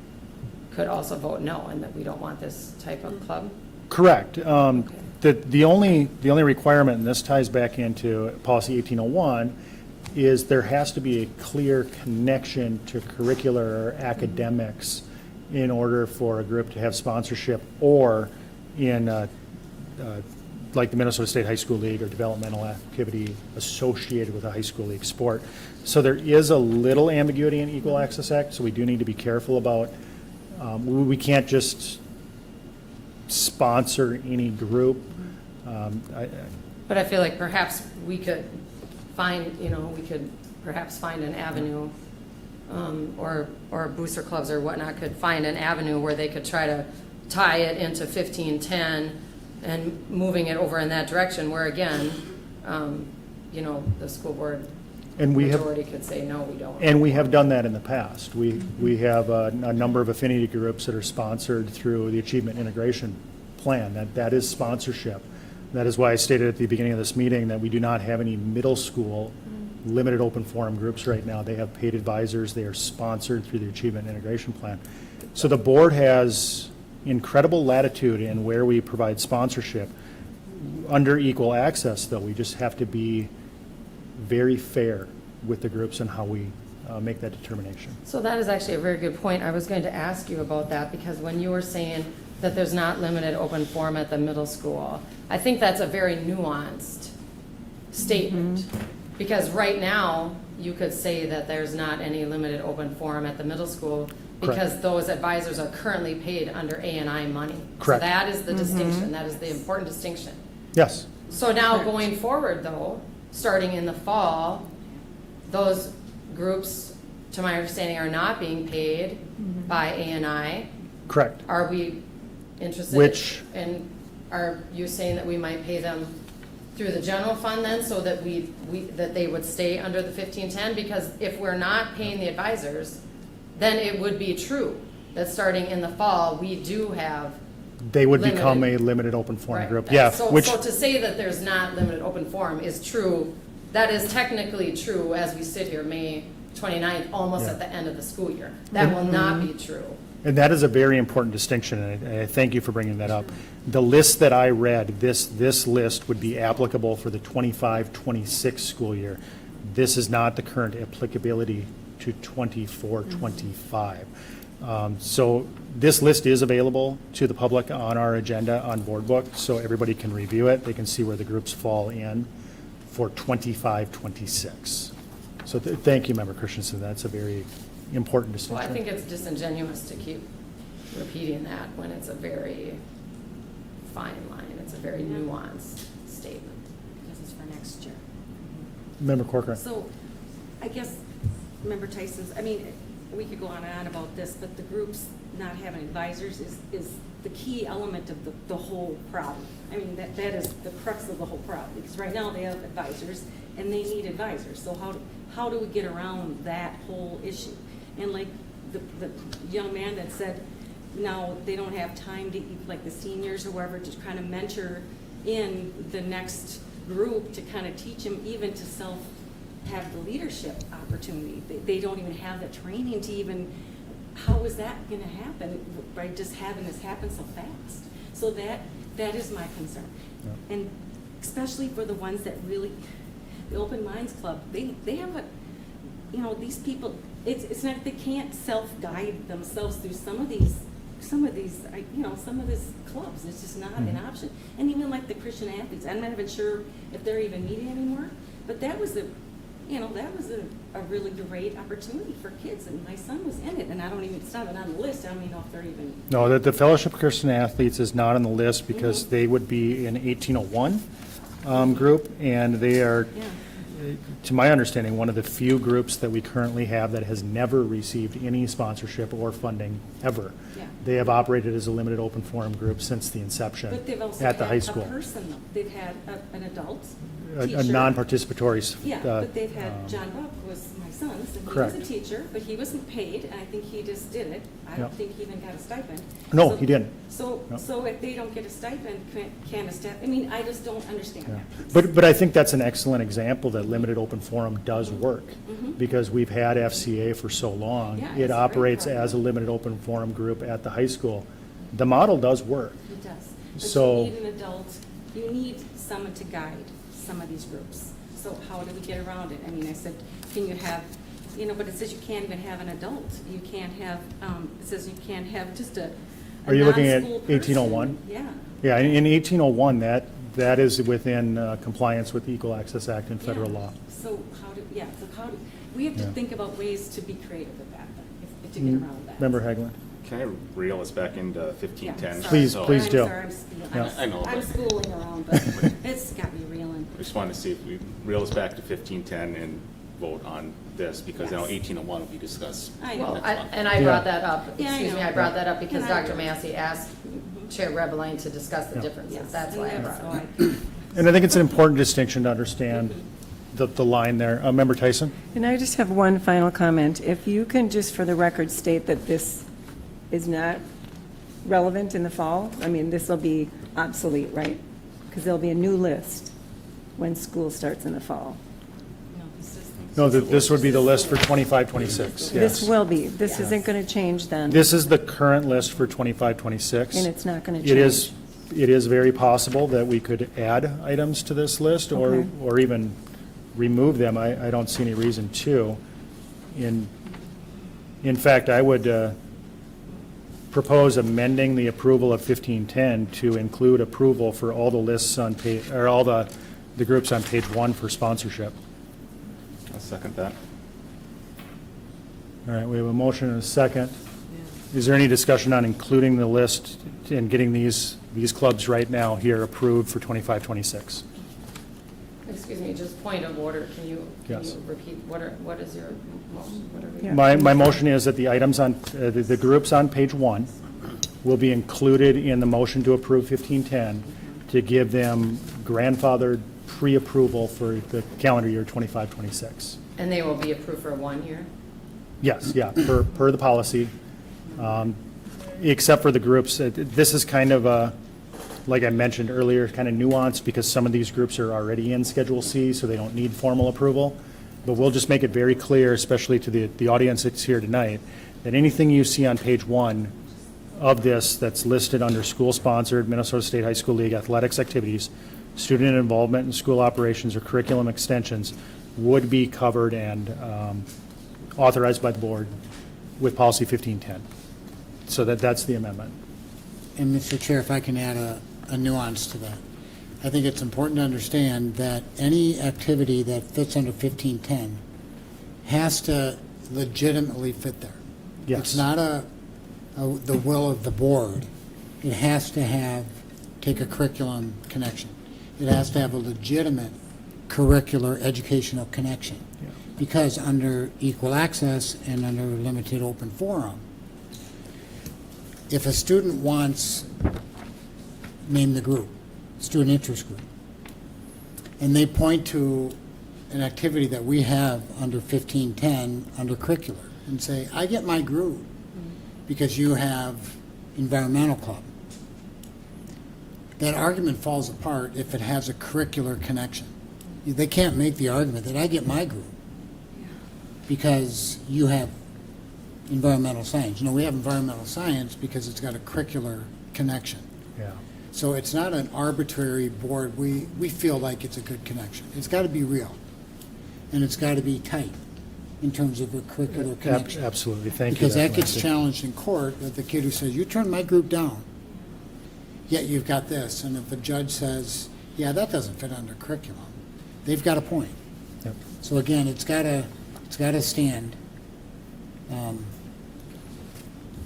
could also vote no, and that we don't want this type of club? Correct. The only requirement, and this ties back into policy 1801, is there has to be a clear connection to curricular or academics in order for a group to have sponsorship, or in like the Minnesota State High School League, or developmental activity associated with a high school league sport. So there is a little ambiguity in Equal Access Act, so we do need to be careful about, we can't just sponsor any group. But I feel like perhaps we could find an avenue, or booster clubs or whatnot could find an avenue where they could try to tie it into 1510 and moving it over in that direction, where again, the school board And we have- majority could say, no, we don't. And we have done that in the past. We have a number of affinity groups that are sponsored through the Achievement Integration Plan. That is sponsorship. That is why I stated at the beginning of this meeting that we do not have any middle school limited open forum groups right now. They have paid advisors. They are sponsored through the Achievement Integration Plan. So the board has incredible latitude in where we provide sponsorship. Under equal access, though, we just have to be very fair with the groups and how we make that determination. So that is actually a very good point. I was going to ask you about that, because when you were saying that there's not limited open forum at the middle school, I think that's a very nuanced statement. Because right now, you could say that there's not any limited open forum at the middle school because Correct. those advisors are currently paid under A&I money. Correct. So that is the distinction. That is the important distinction. Yes. So now going forward, though, starting in the fall, those groups, to my understanding, are not being paid by A&I. Correct. Are we interested? Which- And are you saying that we might pay them through the general fund then, so that that they would stay under the 1510? Because if we're not paying the advisors, then it would be true that starting in the fall, we do have. They would become limited- a limited open forum Right. group. Yeah, So, which, so to say that there's not limited open forum is true, that is technically true as we sit here, May 29th, almost Yeah. at the end of the school year. That will not be true. and that is a very important distinction, and I thank you for bringing that up. The list that I read, this list would be applicable for the 25-26 school year. This is not the current applicability to 24-25. So this list is available to the public on our agenda on Board Book, so everybody can review it. They can see where the groups fall in for 25-26. So thank you, Member Christensen. That's a very important Well, distinction. I think it's disingenuous to keep repeating that when it's a very fine line. It's a very nuanced statement. This is for next year. Member Corcoran. So, I guess, Member Tyson's, I mean, we could go on and on about this, but the groups not having advisors is the key element of the whole problem. I mean, that is the crux of the whole problem, because right now they have advisors, and they need advisors. So how do we get around that whole issue? And like the young man that said, now they don't have time to, like the seniors or whoever, to kind of mentor in the next group to kind of teach them even to have the leadership opportunity. They don't even have the training to even, how is that going to happen by just having this happen so fast? So that is my concern. Yeah. And especially for the ones that really, the Open Minds Club, they have a, these people, it's not, they can't self-guide themselves through some of these clubs. It's just not an option. And even like the Christian athletes, I'm not even sure if they're even meeting anymore, but that was a really great opportunity for kids, and my son was in it, and it's not even on the list. I don't even know if they're even. No, the Fellowship of Christian Athletes is not on the list because they would be an 1801 group, and they are, to my understanding, one of the few groups that we currently have that has never received any sponsorship or funding ever. Yeah. They have operated as a limited open forum group since the inception But they've also at the had high school. a person, though. They've had an adult A teacher. non-participatory. Yeah, but they've had, John Buck was my son's, and he was a Correct. teacher, but he wasn't paid, and I think he just did it. I don't Yep. think he even got a stipend. No, So- he didn't. So, No. so if they don't get a stipend, can a staff, I mean, I just don't understand Yeah. that. But I think that's an excellent example that limited open forum does work, because we've had FCA for so long. Yeah, it's a It great operates program. as a limited open forum group at the high school. The model does work. It does. But So- you need an adult, you need someone to guide some of these groups. So how do we get around it? I mean, I said, can you have, but it says you can't even have an adult. You can't have, it says you can't have just a Are you looking at non-school person. 1801? Yeah. Yeah, in 1801, that is within compliance with the Equal Access Act and federal Yeah. law. So how do, we have to Yeah. think about ways to be creative with that, if to get around that. Member Hagelin? Can I reel us back into 1510? Yeah, sorry. Please, So- please do. I'm sorry, I'm spooling. Yeah. I know, I'm but- spooling around, but it's got me reeling. I just wanted to see if we reel us back to 1510 and vote on this, because now Yes. 1801 will be discussed. I know. Well, next month. and I brought that up, Yeah, I excuse me, know. I brought that up because And I Dr. agree. Massey asked Chair Rebelline to discuss the Yeah. differences. Yes, That's and why I that's brought it why up. And I think it's an important distinction to understand the line there. Member Tyson? And I just have one final comment. If you can just for the record state that this is not relevant in the fall, I mean, this will be obsolete, right? Because there'll be a new list when school starts in the fall. No, this is. No, this would be the list for 25-26, This yes. will be. This isn't going to change then. This is the current list for 25-26. And it's not going to It change. is very possible that we could add items to this list Okay. or even remove them. I don't see any reason to. In fact, I would propose amending the approval of 1510 to include approval for all the lists on page, or all the groups on page 1 for sponsorship. I'll second that. All right, we have a motion and a second. Is there any discussion on including the list and getting these clubs right now here approved for 25-26? Excuse me, just point of order, can you Yes. repeat, what is your motion? What are we- Yeah. My motion is that the items on, the groups on page 1 will be included in the motion to approve 1510 to give them grandfathered pre-approval for the calendar year 25-26. And they will be approved for 1 year? Yes, yeah, per the policy. Except for the groups, this is kind of a, like I mentioned earlier, kind of nuanced because some of these groups are already in Schedule C, so they don't need formal approval. But we'll just make it very clear, especially to the audience that's here tonight, that anything you see on page 1 of this that's listed under school-sponsored Minnesota State High School League athletics activities, student involvement in school operations or curriculum extensions would be covered and authorized by the board with policy 1510. So that's the amendment. And Mr. Chair, if I can add a nuance to that. I think it's important to understand that any activity that fits under 1510 has to legitimately fit there. Yes. It's not the will of the board. It has to take a curriculum connection. It has to have a legitimate curricular educational connection. Yeah. Because under equal access and under limited open forum, if a student wants, name the group, student interest group, and they point to an activity that we have under 1510 under curricular and say, I get my group because you have environmental club. That argument falls apart if it has a curricular connection. They can't make the argument that I get my group because you have environmental science. No, we have environmental science because it's got a curricular connection. Yeah. So it's not an arbitrary board. We feel like it's a good connection. It's got to be real, and it's got to be tight in terms of a curricular connection. Absolutely, thank you. Because that Dr. gets Lancey. challenged in court with the kid who says, you turned my group down, yet you've got this. And if the judge says, yeah, that doesn't fit under curriculum, they've got a point. Yep. So again, it's got to stand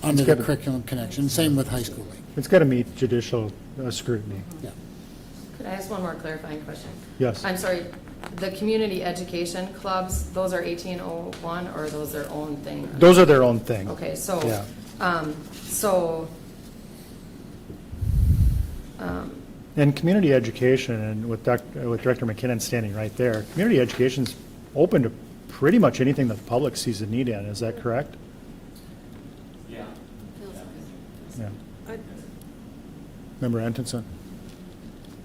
under the curriculum connection. Same with high school league. It's got to meet judicial scrutiny. Yeah. Could I ask one more clarifying question? Yes. I'm sorry, the community education clubs, those are 1801, or are those their own thing? Those are their own thing. Okay, so, Yeah. And community education, and with Director McKinnon standing right there, community education's open to pretty much anything that the public sees a need in. Is that correct? Yeah. Yeah. Member Antonson?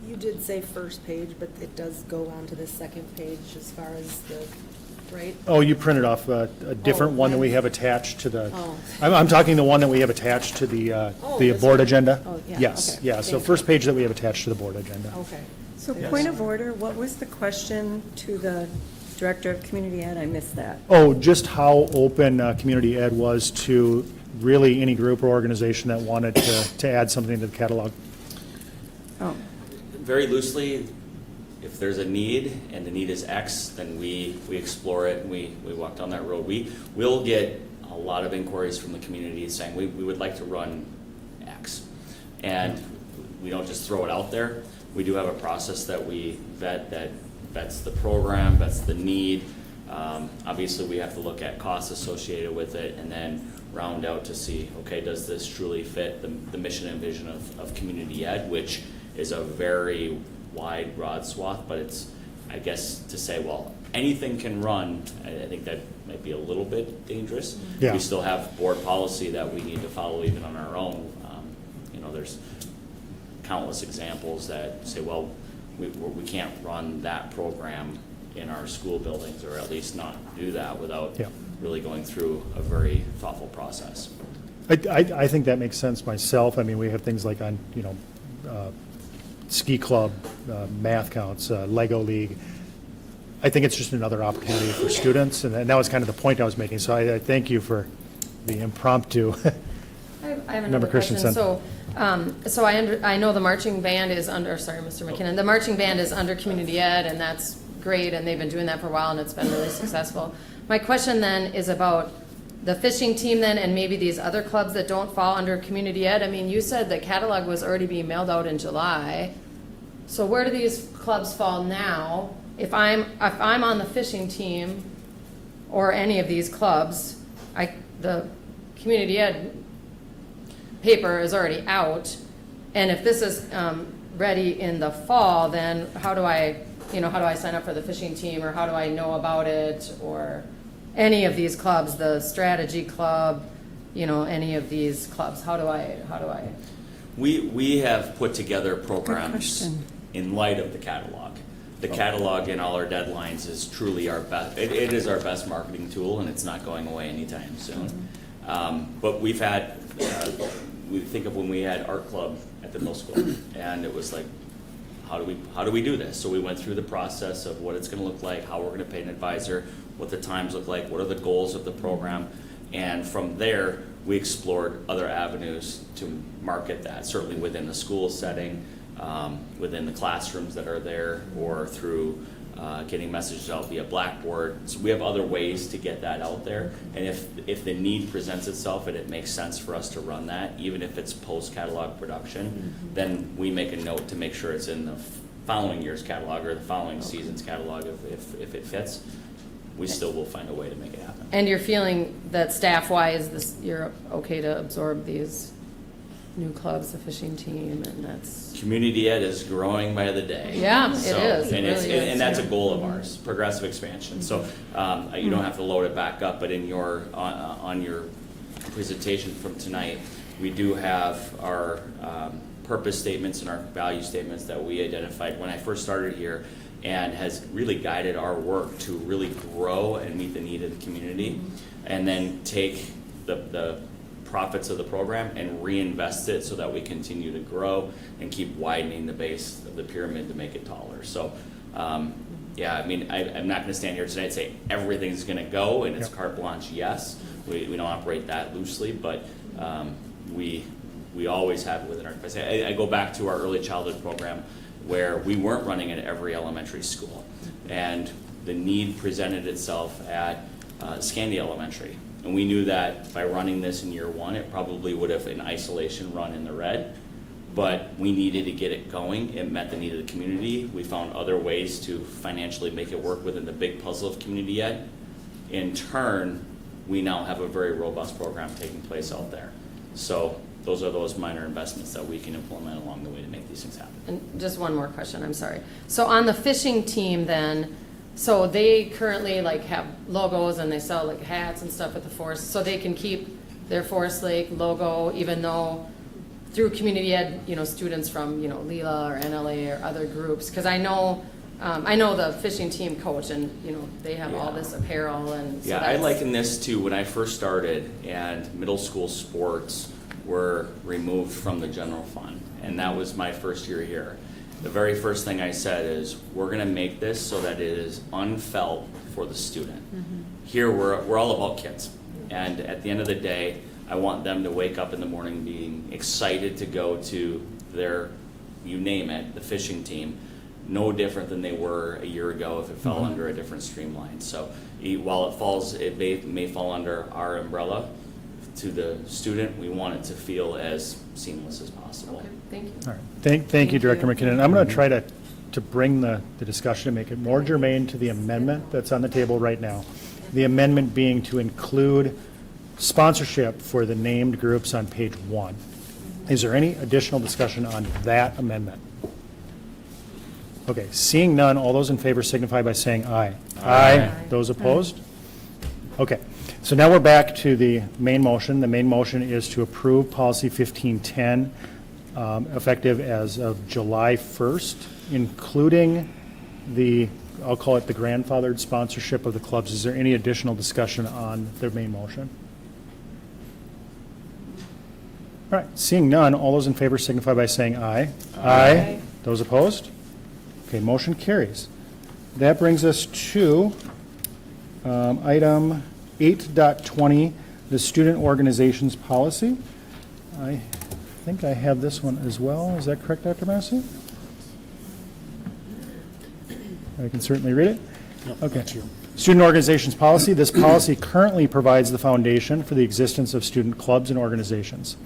You did say first page, but it does go on to the second page as far as the, right? Oh, you printed off a different one that we have attached to the, I'm talking the one that we have attached to the this board one? agenda? Oh, yeah, Yes, okay. yeah, so Thank first page that we have attached to the board agenda. Okay. So point of order, what was the question to the Director of Community Ed? I missed that. Oh, just how open community ed was to really any group or organization that wanted to add something to the catalog. Oh, Very loosely, if there's a need and the need is X, then we explore it and we walk down that road. We'll get a lot of inquiries from the community saying we would like to run X. And we don't just throw it out there. We do have a process that we vet that vets the program, vets the need. Obviously, we have to look at costs associated with it and then round out to see, okay, does this truly fit the mission and vision of community ed, which is a very wide, broad swath, but it's, I guess, to say, well, anything can run, I think that might be a little bit dangerous. Yeah. We still have board policy that we need to follow even on our own. There's countless examples that say, well, we can't run that program in our school buildings, or at least not do that without really going through a very thoughtful process. I think that makes sense myself. I mean, we have things like on, ski club, math counts, Lego League. I think it's just another opportunity for students, and that was kind of the point I was making. So I thank you for the impromptu. I have Member another question. Christensen. So I know the marching band is under, sorry, Mr. McKinnon, the marching band is under community ed, and that's great, and they've been doing that for a while, and it's been really successful. My question then is about the fishing team then, and maybe these other clubs that don't fall under community ed. I mean, you said the catalog was already being mailed out in July. So where do these clubs fall now? If I'm on the fishing team or any of these clubs, the community ed paper is already out, and if this is ready in the fall, then how do I sign up for the fishing team, or how do I know about it, or any of these clubs, the strategy club, any of these clubs? How do I? We have put together programs question. in light of the catalog. The catalog in all our deadlines is truly our best. It is our best marketing tool, and it's not going away anytime soon. But we've had, we think of when we had art club at the middle school, and it was like, how do we do this? So we went through the process of what it's going to look like, how we're going to pay an advisor, what the times look like, what are the goals of the program, and from there we explored other avenues to market that, certainly within the school setting, within the classrooms that are there, or through getting messages out via Blackboard. So we have other ways to get that out there, and if the need presents itself and it makes sense for us to run that, even if it's post-catalog production, then we make a note to make sure it's in the following year's catalog or the following season's catalog if it fits. We still will find a way to make it happen. And you're feeling that staff-wise, you're okay to absorb these new clubs, the fishing team, and that's... Community ed is growing by the day. Yeah, it is. And, It really is, and that's a yeah. goal of ours, progressive expansion. So you don't have to load it back up, but in your on your presentation from tonight, we do have our purpose statements and our value statements that we identified when I first started here, and has really guided our work to really grow and meet the need of the community, and then take the profits of the program and reinvest it so that we continue to grow and keep widening the base of the pyramid to make it taller. So yeah, I mean, I'm not going to stand here tonight and say everything's going to go and it's carte blanche. Yes, we don't operate that loosely, but we always have it within our capacity. I go back to our early childhood program, where we weren't running at every elementary school, and the need presented itself at Scandia Elementary, and we knew that by running this in year one, it probably would have in isolation run in the red, but we needed to get it going. It met the need of the community. We found other ways to financially make it work within the big puzzle of community ed. In turn, we now have a very robust program taking place out there. So those are those minor investments that we can implement along the way to make these things happen. And just one more question, I'm sorry. So on the fishing team then, so they currently have logos and they sell hats and stuff at the Forest, so they can keep their Forest Lake logo even though through community ed, students from, Leela or NLA or other groups, because I know the fishing team coach and, they have all this apparel and so I liken this to when I first started and middle school sports were removed from the general fund, and that was my first year here. The very first thing I said is, we're going to make this so that it is unfelt for the student. Here, we're all about kids, and at the end of the day, I want them to wake up in the morning being excited to go to their, you name it, the fishing team, no different than they were a year ago if it fell under a different streamline. So while it may fall under our umbrella, to the student, we want it to feel as seamless as possible. Okay, thank you. All right. Thank you, Director McKinnon. I'm going to try to bring the discussion, make it more germane to the amendment that's on the table right now. The amendment being to include sponsorship for the named groups on page 1. Is there any additional discussion on that amendment? Okay, seeing none, all those in favor signify by saying aye. Aye. Those opposed? Okay, so now we're back to the main motion. The main motion is to approve policy 1510 effective as of July 1st, including the, I'll call it the grandfathered sponsorship of the clubs. Is there any additional discussion on the main motion? All right, seeing none, all those in favor signify by saying aye. Aye. Those opposed? Okay, motion carries. That brings us to item 8.20, the student organizations policy. I think I have this one as well. Is that correct, Dr. Massey? I can certainly read it. Okay. Student organizations policy. This policy currently provides the foundation for the existence of student clubs and organizations.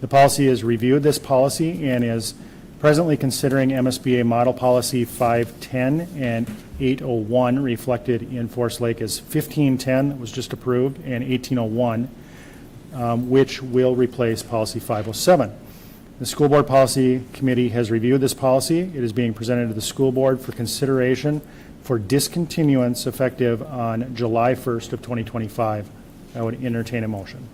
The policy has reviewed this policy and is presently considering MSBA Model Policy 510 and 801 reflected in Forest Lake as 1510 that was just approved and 1801, which will replace Policy 507. The School Board Policy Committee has reviewed this policy. It is being presented to the School Board for consideration for discontinuance effective on July 1st of 2025. I would entertain a motion.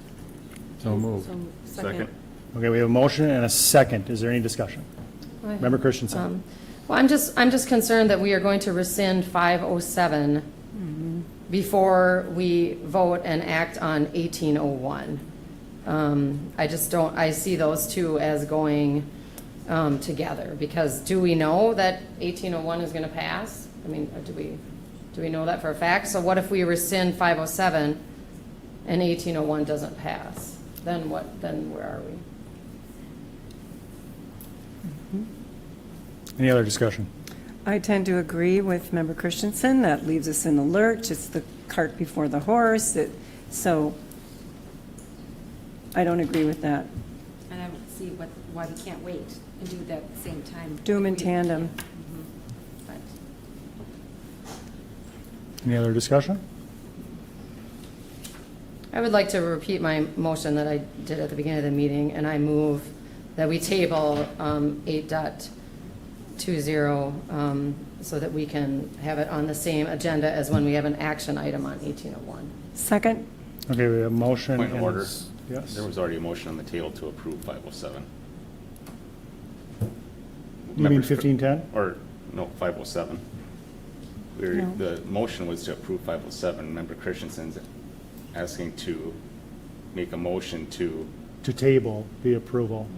So moved. Second. Okay, we have a motion and a second. Is there any discussion? I have, Member Christensen. Well, I'm just concerned that we are going to rescind 507 before we vote and act on 1801. I just don't, I see those two as going together, because do we know that 1801 is going to pass? I mean, do we know that for a fact? So what if we rescind 507 and 1801 doesn't pass? Then what, then where are we? Any other discussion? I tend to agree with Member Christensen. That leaves us in the lurch. It's the cart before the horse. So I don't agree with that. And I don't see why we can't wait and do that at the same time. Do them in tandem. Any other discussion? I would like to repeat my motion that I did at the beginning of the meeting, and I move that we table 8.20 so that we can have it on the same agenda as when we have an action item on 1801. Second? Okay, we have a motion. Point of and- order. Yes. There was already a motion on the table to approve 507. You mean 1510? Or, no, 507. No. The motion was to approve 507. Member Christensen's asking to make a motion to, To table the approval,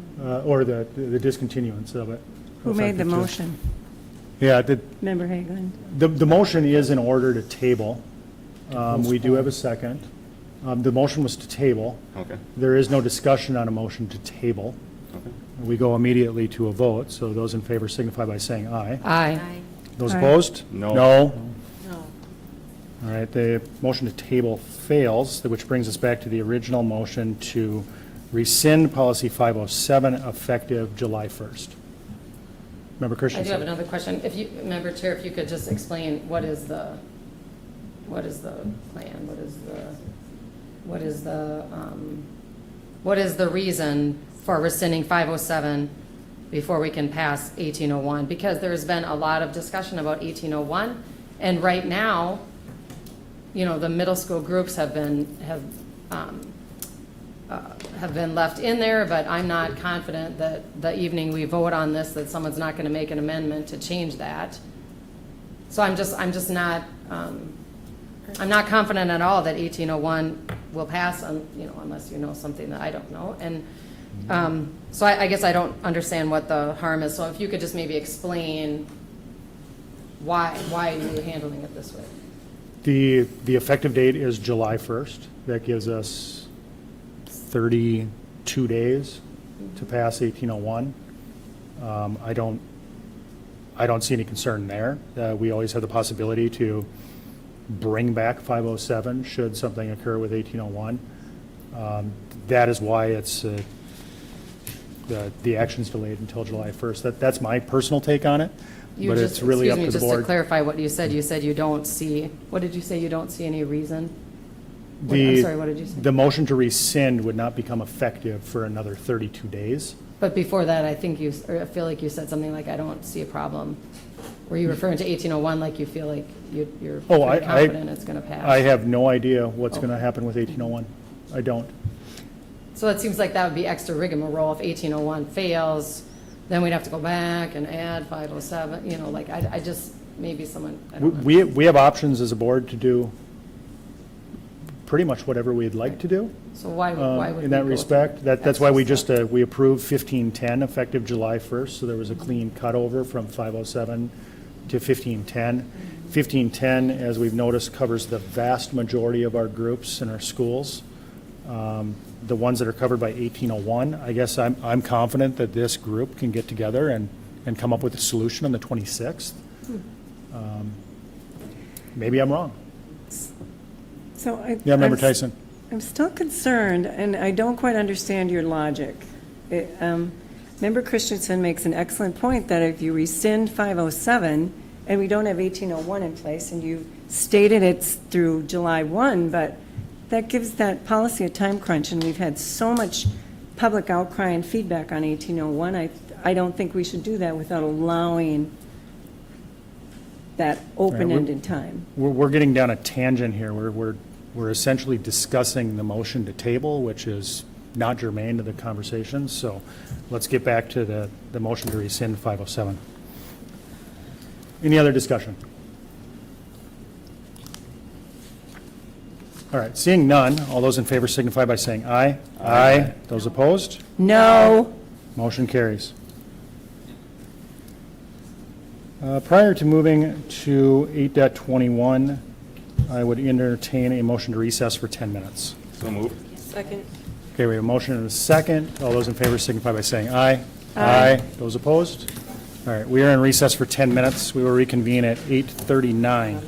or the discontinuance of it. Who made the Effective motion? Yeah, Member Hagelin? the motion is in order to table. We do have a second. The motion was to table. okay, There is no discussion on a motion to table. okay. We go immediately to a vote, so those in favor signify by saying aye. Aye. Those Aye. opposed? No. No? No. All right, the motion to table fails, which brings us back to the original motion to rescind policy 507 effective July 1st. Member I Christensen? do have another question. If you, Member Chair, if you could just explain what is the plan? What is the reason for rescinding 507 before we can pass 1801? Because there's been a lot of discussion about 1801, and right now, you know, the middle school groups have been left in there, but I'm not confident that the evening we vote on this, that someone's not going to make an amendment to change that. So I'm just not, I'm not confident at all that 1801 will pass, you know, unless you know something that I don't know. And so I guess I don't understand what the harm is. So if you could just maybe explain why you're handling it this way. The effective date is July 1st. That gives us 32 days to pass 1801. I don't see any concern there. We always have the possibility to bring back 507 should something occur with 1801. That is why it's the action's delayed until July 1st. That's my personal take on it, but it's really up to the Just to board. clarify what you said you don't see, what did you say, you don't see any reason? I'm sorry, what did you say? The motion to rescind would not become effective for another 32 days. But before that, I think or I feel like you said something like, I don't see a problem. Were you referring to 1801 like you feel like you're pretty confident it's going to pass? I have no idea what's going to happen with 1801. I don't. So it seems like that would be extra rigmarole if 1801 fails, then we'd have to go back and add 507, you know, like I just, maybe someone, I don't know. We have options as a board to do pretty much whatever we'd like to do. So why would we in that go respect? through That's why we extra just we approved 1510 effective July 1st, so there was a clean cutover from 507 to 1510. 1510, as we've noticed, covers the vast majority of our groups in our schools. The ones that are covered by 1801, I guess I'm confident that this group can get together and come up with a solution on the 26th. Maybe I'm wrong. So Yeah, Member Tyson. I'm still concerned, and I don't quite understand your logic. Member Christensen makes an excellent point that if you rescind 507 and we don't have 1801 in place, and you stated it's through July 1, but that gives that policy a time crunch, and we've had so much public outcry and feedback on 1801. I don't think we should do that without allowing that open-ended time. We're getting down a tangent here. We're essentially discussing the motion to table, which is not germane to the conversation, so let's get back to the motion to rescind 507. Any other discussion? All right, seeing none, all those in favor signify by saying aye. Aye. Those opposed? No. Motion carries. Prior to moving to 8.21, I would entertain a motion to recess for 10 minutes. So moved. Second. Okay, we have a motion and a second. All those in favor signify by saying aye. Aye. Those opposed? All right, we are in recess for 10 minutes. We will reconvene at 8:39.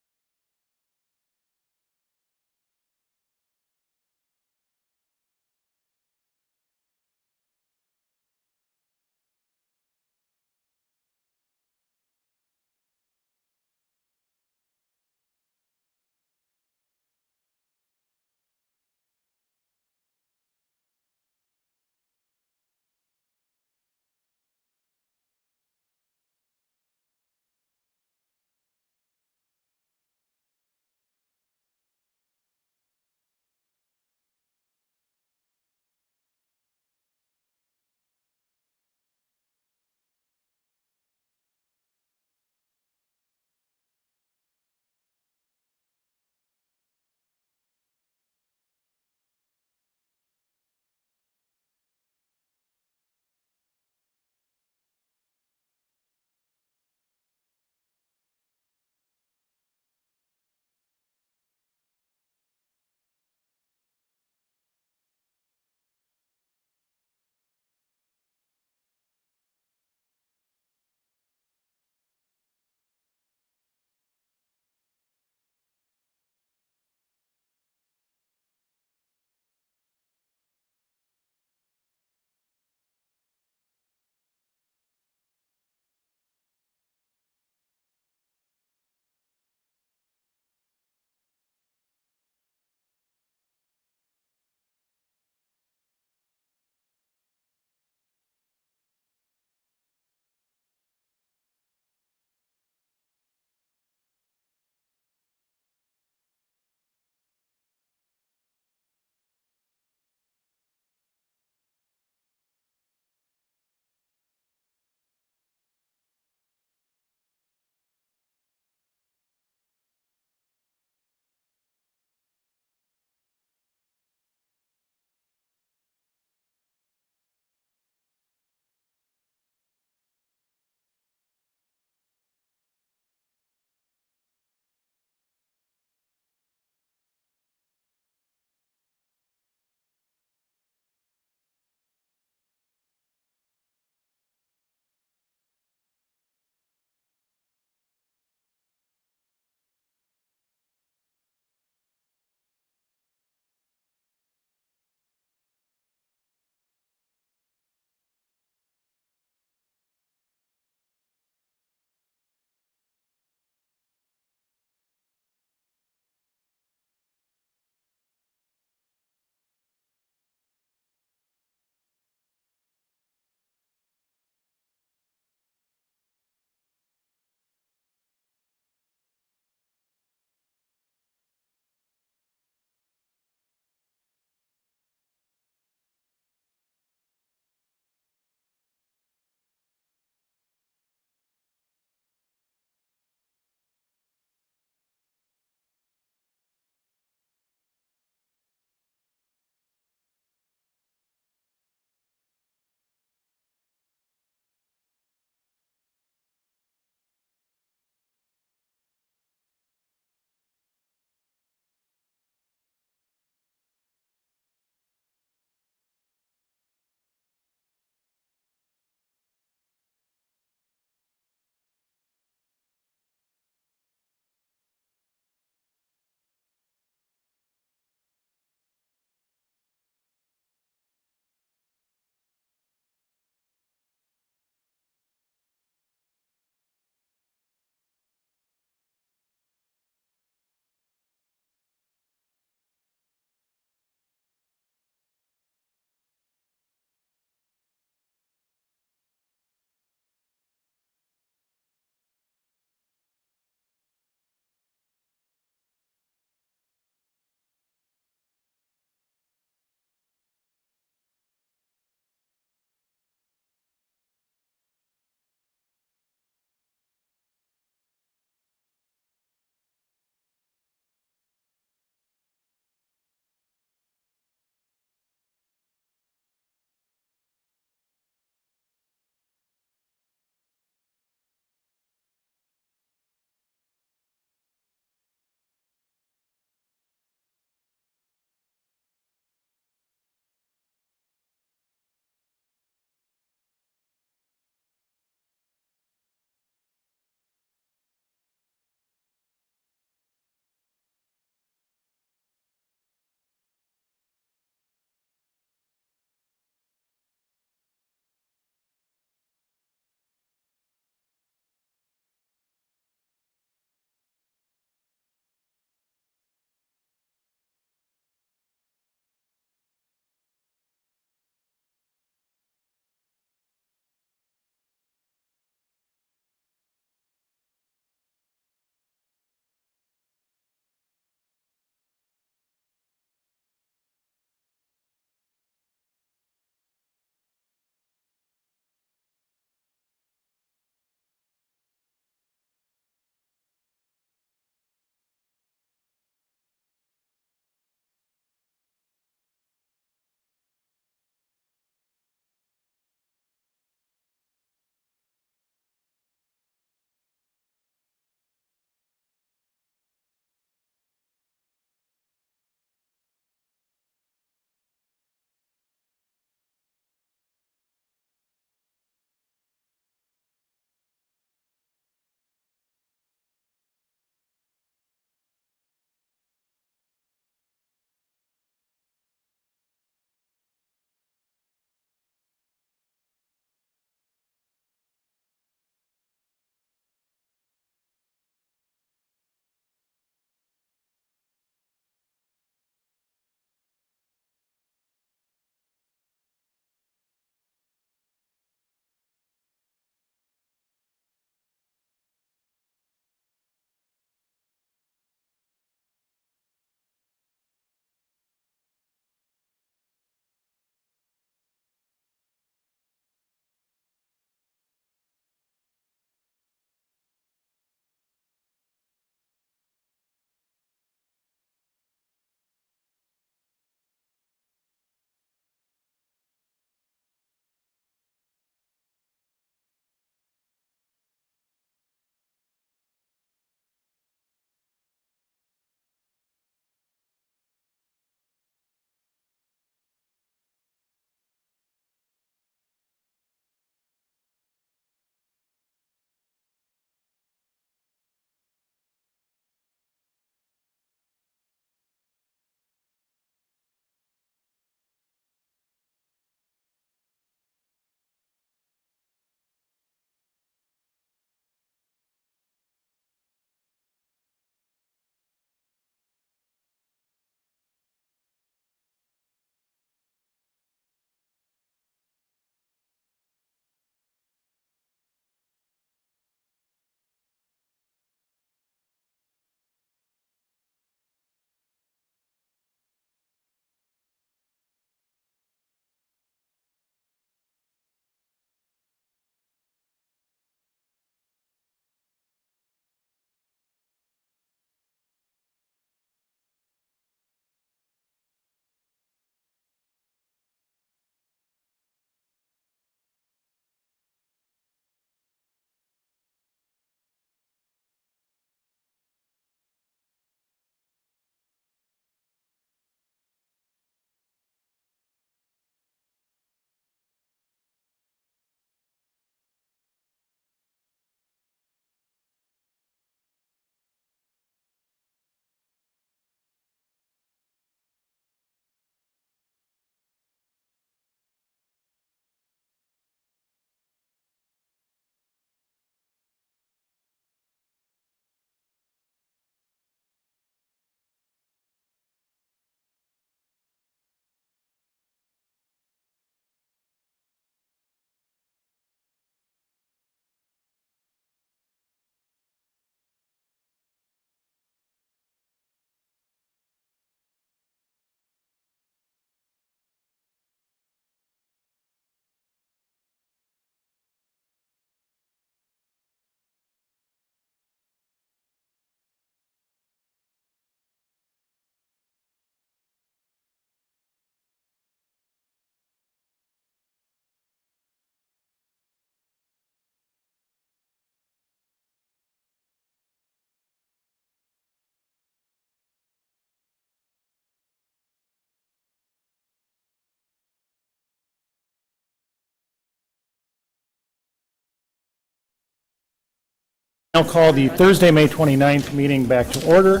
Now call the Thursday, May 29th meeting back to order.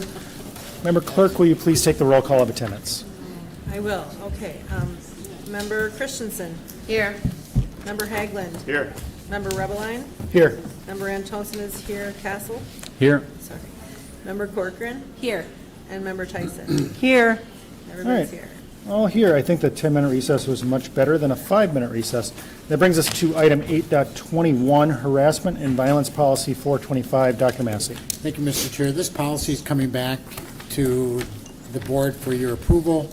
Member Clerk, will you please take the roll call of attendance? I will, okay. Member Christensen. Here. Member Haglund. Here. Member Rebbeline. Here. Member Antosin is here. Castle. Here. Sorry. Member Corcoran. Here. And Member Tyson. Here. Everybody's All right. here. All here. I think the 10-minute recess was much better than a 5-minute recess. That brings us to item 8.21, Harassment and Violence Policy 425. Dr. Massey. Thank you, Mr. Chair. This policy is coming back to the board for your approval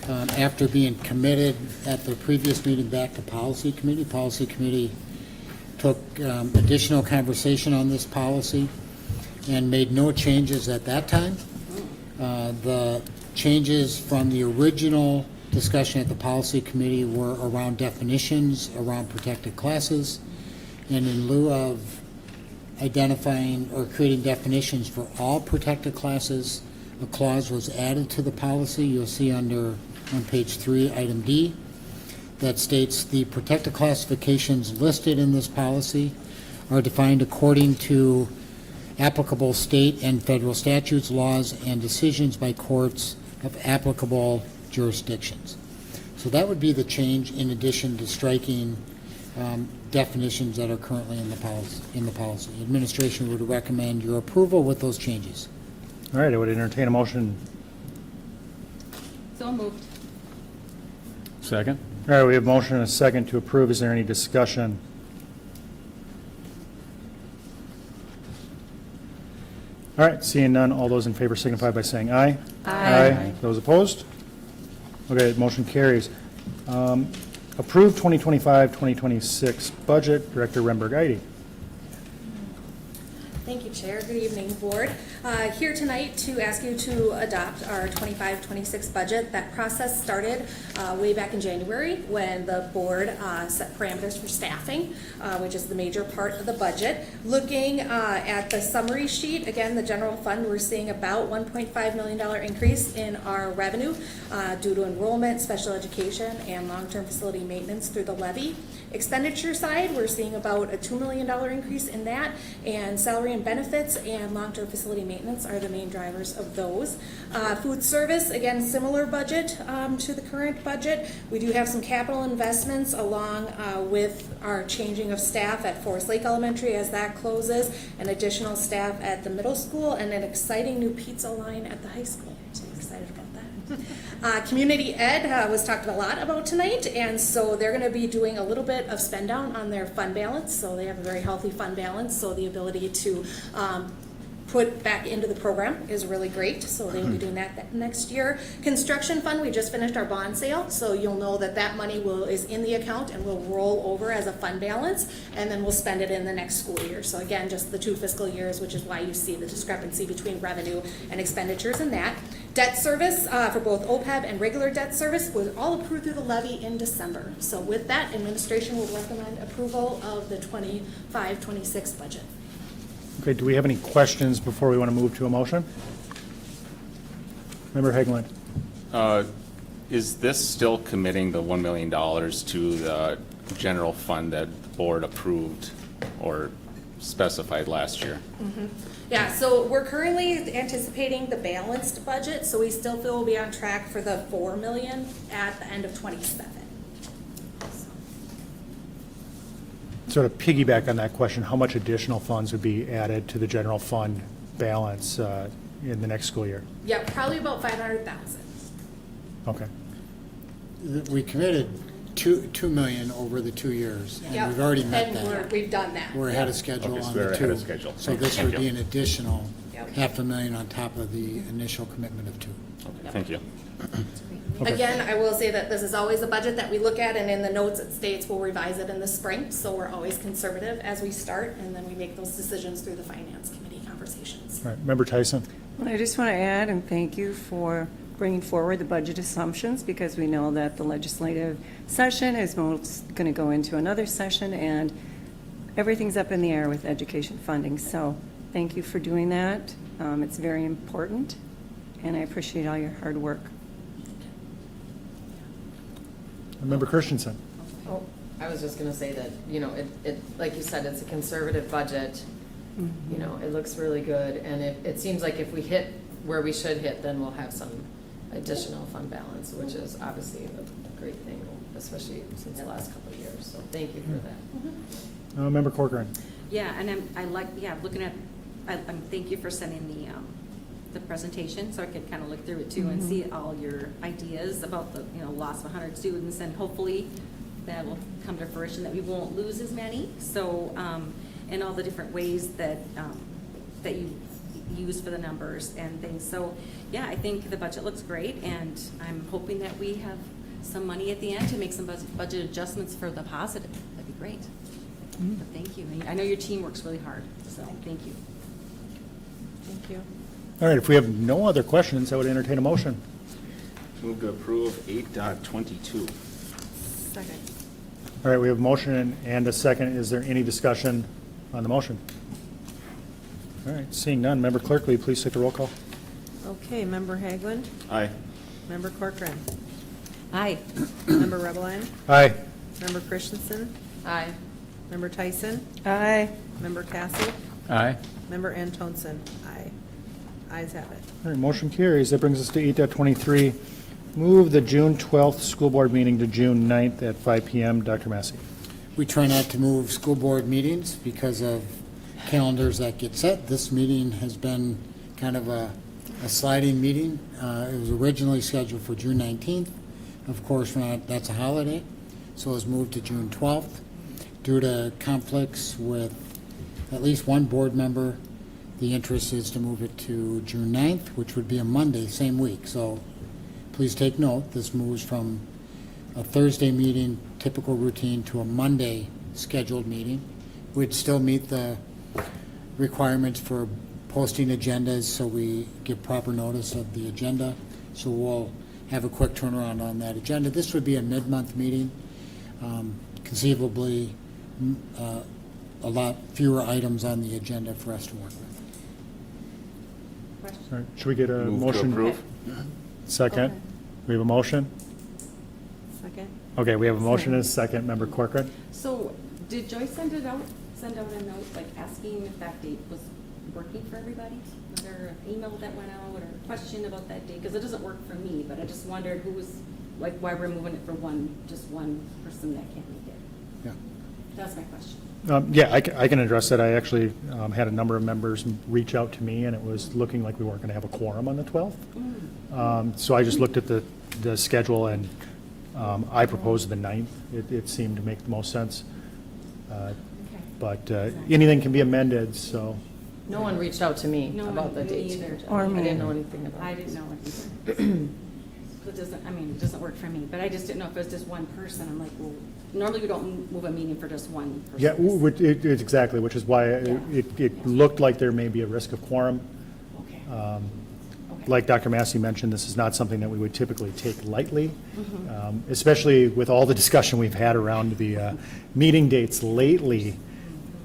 after being committed at the previous meeting back to Policy Committee. Policy Committee took additional conversation on this policy and made no changes at that time. The changes from the original discussion at the Policy Committee were around definitions, around protected classes, and in lieu of identifying or creating definitions for all protected classes, a clause was added to the policy. You'll see on page 3, item D, that states the protected classifications listed in this policy are defined according to applicable state and federal statutes, laws, and decisions by courts of applicable jurisdictions. So that would be the change in addition to striking definitions that are currently in the policy. Administration would recommend your approval with those changes. All right, I would entertain a motion. So moved. Second. All right, we have a motion and a second to approve. Is there any discussion? All right, seeing none, all those in favor signify by saying aye. Aye. Those opposed? Okay, motion carries. Approve 2025-2026 budget. Director Remberg-Eide. Thank you, Chair. Good evening, Board. Here tonight to ask you to adopt our 25-26 budget. That process started way back in January when the Board set parameters for staffing, which is the major part of the budget. Looking at the summary sheet, again, the general fund, we're seeing about $1.5 million increase in our revenue due to enrollment, special education, and long-term facility maintenance through the levy. Expenditure side, we're seeing about a $2 million increase in that, and salary and benefits and long-term facility maintenance are the main drivers of those. Food service, again, similar budget to the current budget. We do have some capital investments along with our changing of staff at Forest Lake Elementary as that closes, and additional staff at the middle school, and an exciting new pizza line at the high school. So I'm excited about that. Community ed was talked a lot about tonight, and so they're going to be doing a little bit of spend down on their fund balance, so they have a very healthy fund balance, so the ability to put back into the program is really great, so they will be doing that next year. Construction fund, we just finished our bond sale, so you'll know that that money is in the account and will roll over as a fund balance, and then we'll spend it in the next school year. So again, just the 2 fiscal years, which is why you see the discrepancy between revenue and expenditures in that. Debt service for both OPEB and regular debt service was all approved through the levy in December. So with that, administration will recommend approval of the 25-26 budget. Okay, do we have any questions before we want to move to a motion? Member Hagelund. Is this still committing the $1 million to the general fund that the board approved or specified last year? Mm-hmm. Yeah, so we're currently anticipating the balanced budget, so we still feel we'll be on track for the $4 million at the end of 27. Sort of piggyback on that question, how much additional funds would be added to the general fund balance in the next school year? Yeah, probably about 500,000. Okay. We committed $2 million over the 2 years, and Yep. we've already met And that. we've done that. We're ahead of schedule Okay, so on we're the ahead 2. of schedule. So this Thank would be you. an additional Yep. $500,000 on top of the initial commitment of 2. Okay, thank you. Okay. Again, I will say that this is always a budget that we look at, and in the notes it states we'll revise it in the spring, so we're always conservative as we start, and then we make those decisions through the finance committee conversations. All right, Member Tyson. Well, I just want to add and thank you for bringing forward the budget assumptions, because we know that the legislative session is most going to go into another session, and everything's up in the air with education funding. So thank you for doing that. It's very important, and I appreciate all your hard work. Member Christensen. Oh, I was just going to say that, you know, it like you said, it's a conservative budget, You know, it looks really good, and it seems like if we hit where we should hit, then we'll have some additional fund balance, which is obviously a great thing, especially since the last couple of years. So thank you for that. Member Corcoran. Yeah, and looking at, thank you for sending the presentation, so I could kind of look through it too and see all your ideas about the, loss of 100 students, and hopefully that will come to fruition, that we won't lose as many. So, and all the different ways that, that you use for the numbers and things. So, yeah, I think the budget looks great, and I'm hoping that we have some money at the end to make some budget adjustments for the positive. That'd be great. But thank you. And I know your team works really hard, so thank you. Thank you. All right, if we have no other questions, I would entertain a motion. Move to approve 8.22. Second. All right, we have a motion and a second. Is there any discussion on the motion? All right, seeing none, Member Clerk, will you please take the roll call? Okay, Member Haglund? Aye. Member Corcoran? Aye. Member Rebbeline? Aye. Member Christensen? Aye. Member Tyson? Aye. Member Cassie? Aye. Member Antonsen? Aye. Ayes have it. All right, motion carries. That brings us to 8.23. Move the June 12th school board meeting to June 9th at 5 p.m. Dr. Massey. We try not to move school board meetings because of calendars that get set. This meeting has been kind of a sliding meeting. It was originally scheduled for June 19th. Of course, that's a holiday, so it was moved to June 12th. Due to conflicts with at least one board member, the interest is to move it to June 9th, which would be a Monday, same week. So please take note, this moves from a Thursday meeting, typical routine, to a Monday scheduled meeting. We'd still meet the requirements for posting agendas, so we give proper notice of the agenda. So we'll have a quick turnaround on that agenda. This would be a mid-month meeting, conceivably a lot fewer items on the agenda for us to work with. All right, should we get a Move to motion? approve. Second. Okay. We have a motion? Second. Okay, we have a motion and a second. Member Corcoran? So, did Joyce send out a note, like asking if that date was working for everybody? Was there an email that went out or a question about that date? Because it doesn't work for me, but I just wondered who was, like, why we're moving it for just one person that can't make it. Yeah. That's my question. Yeah, I can address that. I actually had a number of members reach out to me, and it was looking like we weren't going to have a quorum on the 12th. So I just looked at the schedule, and I proposed the 9th. It seemed to make the most sense. But anything can be amended, so. No one reached out to me No about the one, me date either. change. Or I me. didn't know anything about it. I didn't know it either. It doesn't work for me, but I just didn't know if it was just one person. I'm like, well, normally we don't move a meeting for just one person. Yeah, it's exactly, which is why it looked like there may be a risk of quorum. Okay. Like Dr. Massey mentioned, this is not something that we would typically take lightly, especially with all the discussion we've had around the meeting dates lately.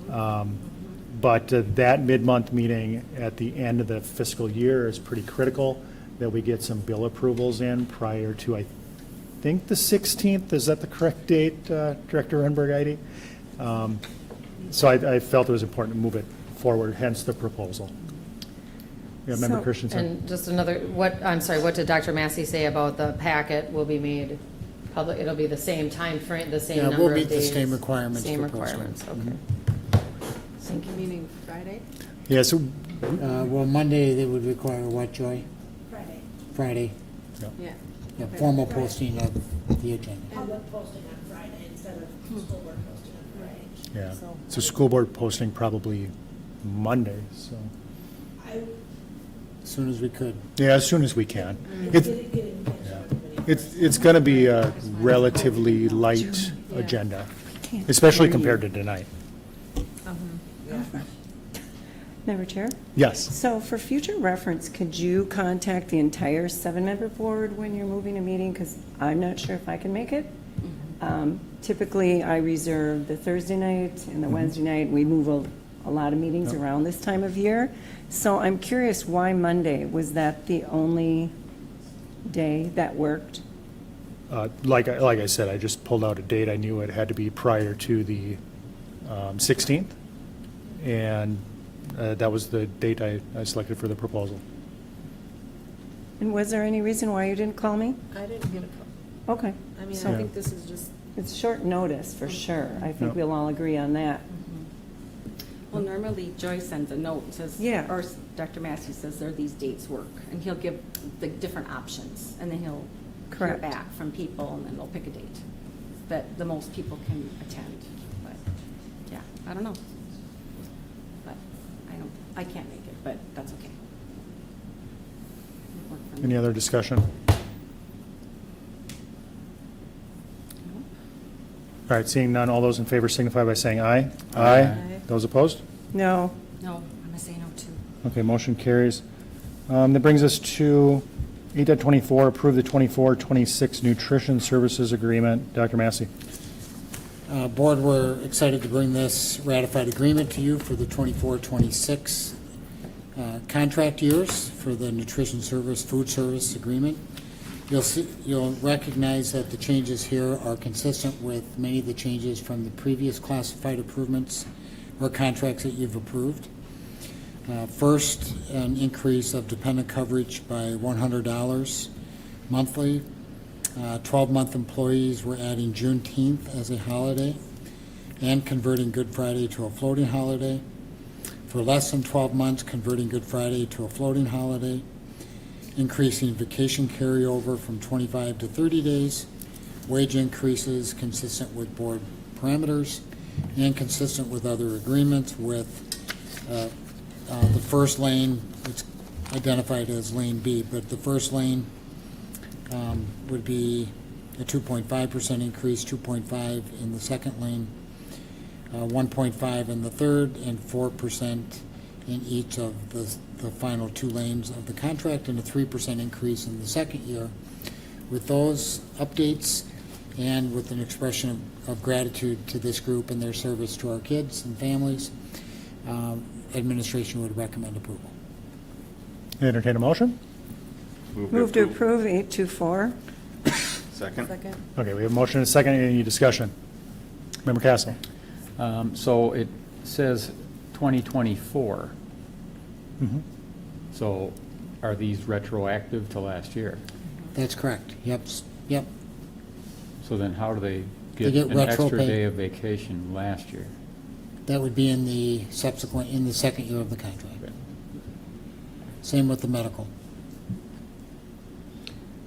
But that mid-month meeting at the end of the fiscal year is pretty critical, that we get some bill approvals in prior to, I think, the 16th. Is that the correct date, Director Renberg-Eide? So I felt it was important to move it forward, hence the proposal. Yeah, Member So- Christensen. And just another, what did Dr. Massey say about the packet will be made public? It'll be the same time frame, the same Yeah, number we'll of meet the days? same requirements Same for posting. requirements, okay. Meeting Friday? Yeah, so, Well, Monday, they would require what, Joy? Friday. Friday. Yeah. Yeah, formal posting of the agenda. Public posting on Friday instead of school board posting on Friday. yeah, so school board posting probably Monday, so. As soon as we could. Yeah, as soon as we can. It's going to be a relatively light agenda, especially compared to tonight. Member Chair? Yes. So for future reference, could you contact the entire 7-member board when you're moving a meeting? Because I'm not sure if I can make it. Typically, I reserve the Thursday night and the Wednesday night. We move a lot of meetings around this time of year. So I'm curious, why Monday? Was that the only day that worked? Like I said, I just pulled out a date. I knew it had to be prior to the 16th. And That was the date I selected for the proposal. And was there any reason why you didn't call me? I didn't get a call. Okay. I mean, So- I think this is just, It's short notice, for sure. I think Yep. we'll all agree on that. Well, normally Joyce sends a note and says, Yeah. or Dr. Massey says, there these dates work, and he'll give the different options, and then he'll hear Correct. back from people, and then they'll pick a date that the most people can attend. But, yeah, I don't know. But I can't make it, but that's okay. It'll work for me. Any other discussion? All right, seeing none, all those in favor signify by saying aye. Aye. Those opposed? No. No, I'm gonna say no too. Okay, motion carries. That brings us to 8.24, approve the 24-26 nutrition services agreement. Dr. Massey. Board, we're excited to bring this ratified agreement to you for the 24-26 contract years for the nutrition service, food service agreement. You'll recognize that the changes here are consistent with many of the changes from the previous classified improvements or contracts that you've approved. First, an increase of dependent coverage by $100 monthly. 12-month employees, we're adding Juneteenth as a holiday and converting Good Friday to a floating holiday. For less than 12 months, converting Good Friday to a floating holiday. Increasing vacation carryover from 25 to 30 days. Wage increases consistent with board parameters and consistent with other agreements with the first lane, it's identified as lane B, but the first lane would be a 2.5% increase, 2.5 in the second lane, 1.5 in the third, and 4% in each of the final two lanes of the contract, and a 3% increase in the second year. With those updates and with an expression of gratitude to this group and their service to our kids and families, administration would recommend approval. Entertain a motion? Move to approve 8.24. Second? second. Okay, we have a motion and a second. Any discussion? Member Castle. So it says 2024. Mm-hmm. So are these retroactive to last year? That's correct. Yep. So then how do they They get get an retro extra pay. day of vacation last year? That would be in the second year of the contract. Same with the medical.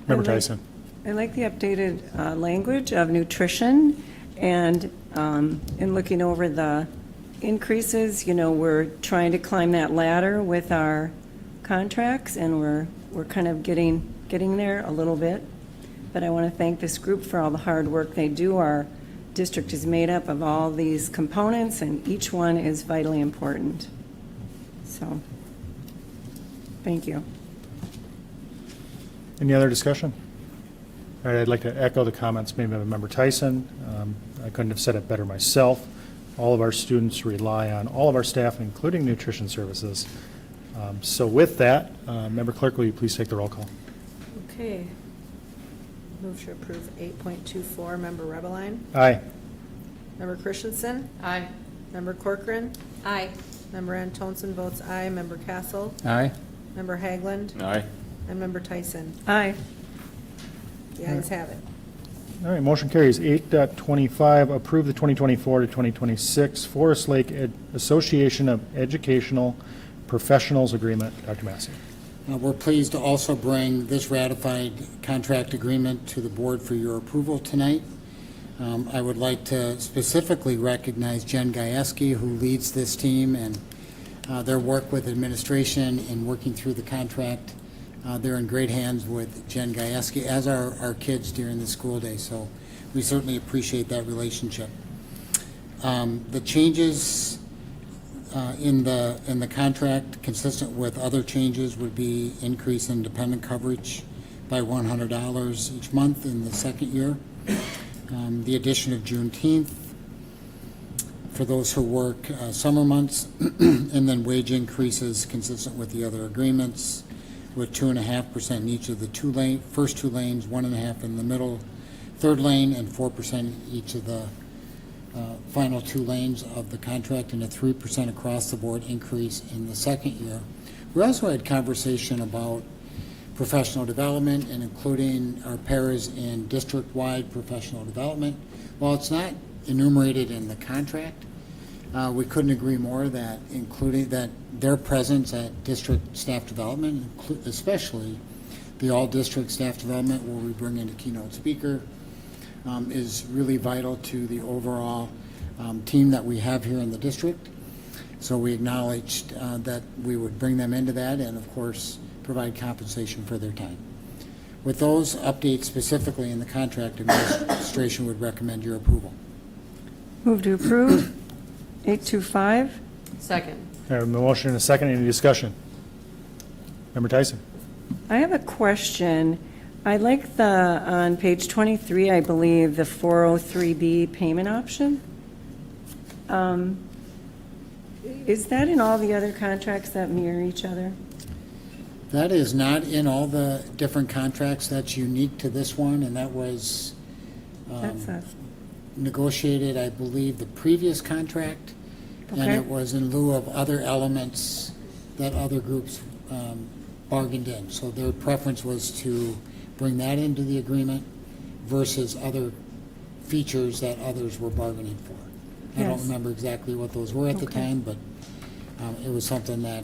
Member Tyson. I like the updated language of nutrition, and in looking over the increases, we're trying to climb that ladder with our contracts, and we're kind of getting there a little bit. But I want to thank this group for all the hard work they do. Our district is made up of all these components, and each one is vitally important. So, thank you. Any other discussion? All right, I'd like to echo the comments made by Member Tyson. I couldn't have said it better myself. All of our students rely on all of our staff, including nutrition services. So with that, Member Clerk, will you please take the roll call? Okay. Move to approve 8.24, Member Rebbeline. Aye. Member Christensen. Aye. Member Corcoran. Aye. Member Antonsen votes aye. Member Castle. Aye? Member Hagland. Aye. And Member Tyson. Aye. The ayes have it. All right, motion carries. 8.25, approve the 2024 to 2026 Forest Lake Association of Educational Professionals Agreement. Dr. Massey. We're pleased to also bring this ratified contract agreement to the board for your approval tonight. I would like to specifically recognize Jen Gajewski, who leads this team, and their work with administration in working through the contract. They're in great hands with Jen Gajewski, as are our kids during the school day, so we certainly appreciate that relationship. The changes in the contract, consistent with other changes, would be increase in dependent coverage by $100 each month in the second year. The addition of Juneteenth for those who work summer months, and then wage increases consistent with the other agreements, with 2.5% in each of the first two lanes, 1.5% in the middle third lane, and 4% in each of the final 2 lanes of the contract and a 3% across-the-board increase in the second year. We also had conversation about professional development and including our paras in district-wide professional development. While it's not enumerated in the contract, we couldn't agree more that including that their presence at district staff development, especially the all-district staff development where we bring in a keynote speaker, is really vital to the overall team that we have here in the district. So we acknowledged that we would bring them into that and, of course, provide compensation for their time. With those updates specifically in the contract, administration would recommend your approval. Move to approve. 825. Second. I have a motion and a second. Any discussion? Member Tyson? I have a question. I like on page 23, I believe, the 403B payment option. Is that in all the other contracts that mirror each other? That is not in all the different contracts. That's unique to this one, and that was negotiated, I believe, the previous contract, and Okay. it was in lieu of other elements that other groups bargained in. So their preference was to bring that into the agreement versus other features that others were bargaining for. I don't Yes. remember exactly what those were at the Okay. time, but it was something that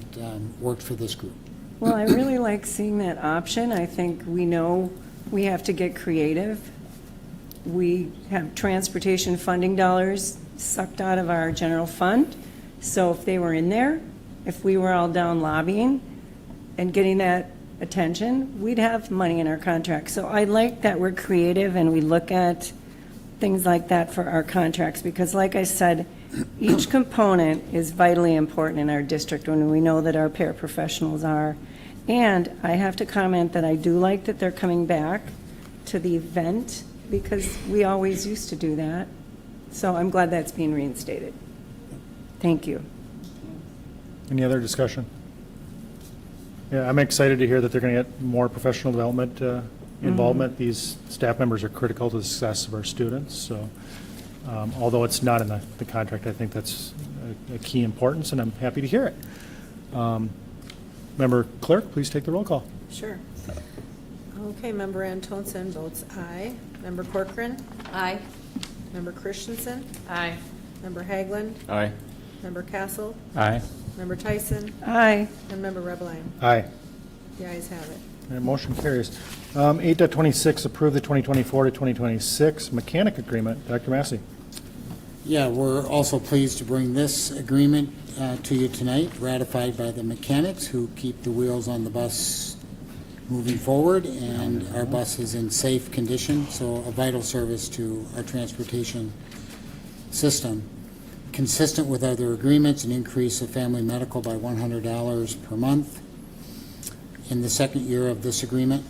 worked for this group. Well, I really like seeing that option. I think we know we have to get creative. We have transportation funding dollars sucked out of our general fund. So if they were in there, if we were all down lobbying and getting that attention, we'd have money in our contract. So I like that we're creative and we look at things like that for our contracts, because like I said, each component is vitally important in our district when we know that our paraprofessionals are. And I have to comment that I do like that they're coming back to the event, because we always used to do that. So I'm glad that's being reinstated. Thank you. Any other discussion? Yeah, I'm excited to hear that they're going to get more professional development involvement. These staff members are critical to the success of our students. So although it's not in the contract, I think that's a key importance, and I'm happy to hear it. Member Clerk, please take the roll call. Sure. Okay, Member Antonsen votes aye. Member Corcoran? Aye. Member Christensen? Aye. Member Haglund? Aye. Member Castle? Aye. Member Tyson? Aye. And Member Rebline? Aye. The ayes have it. And motion carries. 8.26, approve the 2024 to 2026 mechanic agreement. Dr. Massey. Yeah, we're also pleased to bring this agreement to you tonight, ratified by the mechanics who keep the wheels on the bus moving forward, and our bus is in safe condition, so a vital service to our transportation system. Consistent with other agreements, an increase of family medical by $100 per month in the second year of this agreement,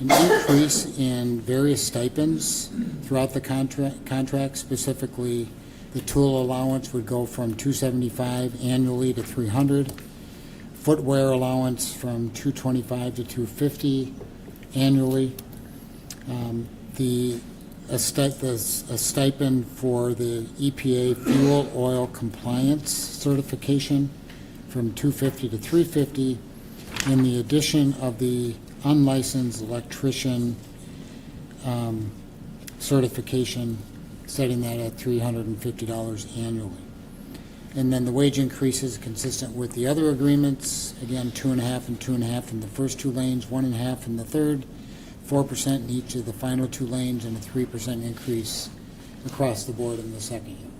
an increase in various stipends throughout the contract, specifically the tool allowance would go from $275 annually to $300. Footwear allowance from $225 to $250 annually. A stipend for the EPA fuel oil compliance certification from $250 to $350, in the addition of the unlicensed electrician certification, setting that at $350 annually. And then the wage increases consistent with the other agreements, again, 2.5 and 2.5 in the first 2 lanes, 1.5 in the third, 4% in each of the final 2 lanes, and a 3% increase across the board in the second year.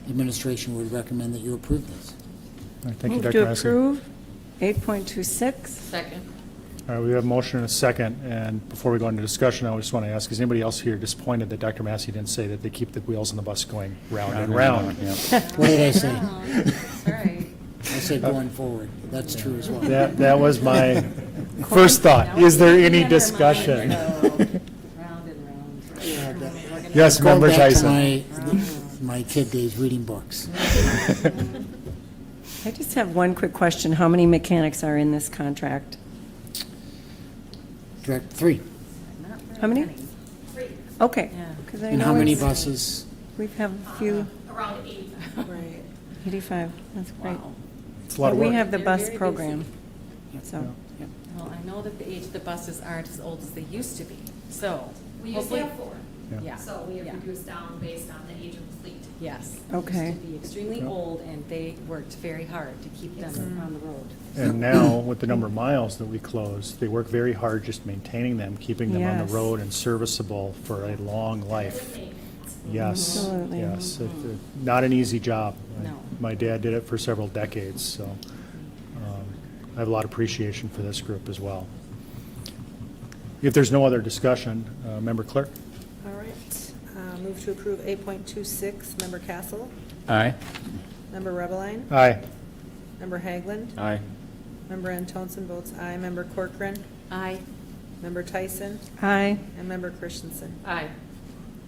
Administration would recommend that you approve this. All right, thank you, Move Dr. to Massey. approve. 8.26. Second. All right, we have a motion and a second, and before we go into discussion, I just want to ask, is anybody else here disappointed that Dr. Massey didn't say that they keep the wheels on the bus going round and round? What did I say? Sorry. I said going forward. That's true as well. That was my first thought. Is there any discussion? Round and round. Yes, Going Member back to Tyson. my kid days reading books. I just have one quick question. How many mechanics are in this contract? Direct 3. How many? 3. Okay. 'Cause I And know how many it's- buses? We have a few. around 85. Right. 85, that's great. Wow. It's a lot of We work. have the They're bus very busy. program, so. Yeah. Well, I know that the age of the buses aren't as old as they used to be, so. We used to have hopefully- 4. Yeah. So we have Yeah. reduced down based on the age of the fleet. Yes. Okay. Used to be extremely old, and they worked very hard to keep them on the road. And now, with the number of miles that we close, they work very hard just maintaining them, keeping them on Yes. the road and serviceable for a long life. Yes, Absolutely. yes. Not an easy job. No. My dad did it for several decades, so I have a lot of appreciation for this group as well. If there's no other discussion, Member Clerk? All right. Move to approve 8.26, Member Castle. Aye. Member Rebbeline. Aye. Member Haglund. Aye. Member Antonsen votes aye. Member Corcoran. Aye. Member Tyson. Aye. And Member Christensen. Aye.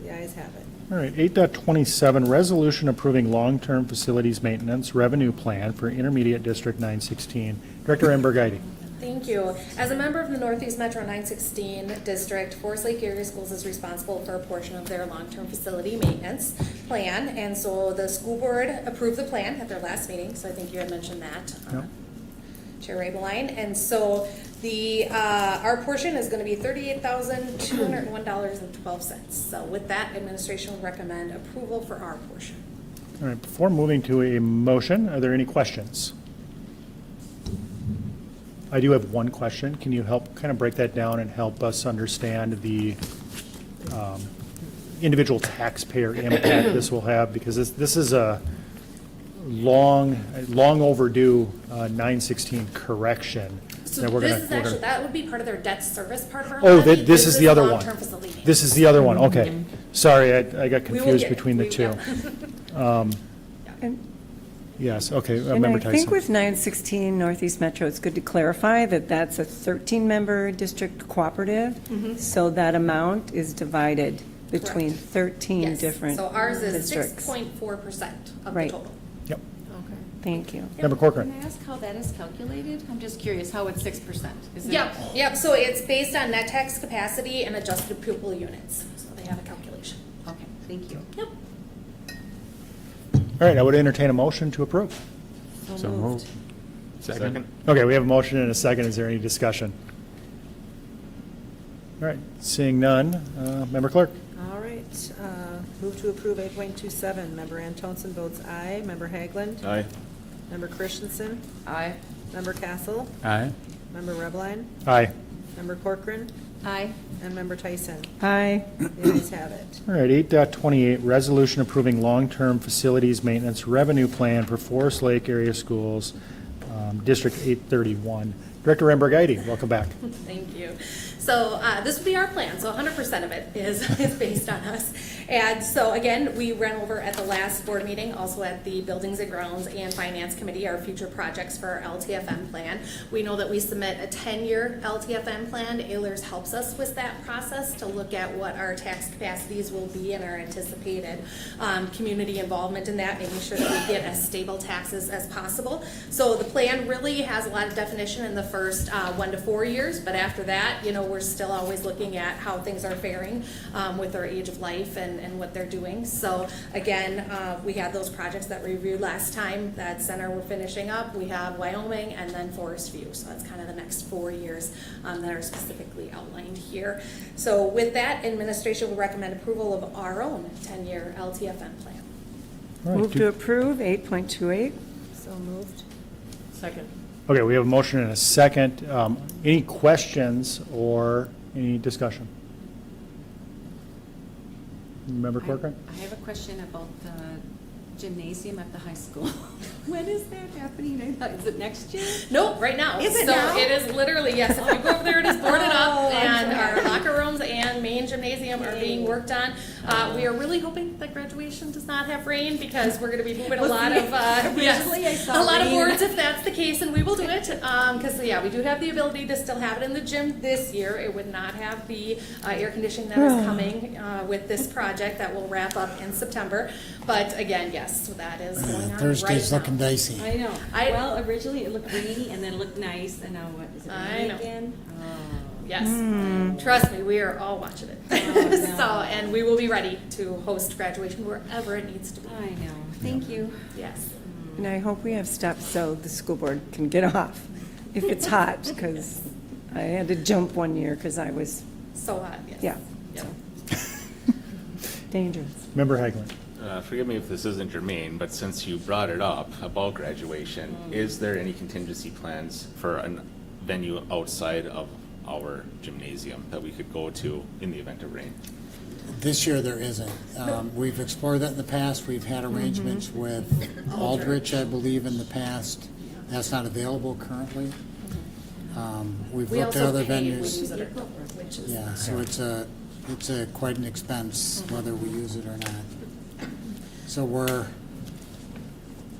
The ayes have it. All right, 8.27, resolution approving long-term facilities maintenance revenue plan for Intermediate District 916. Director Ambergheidi. Thank you. As a member of the Northeast Metro 916 District, Forest Lake Area Schools is responsible for a portion of their long-term facility maintenance plan. And so the school board approved the plan at their last meeting, so I think you had mentioned that, Yep. Chair Rabeline. And so the, our portion is gonna be $38,201.12. So with that, administration will recommend approval for our portion. All right, before moving to a motion, are there any questions? I do have one question. Can you help kind of break that down and help us understand the individual taxpayer impact this will have? Because this is a long overdue 916 correction. So that we're this gonna- is we're actually, gonna- that would be part of their debt service part of our Oh, levy. this is the other one. long-term facility maintenance. This is the other one, okay. Sorry, I got We will confused get it. between the We- two. yeah. Yes, okay, And I Member Tyson. think with 916 Northeast Metro, it's good to clarify that that's a 13-member district cooperative. So that amount is divided between Correct. 13 Yes. different So ours is districts. 6.4% of the Right. total. Yep. Thank you. Member Corcoran. Can I ask how that is calculated? I'm just curious how it's 6%. Is it- Yep, so it's based on net tax capacity and adjusted pupil units. So they have a calculation. Okay, thank you. Yep. All right, I would entertain a motion to approve. So moved. Second. Okay, we have a motion and a second. Is there any discussion? All right, seeing none, Member Clerk? All right. Move to approve 8.27, Member Antonsen votes aye. Member Haglund. Aye. Member Christensen. Aye. Member Castle. Aye. Member Rebbeline. Aye. Member Corcoran. Aye. And Member Tyson. Aye. The ayes have it. All right, 8.28, resolution approving long-term facilities maintenance revenue plan for Forest Lake Area Schools, District 831. Director Ambergheidi, welcome back. Thank you. So this would be our plan, so 100% of it is based on us. And so again, we ran over at the last board meeting, also at the Buildings and Grounds and Finance Committee, our future projects for our LTFM plan. We know that we submit a 10-year LTFM plan. Ehlers helps us with that process to look at what our tax capacities will be and our anticipated community involvement in that, making sure that we get as stable taxes as possible. So the plan really has a lot of definition in the first 1 to 4 years, but after that, you know, we're still always looking at how things are faring with their age of life and what they're doing. So again, we had those projects that we reviewed last time. That center we're finishing up. We have Wyoming and then Forest View. So that's kind of the next 4 years that are specifically outlined here. So with that, administration will recommend approval of our own 10-year LTFM plan. All right, Move to approve 8.28. So moved. Second. Okay, we have a motion and a second. Any questions or any discussion? Member Corcoran? I have a question about the gymnasium at the high school. When is that happening? Is it next year? Nope, right now. Is it so now? it is literally, yes, if you go over there, it is boarded Oh, up, and I'm our sorry. locker rooms and main gymnasium are being worked on. We are really hoping that graduation does not have rain, because we're gonna be moving a lot of, Originally, I saw a lot of rain. boards if that's the case, and we will do it. Because, yeah, we do have the ability to still have it in the gym this year. It would not have the air conditioning that is coming with this project that will wrap up in September. But again, yes, so that is going on right Thursday's now. looking dicey. I know. I- Well, originally it looked rainy and then it looked nice, and now what, is it I raining know. again? Yes, trust me, we are all watching it. And we will be ready to host graduation wherever it needs to be. I know. Thank you. Yes. And I hope we have steps so the school board can get off if it's hot, because I had to jump one year because I was, So hot, yes. yeah, Yep. dangerous. Member Hagelin. Forgive me if this isn't germane, but since you brought it up about graduation, is there any contingency plans for a venue outside of our gymnasium that we could go to in the event of rain? This year, there isn't. We've explored that in the past. We've had arrangements with Aldrich, I believe, in the past. That's not available currently. We've We looked at also other pay if we venues. use it or don't, which is. Yeah, so it's a quite an expense whether we use it or not. So we're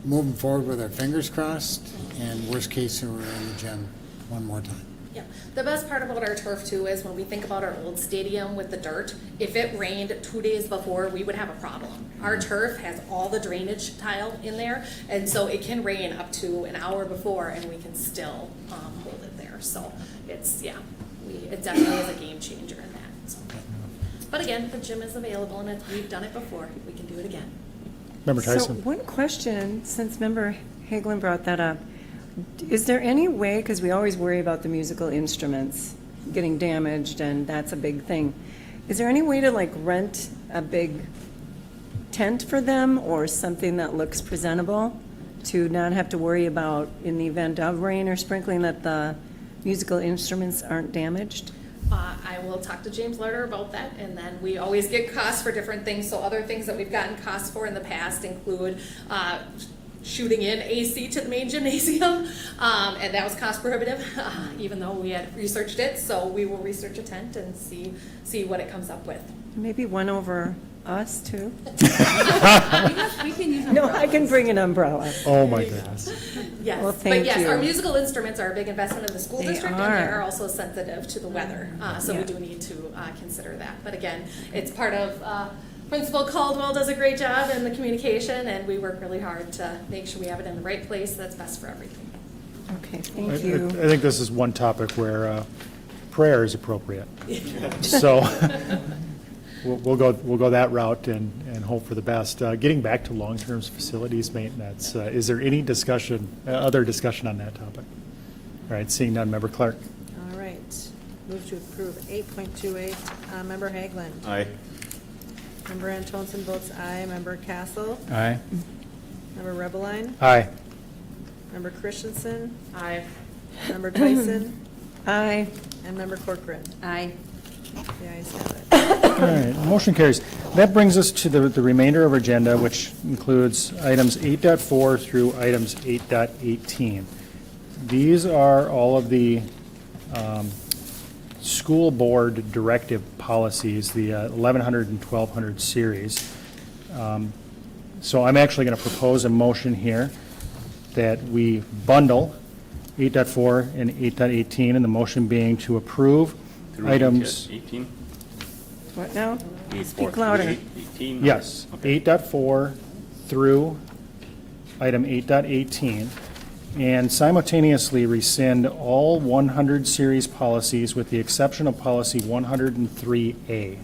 moving forward with our fingers crossed, and worst case, we're in the gym one more time. Yeah, the best part about our turf too is when we think about our old stadium with the dirt, if it rained 2 days before, we would have a problem. Our turf has all the drainage tile in there, and so it can rain up to an hour before and we can still hold it there. So it's, it definitely is a game changer in that. So. But again, the gym is available and we've done it before. We can do it again. Member So Tyson. one question, since Member Hagelin brought that up, is there any way, because we always worry about the musical instruments getting damaged, and that's a big thing, is there any way to like rent a big tent for them or something that looks presentable to not have to worry about, in the event of rain or sprinkling, that the musical instruments aren't damaged? I will talk to James Larder about that, and then we always get costs for different things. So other things that we've gotten costs for in the past include shooting in AC to the main gymnasium, and that was cost prohibitive, even though we had researched it. So we will research a tent and see what it comes up with. Maybe one over us too? We can use No, I can bring an umbrella. Oh, my goodness. Yes, Well, but thank yes, you. our musical instruments are a big investment of the school They district, and are. they are also sensitive to the weather. So we Yeah. do need to consider that. But again, it's part of, Principal Caldwell does a great job in the communication, and we work really hard to make sure we have it in the right place that's best for everything. Okay, I thank you. think this is one topic where prayer is appropriate. So we'll go that route and hope for the best. Getting back to long-term facilities maintenance, is there any other discussion on that topic? All right, seeing none, Member Clark. All right. Move to approve 8.28. Member Hagelin. Aye. Member Antonsen votes aye. Member Castle. Aye. Member Rebbeline. Aye. Member Christensen. Aye. Member Tyson. Aye. And Member Corcoran. Aye. The ayes have it. All right, motion carries. That brings us to the remainder of our agenda, which includes items 8.4 through items 8.18. These are all of the school board directive policies, the 1100 and 1200 series. So I'm actually going to propose a motion here that we bundle 8.4 and 8.18, and the motion being to approve Through items. 18? What now? 8.4 Speak through louder. 18? Yes, Okay. 8.4 through item 8.18, and simultaneously rescind all 100 series policies with the exception of policy 103A.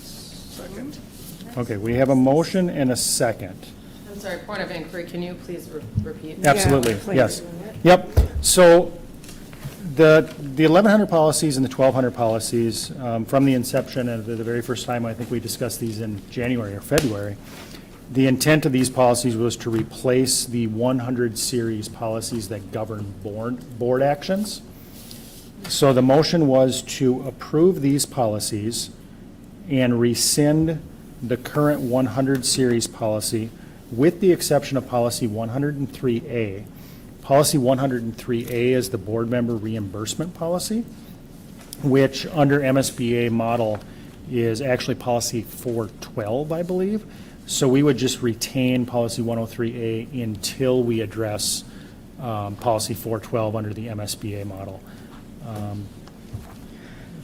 Second. Okay, we have a motion and a second. I'm sorry, point of inquiry, can you please repeat? Absolutely, please. yes. Yep, so the 1100 policies and the 1200 policies, from the inception of the very first time, I think we discussed these in January or February, the intent of these policies was to replace the 100 series policies that govern board actions. So the motion was to approve these policies and rescind the current 100 series policy with the exception of policy 103A. Policy 103A is the board member reimbursement policy, which under MSBA model is actually policy 412, I believe. So we would just retain policy 103A until we address policy 412 under the MSBA model.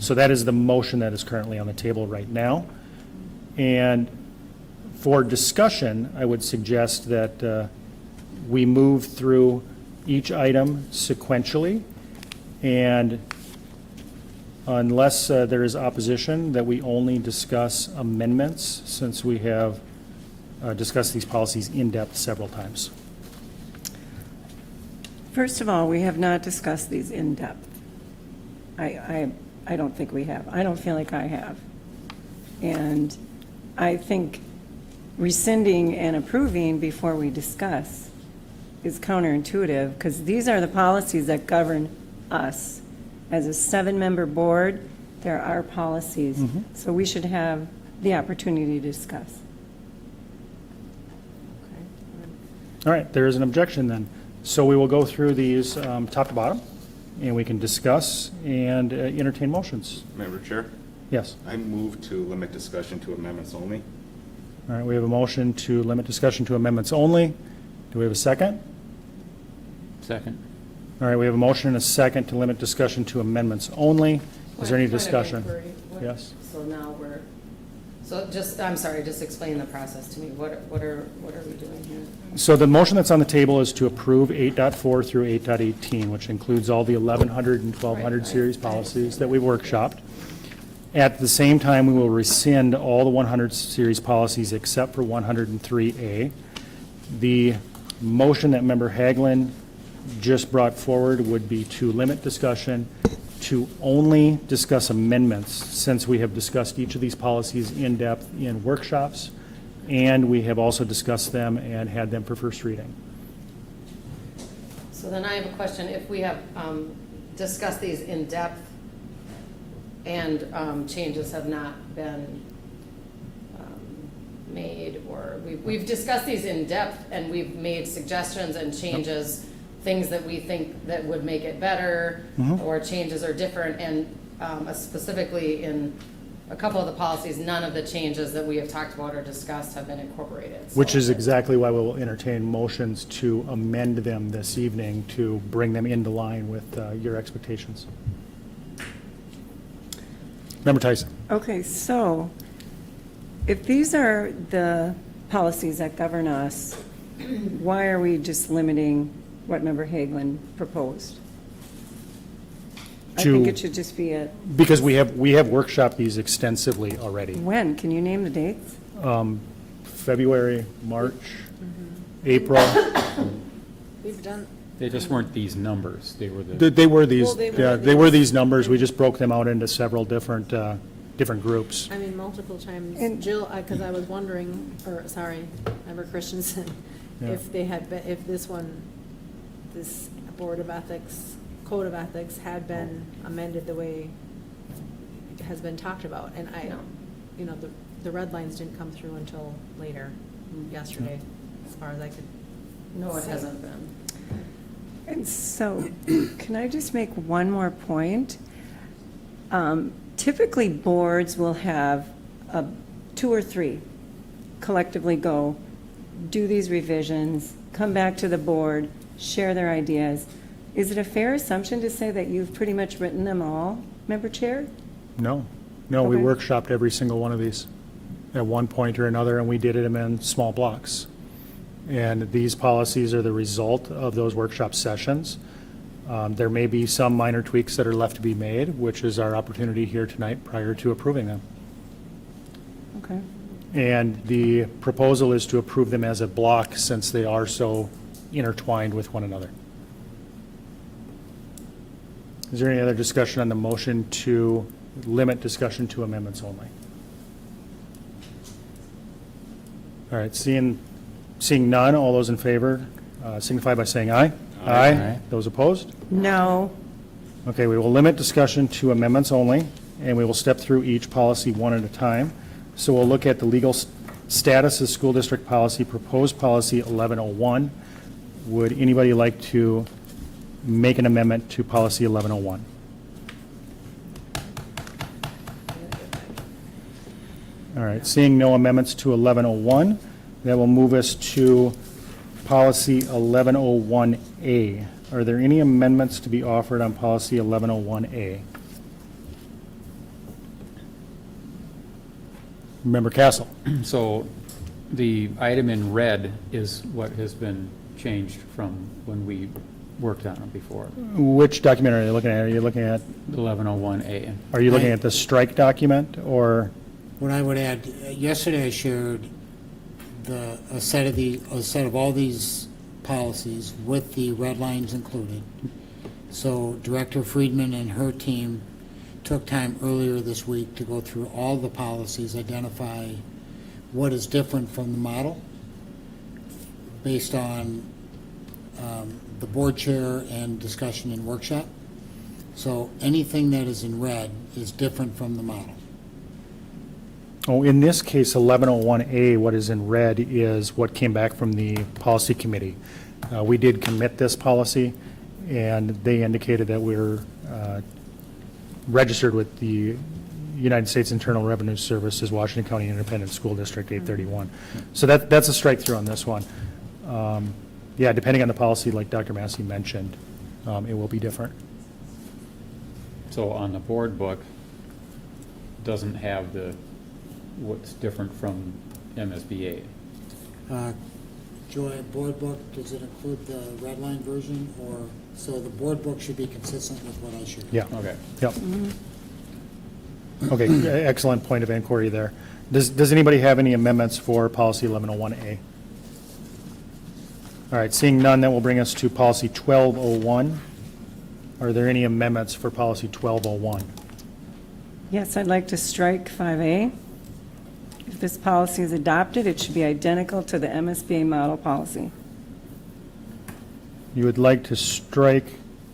So that is the motion that is currently on the table right now. And for discussion, I would suggest that we move through each item sequentially and unless there is opposition, that we only discuss amendments, since we have discussed these policies in depth several times. First of all, we have not discussed these in depth. I don't think we have. I don't feel like I have. And I think rescinding and approving before we discuss is counterintuitive, because these are the policies that govern us. As a 7-member board, there are policies. So we should have the opportunity to discuss. All right, there is an objection then. So we will go through these top to bottom, and we can discuss and entertain motions. Member Chair? Yes. I move to limit discussion to amendments only. All right, we have a motion to limit discussion to amendments only. Do we have a second? Second. All right, we have a motion and a second to limit discussion to amendments only. Is there any Point of discussion? inquiry. What- Yes. So now we're, I'm sorry, just explain the process to me. What are we doing here? So the motion that's on the table is to approve 8.4 through 8.18, which includes all the 1100 and 1200 series policies that we workshopped. At the same time, we will rescind all the 100 series policies except for 103A. The motion that Member Hagelin just brought forward would be to limit discussion to only discuss amendments, since we have discussed each of these policies in depth in workshops, and we have also discussed them and had them for first reading. So then I have a question. If we have discussed these in depth and changes have not been made, or we've discussed these in depth and we've made suggestions and changes, things that we think that would make it better, or changes are different, and specifically in a couple of the policies, none of the changes that we have talked about or discussed have been incorporated. Which is exactly why we will entertain motions to amend them this evening to bring them into line with your expectations. Member Tyson. Okay, so if these are the policies that govern us, why are we just limiting what Member Hagelin proposed? I think it should just be a, Because we have workshopped these extensively already. when? Can you name the dates? February, March, April. We've done, They just weren't these numbers. They were the. They were these, Well, they were yeah, they were these numbers. We just broke them out into several different groups. I mean, multiple times, And- Jill, because I was wondering, or, sorry, Member Christensen, Yeah. if they had been, if this Board of Ethics, Code of Ethics had been amended the way it has been talked about. And the red lines didn't come through until later, yesterday, as far as I could. No, it see. hasn't been. And so, can I just make one more point? Typically, boards will have 2 or 3 collectively go, do these revisions, come back to the board, share their ideas. Is it a fair assumption to say that you've pretty much written them all, Member Chair? No, we Okay. workshopped every single one of these at one point or another, and we did them in small blocks. And these policies are the result of those workshop sessions. There may be some minor tweaks that are left to be made, which is our opportunity here tonight prior to approving them. Okay. And the proposal is to approve them as a block, since they are so intertwined with one another. Is there any other discussion on the motion to limit discussion to amendments only? All right, seeing none, all those in favor signify by saying aye. Aye. Those opposed? No. Okay, we will limit discussion to amendments only, and we will step through each policy one at a time. So we'll look at the legal status of school district policy, proposed policy 1101. Would anybody like to make an amendment to policy 1101? All right, seeing no amendments to 1101, that will move us to policy 1101A. Are there any amendments to be offered on policy 1101A? Member Castle. So the item in red is what has been changed from when we worked on it before. Which document are you looking at? Are you looking at, 1101A. are you looking at the strike document, or? What I would add, yesterday I shared a set of all these policies with the red lines included. So Director Friedman and her team took time earlier this week to go through all the policies, identify what is different from the model based on the board chair and discussion in workshop. So anything that is in red is different from the model. Oh, in this case, 1101A, what is in red is what came back from the policy committee. We did commit this policy, and they indicated that we're registered with the United States Internal Revenue Service as Washington County Independent School District 831. So that's a strike through on this one. Yeah, depending on the policy, like Dr. Massey mentioned, it will be different. So on the board book, doesn't have what's different from MSBA. Joy, board book, does it include the red line version, or, so the board book should be consistent with what I shared? Yeah. Okay. Yep. Okay, excellent point of inquiry there. Does anybody have any amendments for policy 1101A? All right, seeing none, that will bring us to policy 1201. Are there any amendments for policy 1201? Yes, I'd like to strike 5A. If this policy is adopted, it should be identical to the MSBA model policy. You would like to strike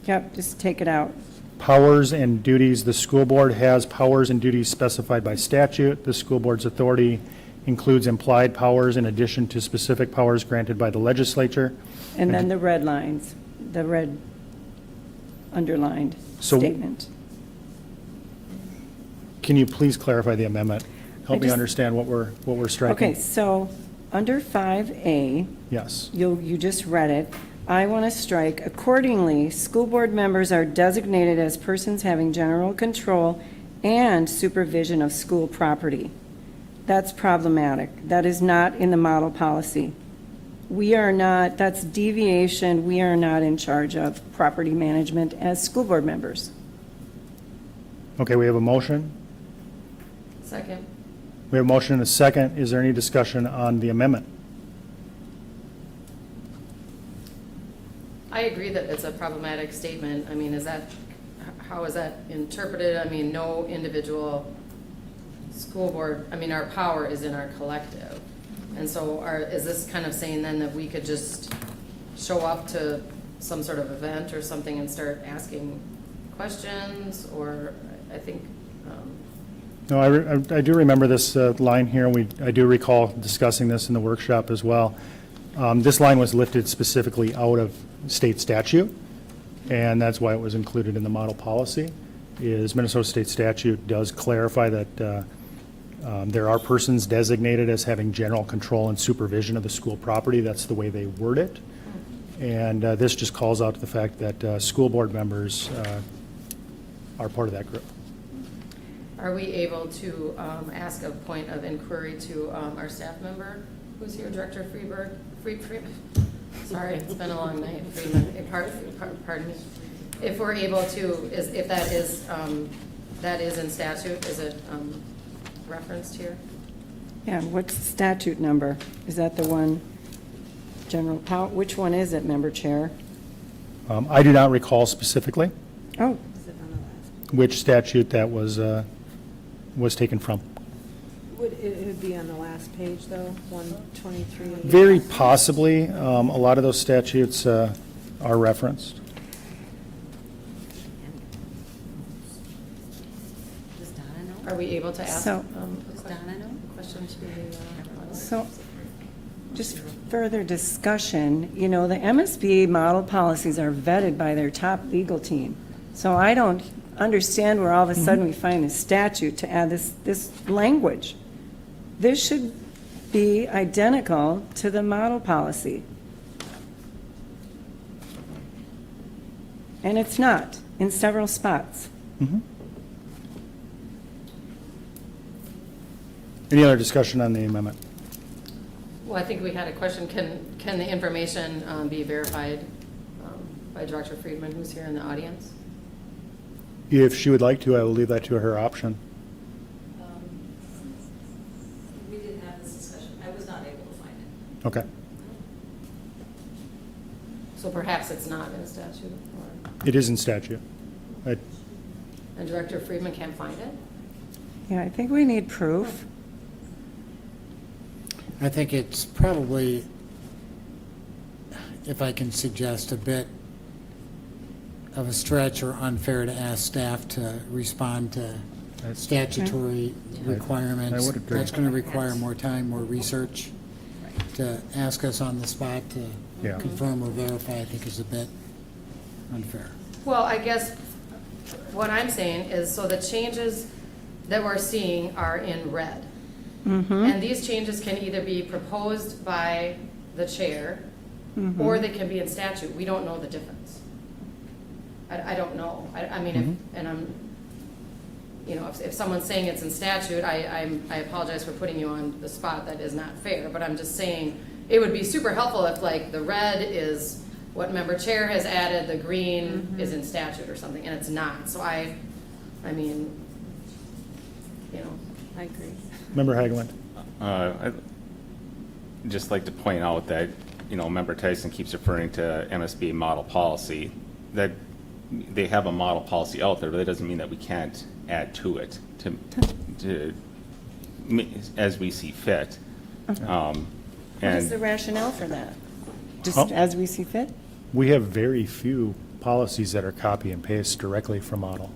Yep, just take it out. powers and duties. The school board has powers and duties specified by statute. The school board's authority includes implied powers in addition to specific powers granted by the legislature. And then the red lines, the red underlined So- statement. Can you please clarify the amendment? Help me just- understand what we're striking. Okay, so under 5A, Yes. you just read it. I want to strike, accordingly, school board members are designated as persons having general control and supervision of school property. That's problematic. That is not in the model policy. We are not, that's deviation. We are not in charge of property management as school board members. Okay, we have a motion. Second. We have a motion and a second. Is there any discussion on the amendment? I agree that it's a problematic statement. I mean, how is that interpreted? I mean, no individual school board, I mean, our power is in our collective. And so is this kind of saying then that we could just show up to some sort of event or something and start asking questions? Or I think, No, I do remember this line here, and I do recall discussing this in the workshop as well. This line was lifted specifically out of state statute, and that's why it was included in the model policy, is Minnesota state statute does clarify that there are persons designated as having general control and supervision of the school property. That's the way they word it. And this just calls out the fact that school board members are part of that group. are we able to ask a point of inquiry to our staff member who's here, Director Freeberg? Sorry, it's been a long night. Freeman, pardon me. If we're able to, if that is in statute, is it referenced here? Yeah, what's the statute number? Is that the one, general power, which one is it, Member Chair? I do not recall specifically Oh, which statute that was taken from. It would be on the last page, though, 123. Very possibly. A lot of those statutes are referenced. Does Donna know? Are we able to ask So- Does Donna know? a question to the so, just further discussion, you know, the MSBA model policies are vetted by their top legal team. So I don't understand where all of a sudden we find a statute to add this language. This should be identical to the model policy. And it's not, in several spots. Any other discussion on the amendment? Well, I think we had a question. Can the information be verified by Director Friedman, who's here in the audience. If she would like to, I will leave that to her option. We didn't have this discussion. I was not able to find it. Okay. So perhaps it's not in statute, or, It is in statute. and Director Friedman can't find it? Yeah, I think we need proof. I think it's probably, if I can suggest, a bit of a stretch or unfair to ask staff to respond to statutory requirements. I would agree. That's going to require more time, more research. To ask us on the spot to Yeah. confirm or verify, I think is a bit unfair. Well, I guess what I'm saying is, so the changes that we're seeing are in red. And these changes can either be proposed by the chair, or they can be in statute. We don't know the difference. I don't know. I mean, and I'm, you know, if someone's saying it's in statute, I apologize for putting you on the spot. That is not fair, but I'm just saying it would be super helpful if, like, the red is what member chair has added, the green is in statute or something, and it's not. So I mean, you know. I agree. Member Hagelin. I'd just like to point out that, you know, Member Tyson keeps referring to MSBA model policy, that they have a model policy out there, but that doesn't mean that we can't add to it as we see fit. What is the rationale for that? Just as we see fit? We have very few policies that are copy and paste directly from model.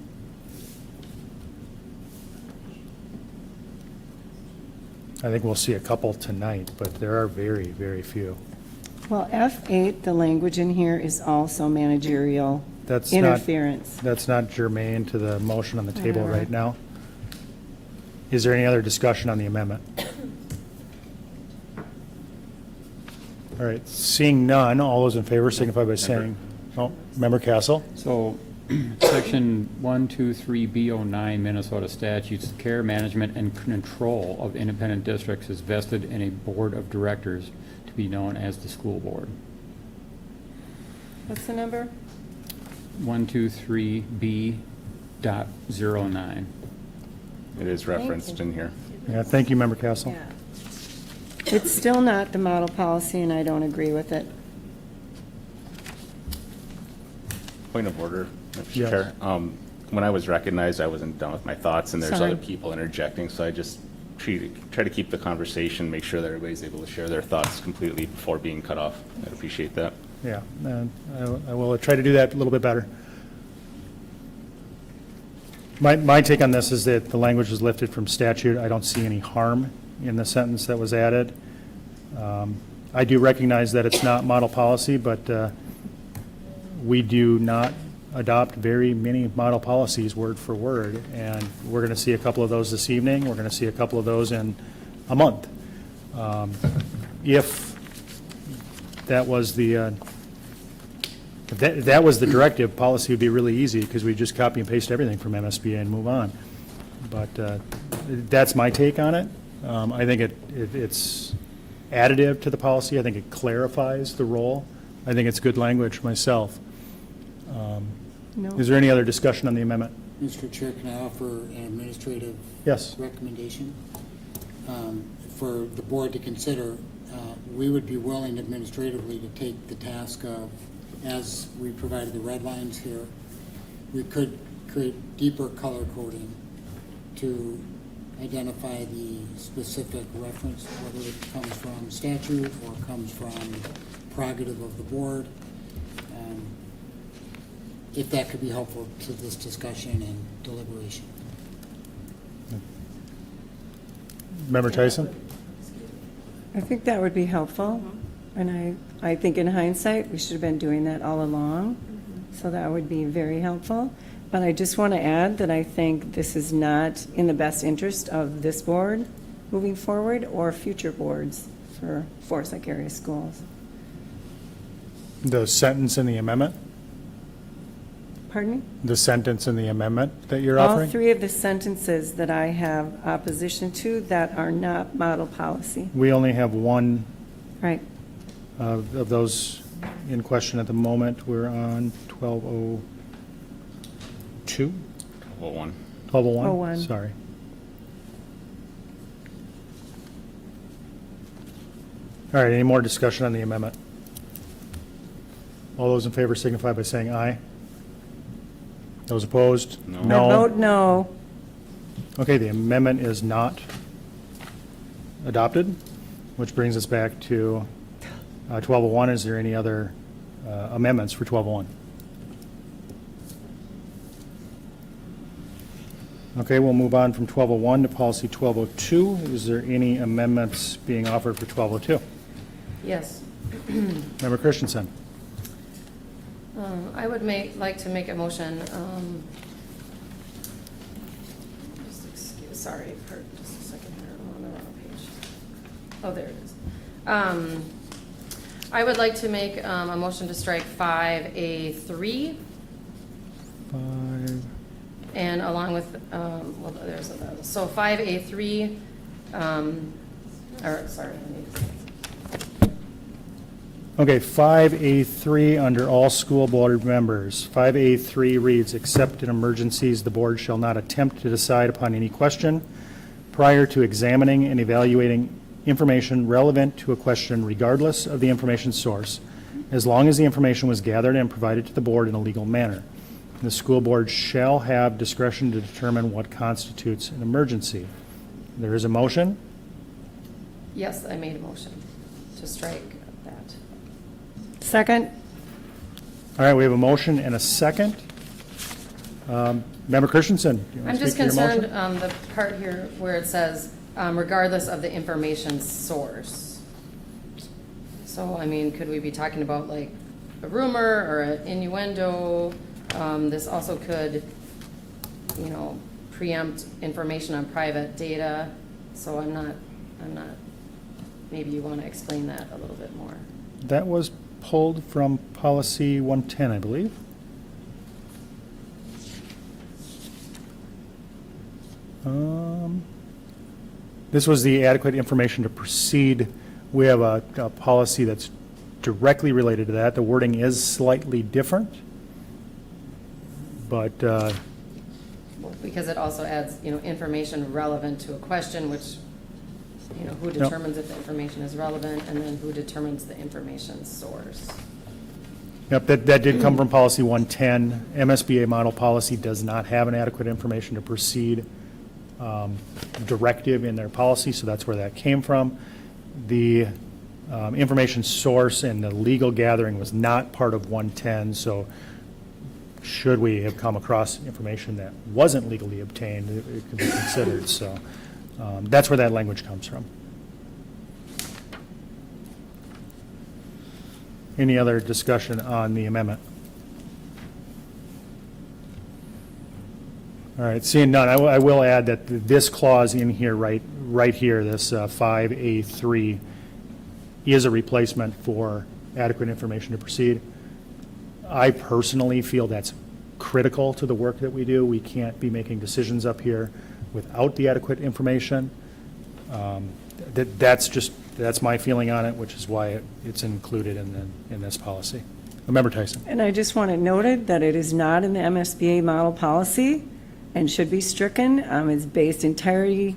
I think we'll see a couple tonight, but there are very, very few. Well, F8, the language in here is also managerial That's interference. That's not germane to the motion on the table Whatever. right now. Is there any other discussion on the amendment? All right, seeing none, all those in favor signify by saying, Member Castle? So, Section 123B09 Minnesota statutes, care, management, and control of independent districts is vested in a board of directors to be known as the school board. What's the number? 123B.09. It is referenced in here. Yeah, thank you, Member Castle. Yeah. It's still not the model policy, and I don't agree with it. Point of order, Mr. Yes. Chair. When I was recognized, I wasn't done with my thoughts, and there's Sorry. other people interjecting, so I just try to keep the conversation, make sure that everybody's able to share their thoughts completely before being cut off. I'd appreciate that. Yeah, and I will try to do that a little bit better. My take on this is that the language is lifted from statute. I don't see any harm in the sentence that was added. I do recognize that it's not model policy, but we do not adopt very many model policies word for word, and we're going to see a couple of those this evening. We're going to see a couple of those in a month. If that was the if that was the directive, policy would be really easy because we just copy and paste everything from MSBA and move on. But that's my take on it. I think it's additive to the policy. I think it clarifies the role. I think it's good language myself. No. Is there any other discussion on the amendment? Mr. Chair, can I offer an administrative Yes. recommendation? For the board to consider, we would be willing administratively to take the task of, as we provided the red lines here, we could create deeper color coding to identify the specific reference, whether it comes from statute or comes from prerogative of the board. If that could be helpful to this discussion and deliberation. Member Tyson? I think that would be helpful, and I think in hindsight, we should have been doing that all along, so that would be very helpful. But I just want to add that I think this is not in the best interest of this board moving forward or future boards for Forsyth area schools. The sentence in the amendment? Pardon me? The sentence in the amendment that you're All offering? three of the sentences that I have opposition to that are not model policy. We only have one Right. of those in question at the moment. We're on 1202? 1201. 1201, 01. sorry. All right, any more discussion on the amendment? All those in favor signify by saying aye. Those opposed? No. I vote no. Okay, the amendment is not adopted, which brings us back to 1201. Is there any other amendments for 1201? Okay, we'll move on from 1201 to policy 1202. Is there any amendments being offered for 1202? Yes. Member Christensen. I would like to make a motion, sorry, just a second here, I'm on the wrong page. Oh, there it is. I would like to make a motion to strike 5A3. 5. And along with, well, there's a, so 5A3, or, sorry, I need to. Okay, 5A3 under all school board members. 5A3 reads, except in emergencies, the board shall not attempt to decide upon any question prior to examining and evaluating information relevant to a question regardless of the information source, as long as the information was gathered and provided to the board in a legal manner. The school board shall have discretion to determine what constitutes an emergency. There is a motion. Yes, I made a motion to strike that. Second? All right, we have a motion and a second. Member Christensen, do you want I'm to just speak to your motion? concerned, the part here where it says, regardless of the information source. So, I mean, could we be talking about like a rumor or an innuendo? This also could, you know, preempt information on private data. So I'm not, maybe you want to explain that a little bit more. That was pulled from policy 110, I believe. This was the adequate information to proceed. We have a policy that's directly related to that. The wording is slightly different, but Because it also adds, you know, information relevant to a question, which, you know, who determines if the information is relevant, and then who determines the information source. Yep, that did come from policy 110. MSBA model policy does not have an adequate information to proceed directive in their policy, so that's where that came from. The information source and the legal gathering was not part of 110, so should we have come across information that wasn't legally obtained, it could be considered. So that's where that language comes from. Any other discussion on the amendment? All right, seeing none, I will add that this clause in here, right here, this 5A3, is a replacement for adequate information to proceed. I personally feel that's critical to the work that we do. We can't be making decisions up here without the adequate information. That's my feeling on it, which is why it's included in this policy. Member Tyson. And I just want it noted that it is not in the MSBA model policy and should be stricken. It's based entirely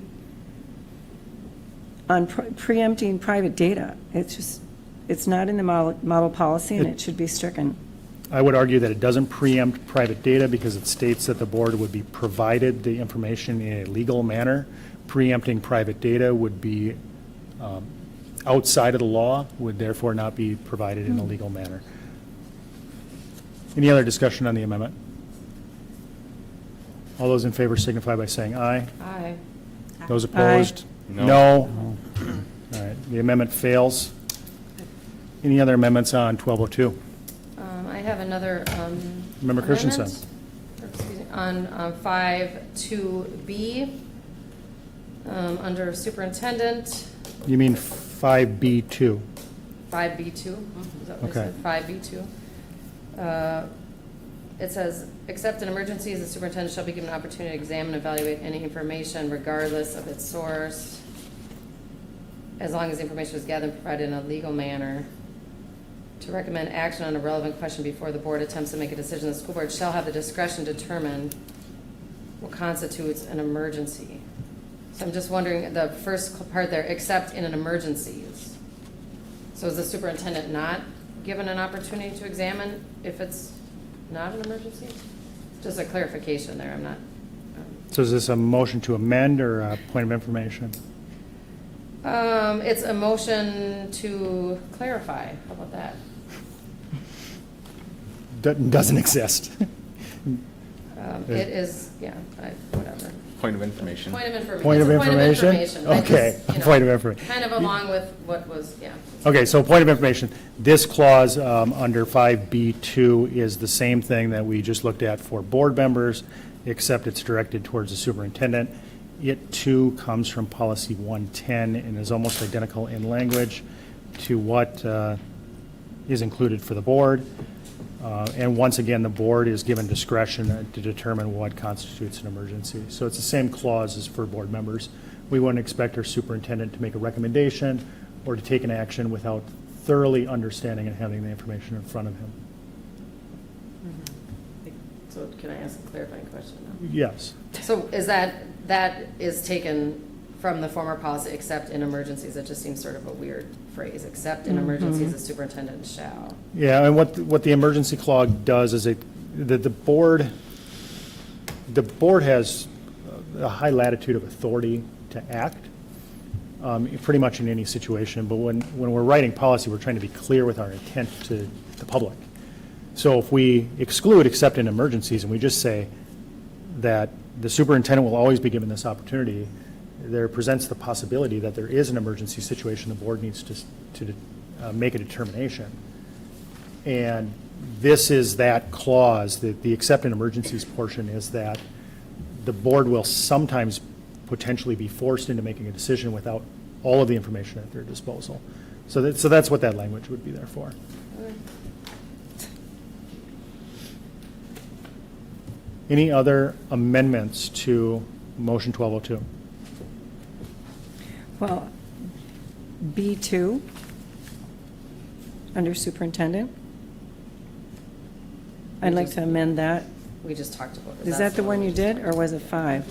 on preempting private data. It's not in the model policy, and it should be stricken. I would argue that it doesn't preempt private data because it states that the board would be provided the information in a legal manner. Preempting private data would be outside of the law, would therefore not be provided in a legal manner. Any other discussion on the amendment? All those in favor signify by saying aye. Aye. Those opposed? No. No. All right, the amendment fails. Any other amendments on 1202? I have another Member Christensen. On 5.2b, under superintendent. You mean 5B2? 5B2, is that what I said? 5B2. It says, except in emergencies, the superintendent shall be given an opportunity to examine and evaluate any information regardless of its source, as long as the information is gathered and provided in a legal manner to recommend action on a relevant question before the board attempts to make a decision, the school board shall have the discretion to determine what constitutes an emergency. So I'm just wondering, the first part there, except in an emergency. So is the superintendent not given an opportunity to examine if it's not an emergency? Just a clarification there, I'm not. So is this a motion to amend or a point of information? It's a motion to clarify, how about that? Doesn't exist. It is, yeah, whatever. Point of information. Point of information. Point of It's a information? that Okay, just, you know, point of information. Kind of along with what was, yeah. Okay, so point of information, this clause under 5B2 is the same thing that we just looked at for board members, except it's directed towards the superintendent. It too comes from policy 110 and is almost identical in language to what is included for the board. And once again, the board is given discretion to determine what constitutes an emergency. So it's the same clause as for board members. We wouldn't expect our superintendent to make a recommendation or to take an action without thoroughly understanding and having the information in front of him. So can I ask a clarifying question now? Yes. So is that is taken from the former policy, except in emergencies? It just seems sort of a weird phrase, except in emergencies, the superintendent shall. Yeah, and what the emergency clause does is the board has a high latitude of authority to act pretty much in any situation, but when we're writing policy, we're trying to be clear with our intent to the public. So if we exclude except in emergencies and we just say that the superintendent will always be given this opportunity, there presents the possibility that there is an emergency situation, the board needs to make a determination. And this is that clause, the except in emergencies portion is that the board will sometimes potentially be forced into making a decision without all of the information at their disposal. So that's what that language would be there for. Any other amendments to motion 1202? Well, B2, under superintendent. I'd like to amend that. We just talked about it. Is that the one you did, or was it 5?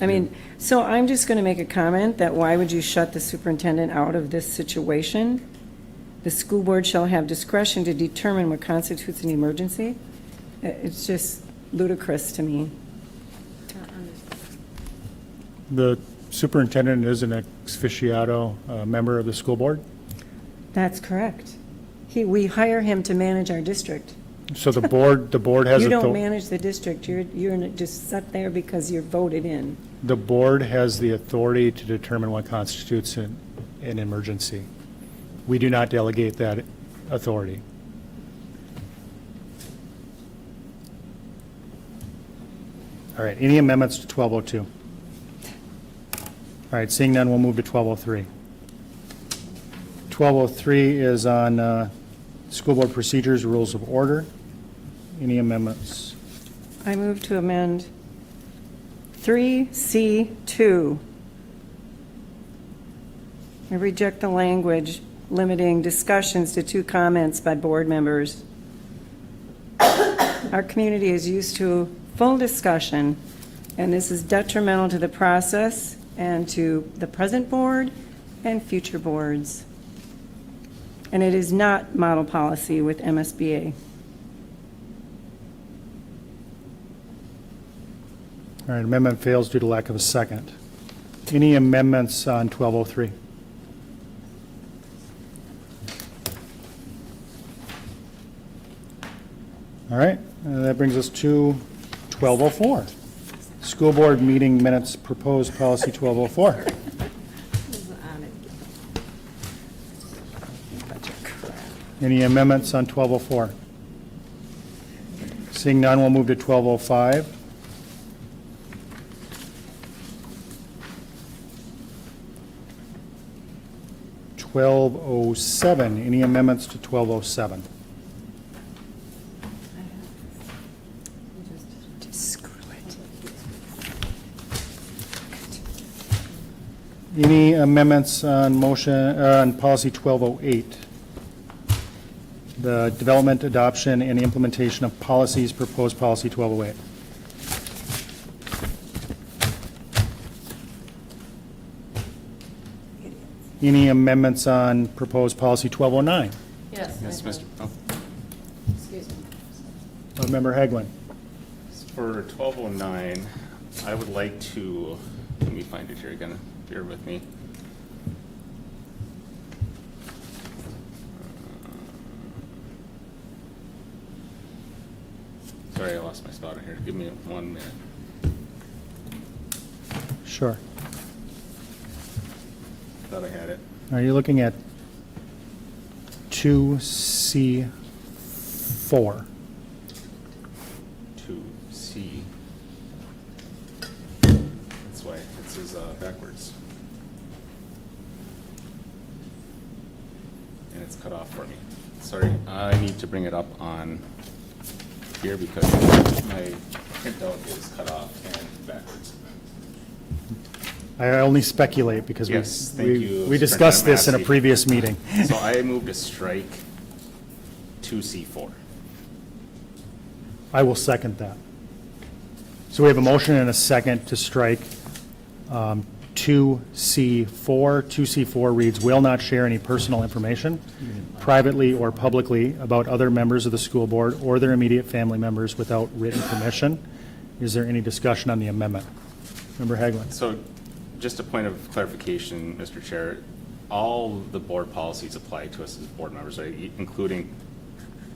I mean, so I'm just going to make a comment that why would you shut the superintendent out of this situation? The school board shall have discretion to determine what constitutes an emergency. It's just ludicrous to me. The superintendent is an ex officio member of the school board? That's correct. We hire him to manage our district. So the board has You don't authority. manage the district, you're just set there because you're voted in. The board has the authority to determine what constitutes an emergency. We do not delegate that authority. All right, any amendments to 1202? All right, seeing none, we'll move to 1203. 1203 is on school board procedures, rules of order. Any amendments? I move to amend 3C2. I reject the language limiting discussions to 2 comments by board members. Our community is used to full discussion, and this is detrimental to the process and to the present board and future boards. And it is not model policy with MSBA. All right, amendment fails due to lack of a second. Any amendments on 1203? All right, that brings us to 1204. School board meeting minutes, proposed policy 1204. Any amendments on 1204? Seeing none, we'll move to 1205. (1207). Any amendments to 1207? Any amendments on motion, on policy 1208? the development, adoption, and implementation of policies, proposed policy 1208. Any amendments on proposed policy 1209? Yes. Yes, Mr. Oh. Excuse me. Member Haglund. For 1209, I would like to, let me find it here again, bear with me. Sorry, I lost my spot here. Give me 1 minute. Sure. Thought I had it. Are you looking at 2C4? 2C. That's why it says backwards. And it's cut off for me. Sorry, I need to bring it up on here because my printout is cut off and backwards. I only speculate because Yes, thank you, we discussed Superintendent this in a Massey. previous meeting. So I move to strike 2C4. I will second that. So we have a motion and a second to strike 2C4. 2C4 reads, "Will not share any personal information, privately or publicly, about other members of the school board or their immediate family members without written permission." Is there any discussion on the amendment? Member Haglund. So just a point of clarification, Mr. Chair, all the board policies apply to us as board members, right, including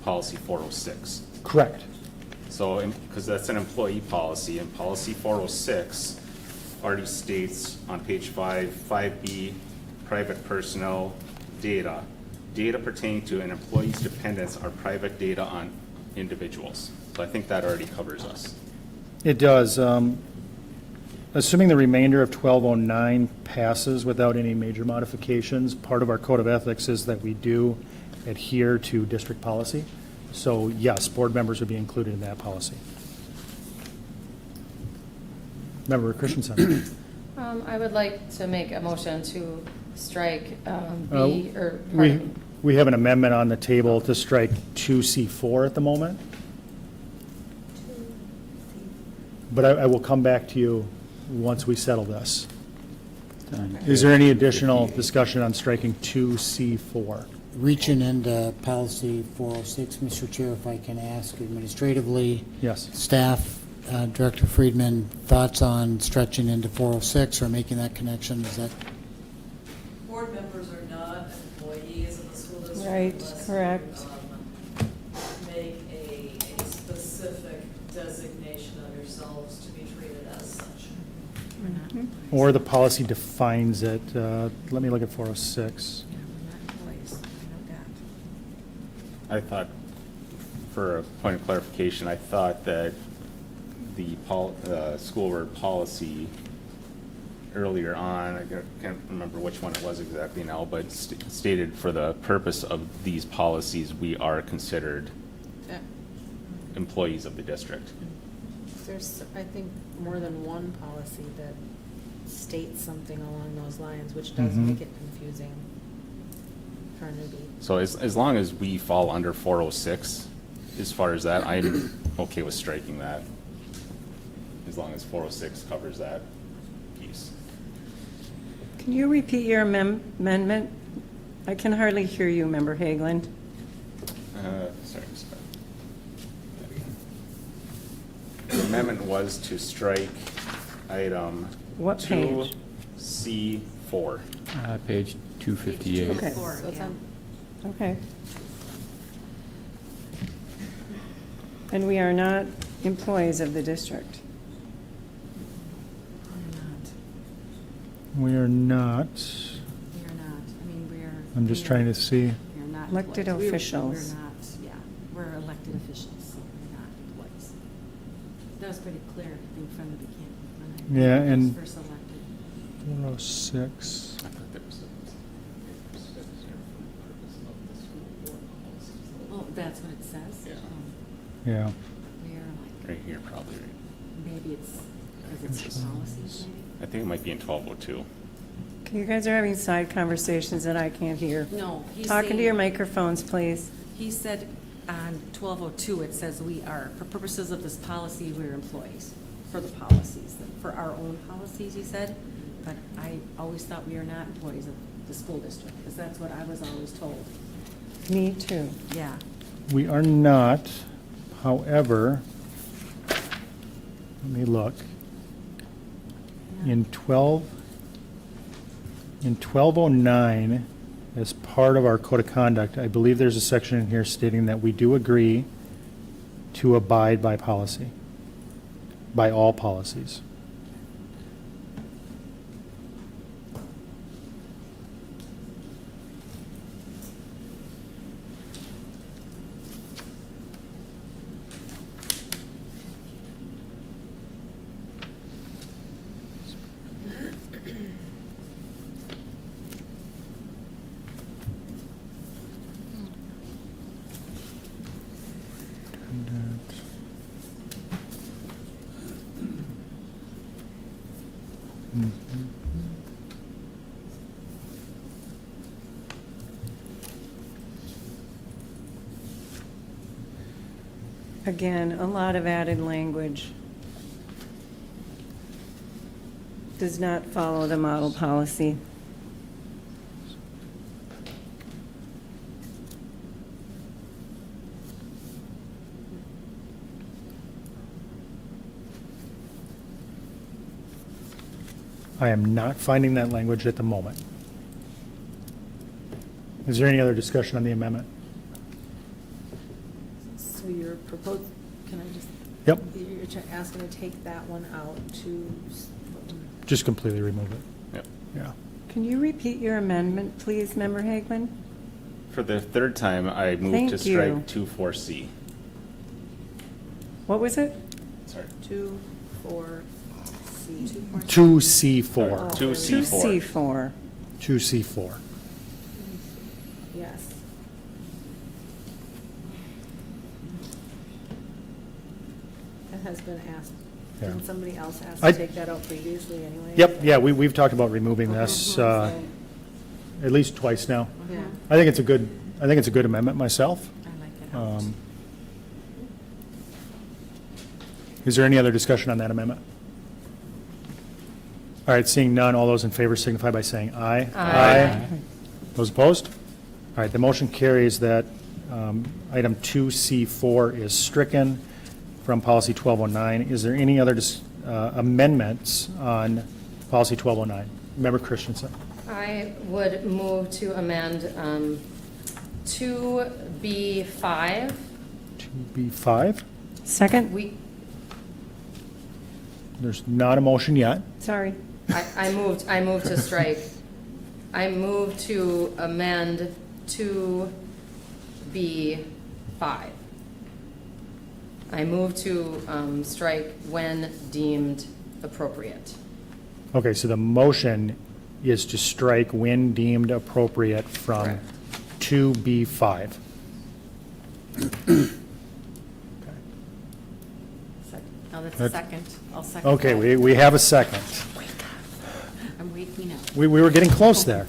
policy 406. Correct. So, because that's an employee policy, and policy 406 already states on page 5B, private personnel data. Data pertaining to an employee's dependents are private data on individuals. So I think that already covers us. It does. Assuming the remainder of 1209 passes without any major modifications, part of our code of ethics is that we do adhere to district policy. So yes, board members would be included in that policy. Member Christensen. I would like to make a motion to strike B, or, pardon me. We have an amendment on the table to strike 2C4 at the moment. But I will come back to you once we settle this. Is there any additional discussion on striking 2C4? Reaching into policy 406, Mr. Chair, if I can ask administratively. Yes. Staff, Director Friedman, thoughts on stretching into 406 or making that connection? Is that? Board members are not employees of the school district. Right, unless correct. you, make a specific designation of yourselves to be treated as such. Or the policy defines it. Let me look at 406. I thought, for a point of clarification, I thought that the school board policy earlier on, I can't remember which one it was exactly now, but stated for the purpose of these policies, we are considered employees of the district. There's, I think, more than one policy that states something along those lines, which does Mhm. make it confusing for a newbie. So as long as we fall under 406, as far as that, I'm okay with striking that. As long as 406 covers that piece. Can you repeat your amendment? I can hardly hear you, Member Haglund. Sorry, Ms. Scott. The amendment was to strike item What page? 2C4. Page 258. Okay. So it's on- Okay. And we are not employees of the district. We are not. We are not, I mean, we are. I'm just trying to see. We are not Elected employees. officials. We're not, yeah, we're elected officials, so we're not employees. That was pretty clear, I think, from the beginning, when I Yeah, was and first elected. 406. I thought there was a purpose of the school board policies. Oh, that's what it says? Yeah. Yeah. We are like, Right here, probably, right? maybe it's, because it's the policies, maybe? I think it might be in 1202. You guys are having side conversations that I can't hear. No, he's Talking to saying- your microphones, please. He said on 1202, it says we are, for purposes of this policy, we're employees for the policies, for our own policies, he said. But I always thought we are not employees of the school district, because that's what I was always told. Me too. Yeah. We are not, however, let me look. In 1209, as part of our code of conduct, I believe there's a section in here stating that we do agree to abide by policy, by all policies. Again, a lot of added language. Does not follow the model policy. I am not finding that language at the moment. Is there any other discussion on the amendment? So you're proposed, can I just? Yep. You're asking to take that one out to, Just completely remove it. Yep. Yeah. Can you repeat your amendment, please, Member Hagman? For the third time, I moved Thank to strike you. 24C. What was it? Sorry. 2, 4, C. 2C4. 2C4. 2C4. 2C4. Yes. That has been asked. Yeah. Didn't somebody else ask I- to take that out previously anyway? Yep, yeah, we've talked about removing this at least twice now. Yeah. I think it's a good amendment myself. I like it. Is there any other discussion on that amendment? All right, seeing none, all those in favor signify by saying aye. Aye. Those opposed? All right, the motion carries that item 2C4 is stricken from policy 1209. Is there any other amendments on policy 1209? Member Christensen. I would move to amend 2B5. 2B5? Second? There's not a motion yet. Sorry. I moved to strike. I move to amend 2B5. I move to strike when deemed appropriate. Okay, so the motion is to strike when deemed appropriate from Correct. 2B5. Now that's a That's- second. I'll second Okay, that. we have a second. I'm waking up. We were getting close there.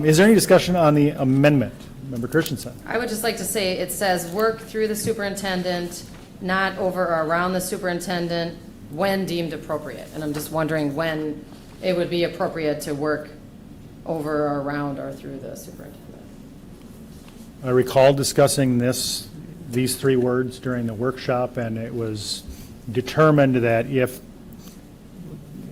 Is there any discussion on the amendment? Member Christensen? I would just like to say, it says work through the superintendent, not over or around the superintendent, when deemed appropriate. And I'm just wondering when it would be appropriate to work over or around or through the superintendent. I recall discussing these three words during the workshop, and it was determined that if,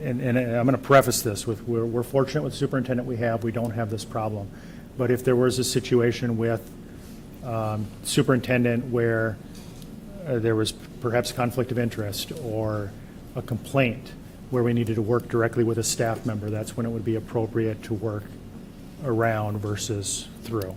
and I'm going to preface this with, we're fortunate with the superintendent we don't have this problem. But if there was a situation with superintendent where there was perhaps conflict of interest or a complaint where we needed to work directly with a staff member, that's when it would be appropriate to work around versus through.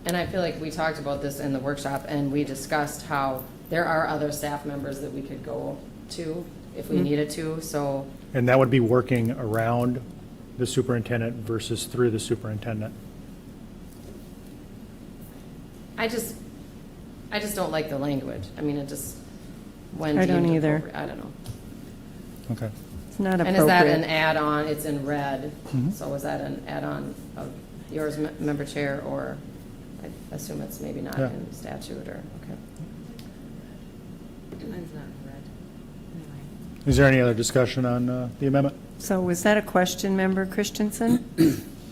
And I feel like we talked about this in the workshop, and we discussed how there are other staff members that we could go to if we needed to, so. And that would be working around the superintendent versus through the superintendent. I just don't like the language. I mean, it just, when I don't deemed either. appropriate, I don't know. Okay. It's not appropriate. And is that an add-on? It's in red. Mhm. So is that an add-on of yours, Member Chair, or I assume it's maybe not Yeah. in statute or, okay. Mine's not red. Anyway. Is there any other discussion on the amendment? So was that a question, Member Christensen,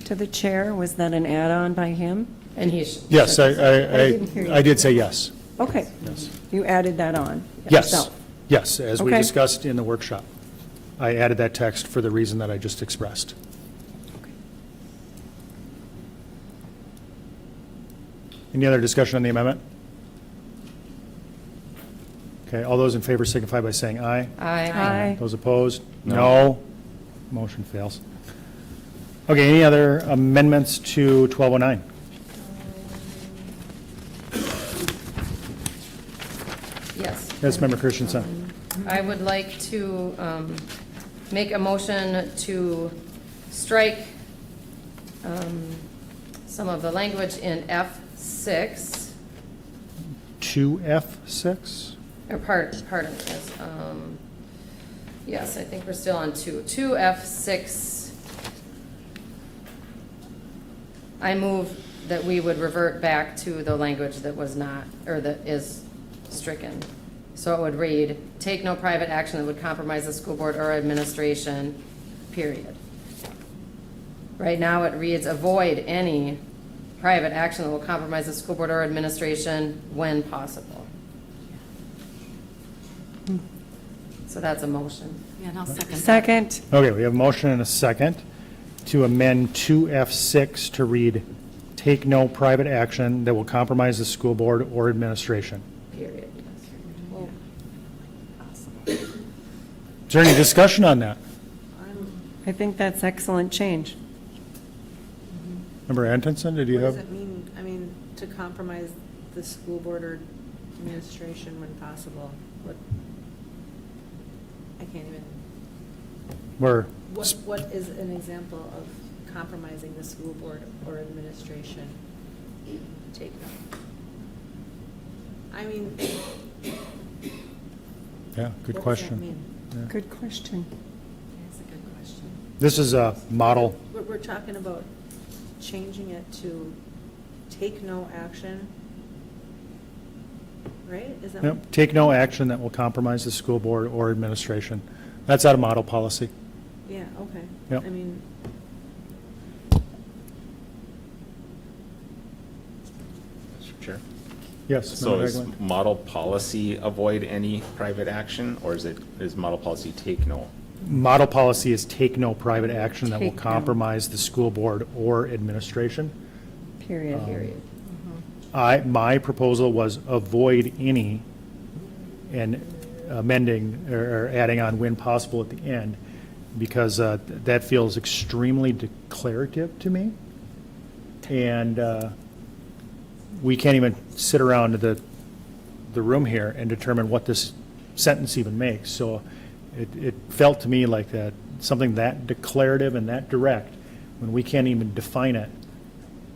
to the chair? Was that an add-on by him? And he Yes, didn't hear you. I did say yes. Okay. You added that on Yes, yourself? yes, as we Okay. discussed in the workshop. I added that text for the reason that I just expressed. Any other discussion on the amendment? Okay, all those in favor signify by saying aye. Aye. Those opposed? No. Motion fails. Okay, any other amendments to 1209? Yes. Yes, Member Christensen. I would like to make a motion to strike some of the language in F6, 2F6? or pardon me, yes, I think we're still on 2F6. I move that we would revert back to the language that was not, or that is stricken. So it would read, take no private action that would compromise the school board or administration, period. Right now, it reads, avoid any private action that will compromise the school board or administration when possible. So that's a motion. Yeah, and I'll second that. Second. Okay, we have a motion and a second to amend 2F6 to read, take no private action that will compromise the school board or administration. Period. Is there any discussion on that? I think that's excellent change. Member Atkinson, did you What does have? it mean, I mean, to compromise the school board or administration when possible? What, I can't even, Where, what is an example of compromising the school board or administration? Take note. I mean. yeah, good what does that question. mean? Yeah. Good question. That's a good question. This is a model. We're talking about changing it to take no action, right? Is that? Yep, take no action that will compromise the school board or administration. That's out of model policy. Yeah, okay. Yep. I mean, Mr. Chair? Yes. So Member is Hagelin. model policy avoid any private action, or is model policy take no? Model policy is take no private action that will Take no. compromise the school board or administration. Period. Period. My proposal was avoid any, and amending or adding on when possible at the end, because that feels extremely declarative to me. And we can't even sit around the room here and determine what this sentence even makes. So it felt to me like that, something that declarative and that direct, when we can't even define it,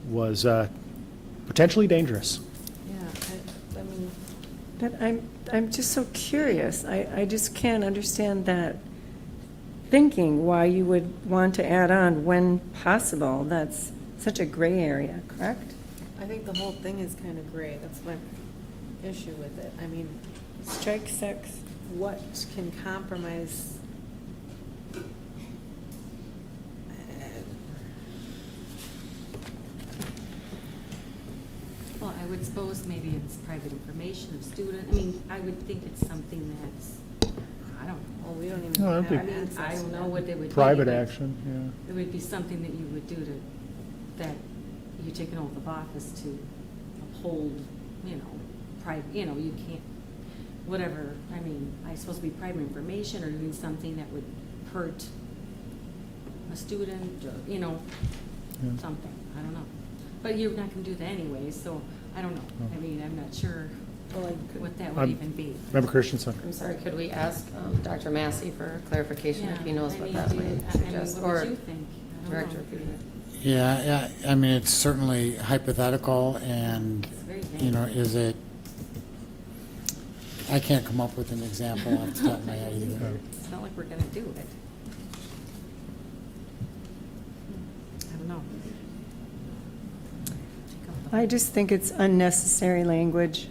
was potentially dangerous. yeah, I mean, But I'm just so curious. I just can't understand that thinking, why you would want to add on when possible. That's such a gray area, correct? I think the whole thing is kind of gray. That's my issue with it. I mean, Strike 6. what can compromise? Well, I would suppose maybe it's private information of student, I mean, I would think it's something that's, I don't know. Well, we don't even No, that'd have be- I mean, access I to don't know that. what they would be. Private but action, yeah. It would be something that you would do to, that you take an oath of office to uphold, you know, private, you know, you can't, whatever, I mean, I suppose it'd be private information or doing something that would hurt a student or, you know, Yeah. something, I don't know. But you're not gonna do that anyway, so I don't know. I mean, I'm not sure what that would I'm- even be. Member Christensen. I'm sorry, could we ask Dr. Massey for clarification if he Yeah, knows I what mean, that do- might I mean, suggest? what would Or you think? I don't Director, know. if you- Yeah, I mean, it's certainly hypothetical, and, very you know, is it, I can't come up with an example off the top of my head either. It's not like we're gonna do it. I don't know. Take out the I just think it's unnecessary language.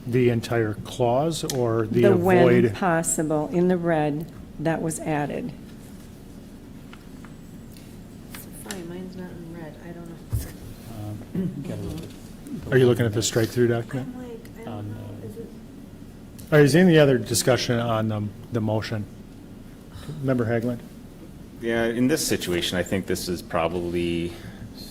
The entire clause or the The when avoid? possible, in the red, that was added. Fine, mine's not in red, I don't know. Are you looking at the strike-through document? I'm like, I don't know, is it? All right, is there any other discussion on the motion? Member Haglund? Yeah, in this situation, I think this is probably,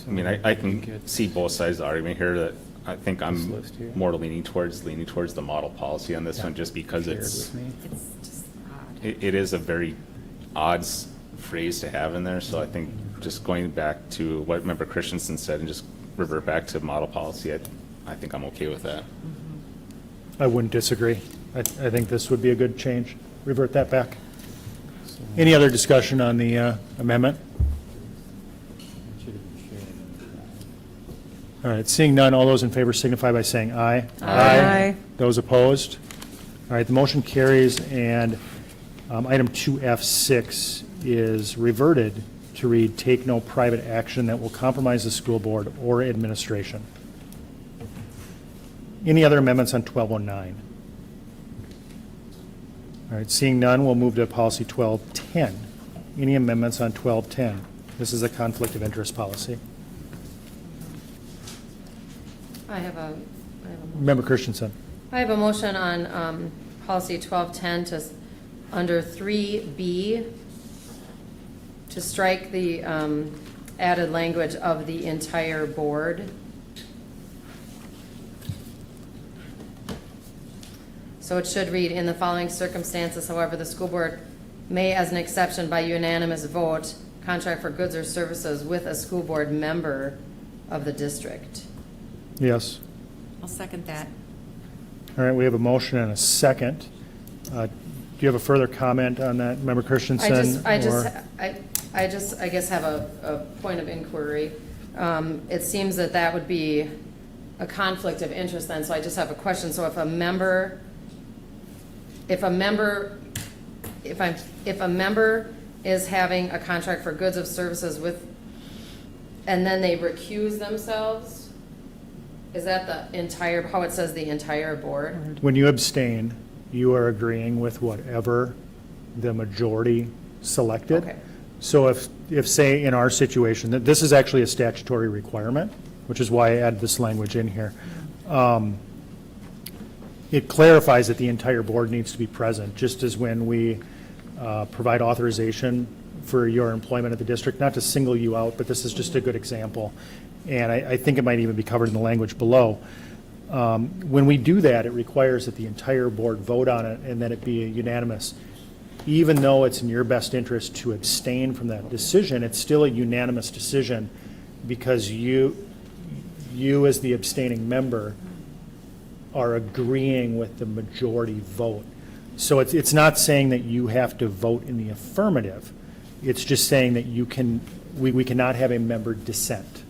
I mean, I can see both sides of the argument here. That I think I'm more leaning towards the model policy on this one, just because It's just odd. it is a very odd phrase to have in there. So I think just going back to what Member Christensen said and just revert back to model policy, I think I'm okay with that. I wouldn't disagree. I think this would be a good change. Revert that back. Any other discussion on the amendment? All right, seeing none, all those in favor signify by saying aye. Aye. Those opposed? All right, the motion carries, and item 2F6 is reverted to read, "Take no private action that will compromise the school board or administration." Any other amendments on 1209? All right, seeing none, we'll move to policy 1210. Any amendments on 1210? This is a conflict of interest policy. I have a Member Christensen. I have a motion on policy 1210 to, under 3B, to strike the added language of the entire board. So it should read, "In the following circumstances, however, the school board may, as an exception by unanimous vote, contract for goods or services with a school board member of the district." Yes. I'll second that. All right, we have a motion and a second. Do you have a further comment on that, Member Christensen? I or- guess have a point of inquiry. It seems that would be a conflict of interest then, so I just have a question. So if a member is having a contract for goods or services with, and then they recuse themselves, is that the entire, how it says the entire board? When you abstain, you are agreeing with whatever the majority selected. Okay. So if say in our situation, that this is actually a statutory requirement, which is why I added this language in here. It clarifies that the entire board needs to be present, just as when we provide authorization for your employment at the district, not to single you out, but this is just a good example. And I think it might even be covered in the language below. When we do that, it requires that the entire board vote on it and that it be unanimous. Even though it's in your best interest to abstain from that decision, it's still a unanimous decision because you as the abstaining member are agreeing with the majority vote. So it's not saying that you have to vote in the affirmative. It's just saying that we cannot have a member dissent.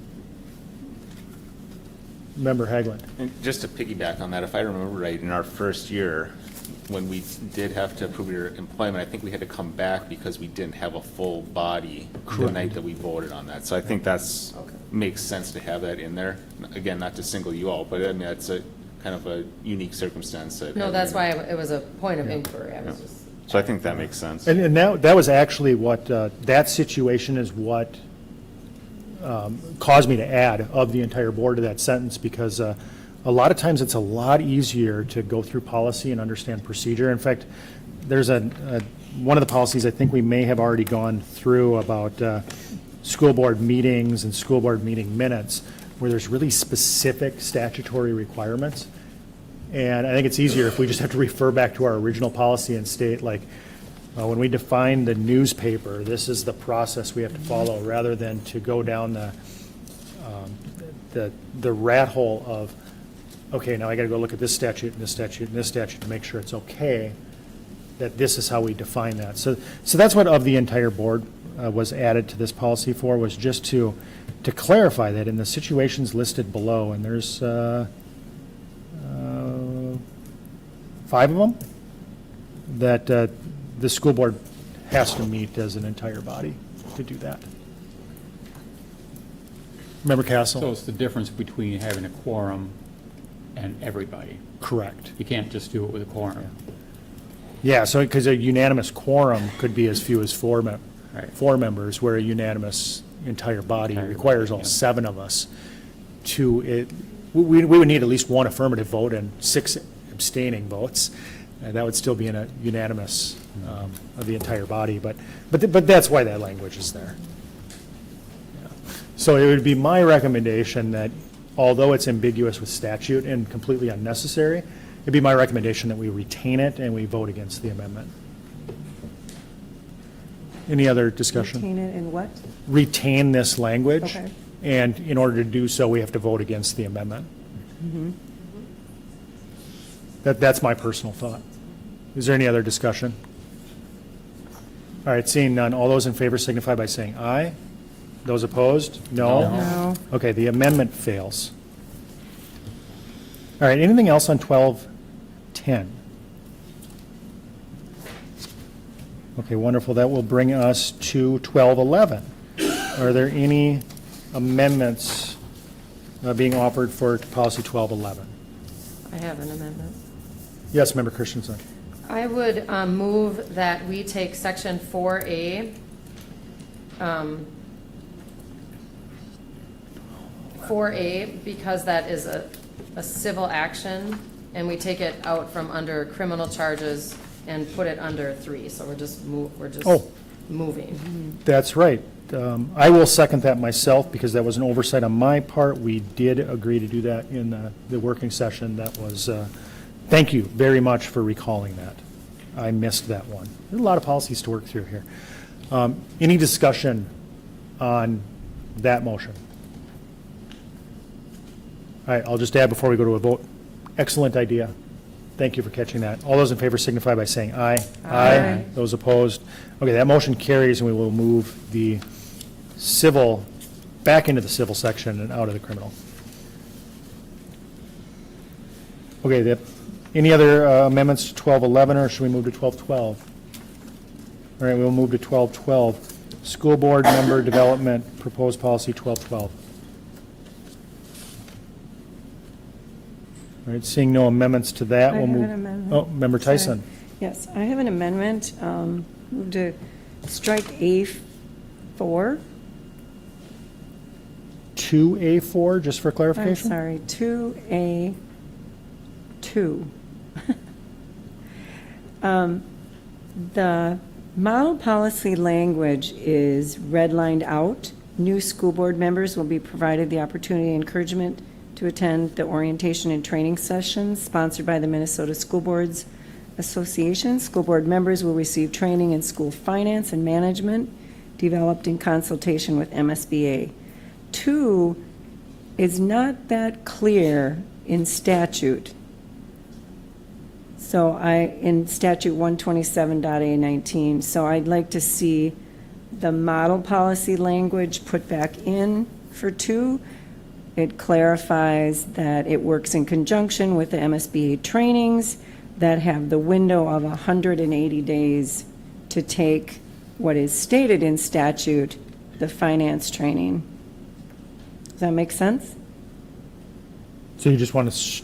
Member Haglund. And just to piggyback on that, if I remember right, in our first year, when we did have to approve your employment, I think we had to come back because we didn't have a full body the night that we voted on that. So I think that's, makes sense to have that in there. Again, not to single you out, but I mean, that's a kind of a unique circumstance. No, that's why it was a point of inquiry. I was just. So I think that makes sense. And that was actually what, that situation is what caused me to add of the entire board to that sentence, because a lot of times it's a lot easier to go through policy and understand procedure. In fact, there's one of the policies I think we may have already gone through about school board meetings and school board meeting minutes, where there's really specific statutory requirements. And I think it's easier if we just have to refer back to our original policy and state, like, when we define the newspaper, this is the process we have to follow, rather than to go down the rat hole of, okay, now I got to go look at this statute and this statute and this statute to make sure it's okay, that this is how we define that. So that's what of the entire board was added to this policy for, was just to clarify that in the situations listed below, and there's 5 of them, that the school board has to meet as an entire body to do that. Member Castle? So it's the difference between having a quorum and everybody. Correct. You can't just do it with a quorum. Yeah, so, because a unanimous quorum could be as few as four Right. members, where a unanimous entire body requires all 7 of us to, we would need at least 1 affirmative vote and 6 abstaining votes, and that would still be in a unanimous of the entire body, but that's why that language is there. Yeah. So it would be my recommendation that, although it's ambiguous with statute and completely unnecessary, it'd be my recommendation that we retain it and we vote against the amendment. Any other discussion? Retain it in what? Retain this language. Okay. And in order to do so, we have to vote against the amendment. Mhm. That's my personal thought. Is there any other discussion? All right, seeing none, all those in favor signify by saying aye. Those opposed? No? No. Okay, the amendment fails. All right, anything else on 1210? Okay, wonderful. That will bring us to 1211. Are there any amendments being offered for policy 1211? I have an amendment. Yes, Member Christensen. I would move that we take section 4A, 4A, because that is a civil action, and we take it out from under criminal charges and put it under 3. So we're just Oh. moving. That's right. I will second that myself because that was an oversight on my part. We did agree to do that in the working session. That was, thank you very much for recalling that. I missed that one. There's a lot of policies to work through here. Any discussion on that motion? All right, I'll just add before we go to a vote. Excellent idea. Thank you for catching that. All those in favor signify by saying aye. Aye. Those opposed? Okay, that motion carries, and we will move the civil back into the civil section and out of the criminal. Okay, any other amendments to 1211, or should we move to 1212? All right, we'll move to 1212. School board member development, proposed policy 1212. All right, seeing no amendments to that, I we'll have move. an amendment. Oh, Member Tyson. Sorry. Yes, I have an amendment, move to strike A4. 2A4, just for I'm clarification? sorry, 2A2. The model policy language is redlined out. New school board members will be provided the opportunity and encouragement to attend the orientation and training sessions sponsored by the Minnesota School Boards Association. School board members will receive training in school finance and management developed in consultation with MSBA. 2 is not that clear in statute. So in statute 127.A19, so I'd like to see the model policy language put back in for 2. It clarifies that it works in conjunction with the MSBA trainings that have the window of 180 days to take what is stated in statute, the finance training. Does that make sense? So you just want to,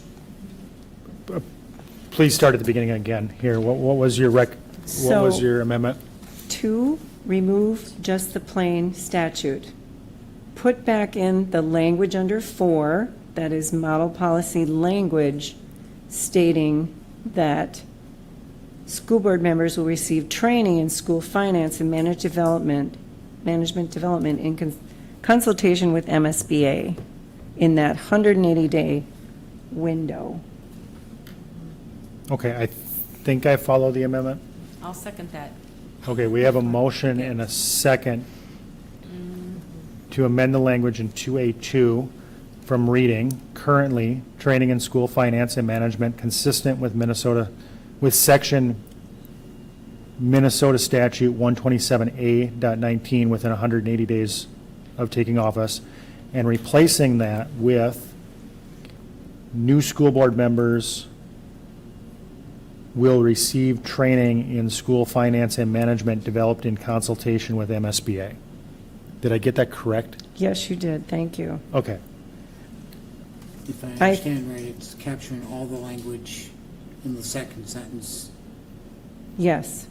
please start at the beginning again here. What was your what was your amendment? 2, remove just the plain statute. Put back in the language under 4, that is model policy language, stating that school board members will receive training in school finance and management development in consultation with MSBA in that 180-day window. Okay, I think I follow the amendment. I'll second that. Okay, we have a motion and a second to amend the language in 2A2 from reading, currently, training in school finance and management consistent with section Minnesota statute 127A.19 within 180 days of taking office, and replacing that with new school board members will receive training in school finance and management developed in consultation with MSBA. Did I get that correct? Yes, you did, thank you. Okay. If I understand right, it's capturing all the language in the second sentence. Yes.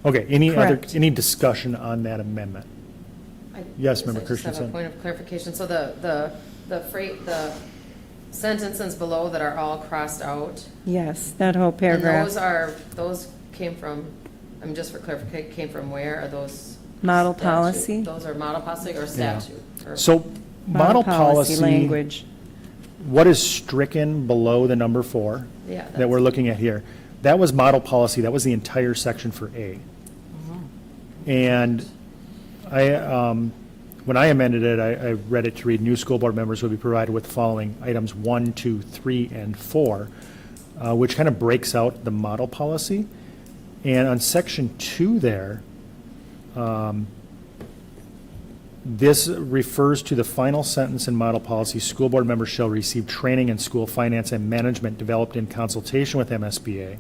Okay, Correct. any discussion on that amendment? Yes, Member I just have a Christensen. point of clarification. So the sentences below that are all crossed out. Yes, that whole paragraph. And those came from, just for clarification, came from where? Are those? Model statute? policy? Those are model policy or statute? Or- So, model policy. Language. What is stricken below the number 4 Yeah, that we're looking at here? That was model policy. That was the entire section for A. And when I amended it, I read it to read, new school board members will be provided with the following items 1, 2, 3, and 4, which kind of breaks out the model policy. And on section 2 there, this refers to the final sentence in model policy, school board members shall receive training in school finance and management developed in consultation with MSBA,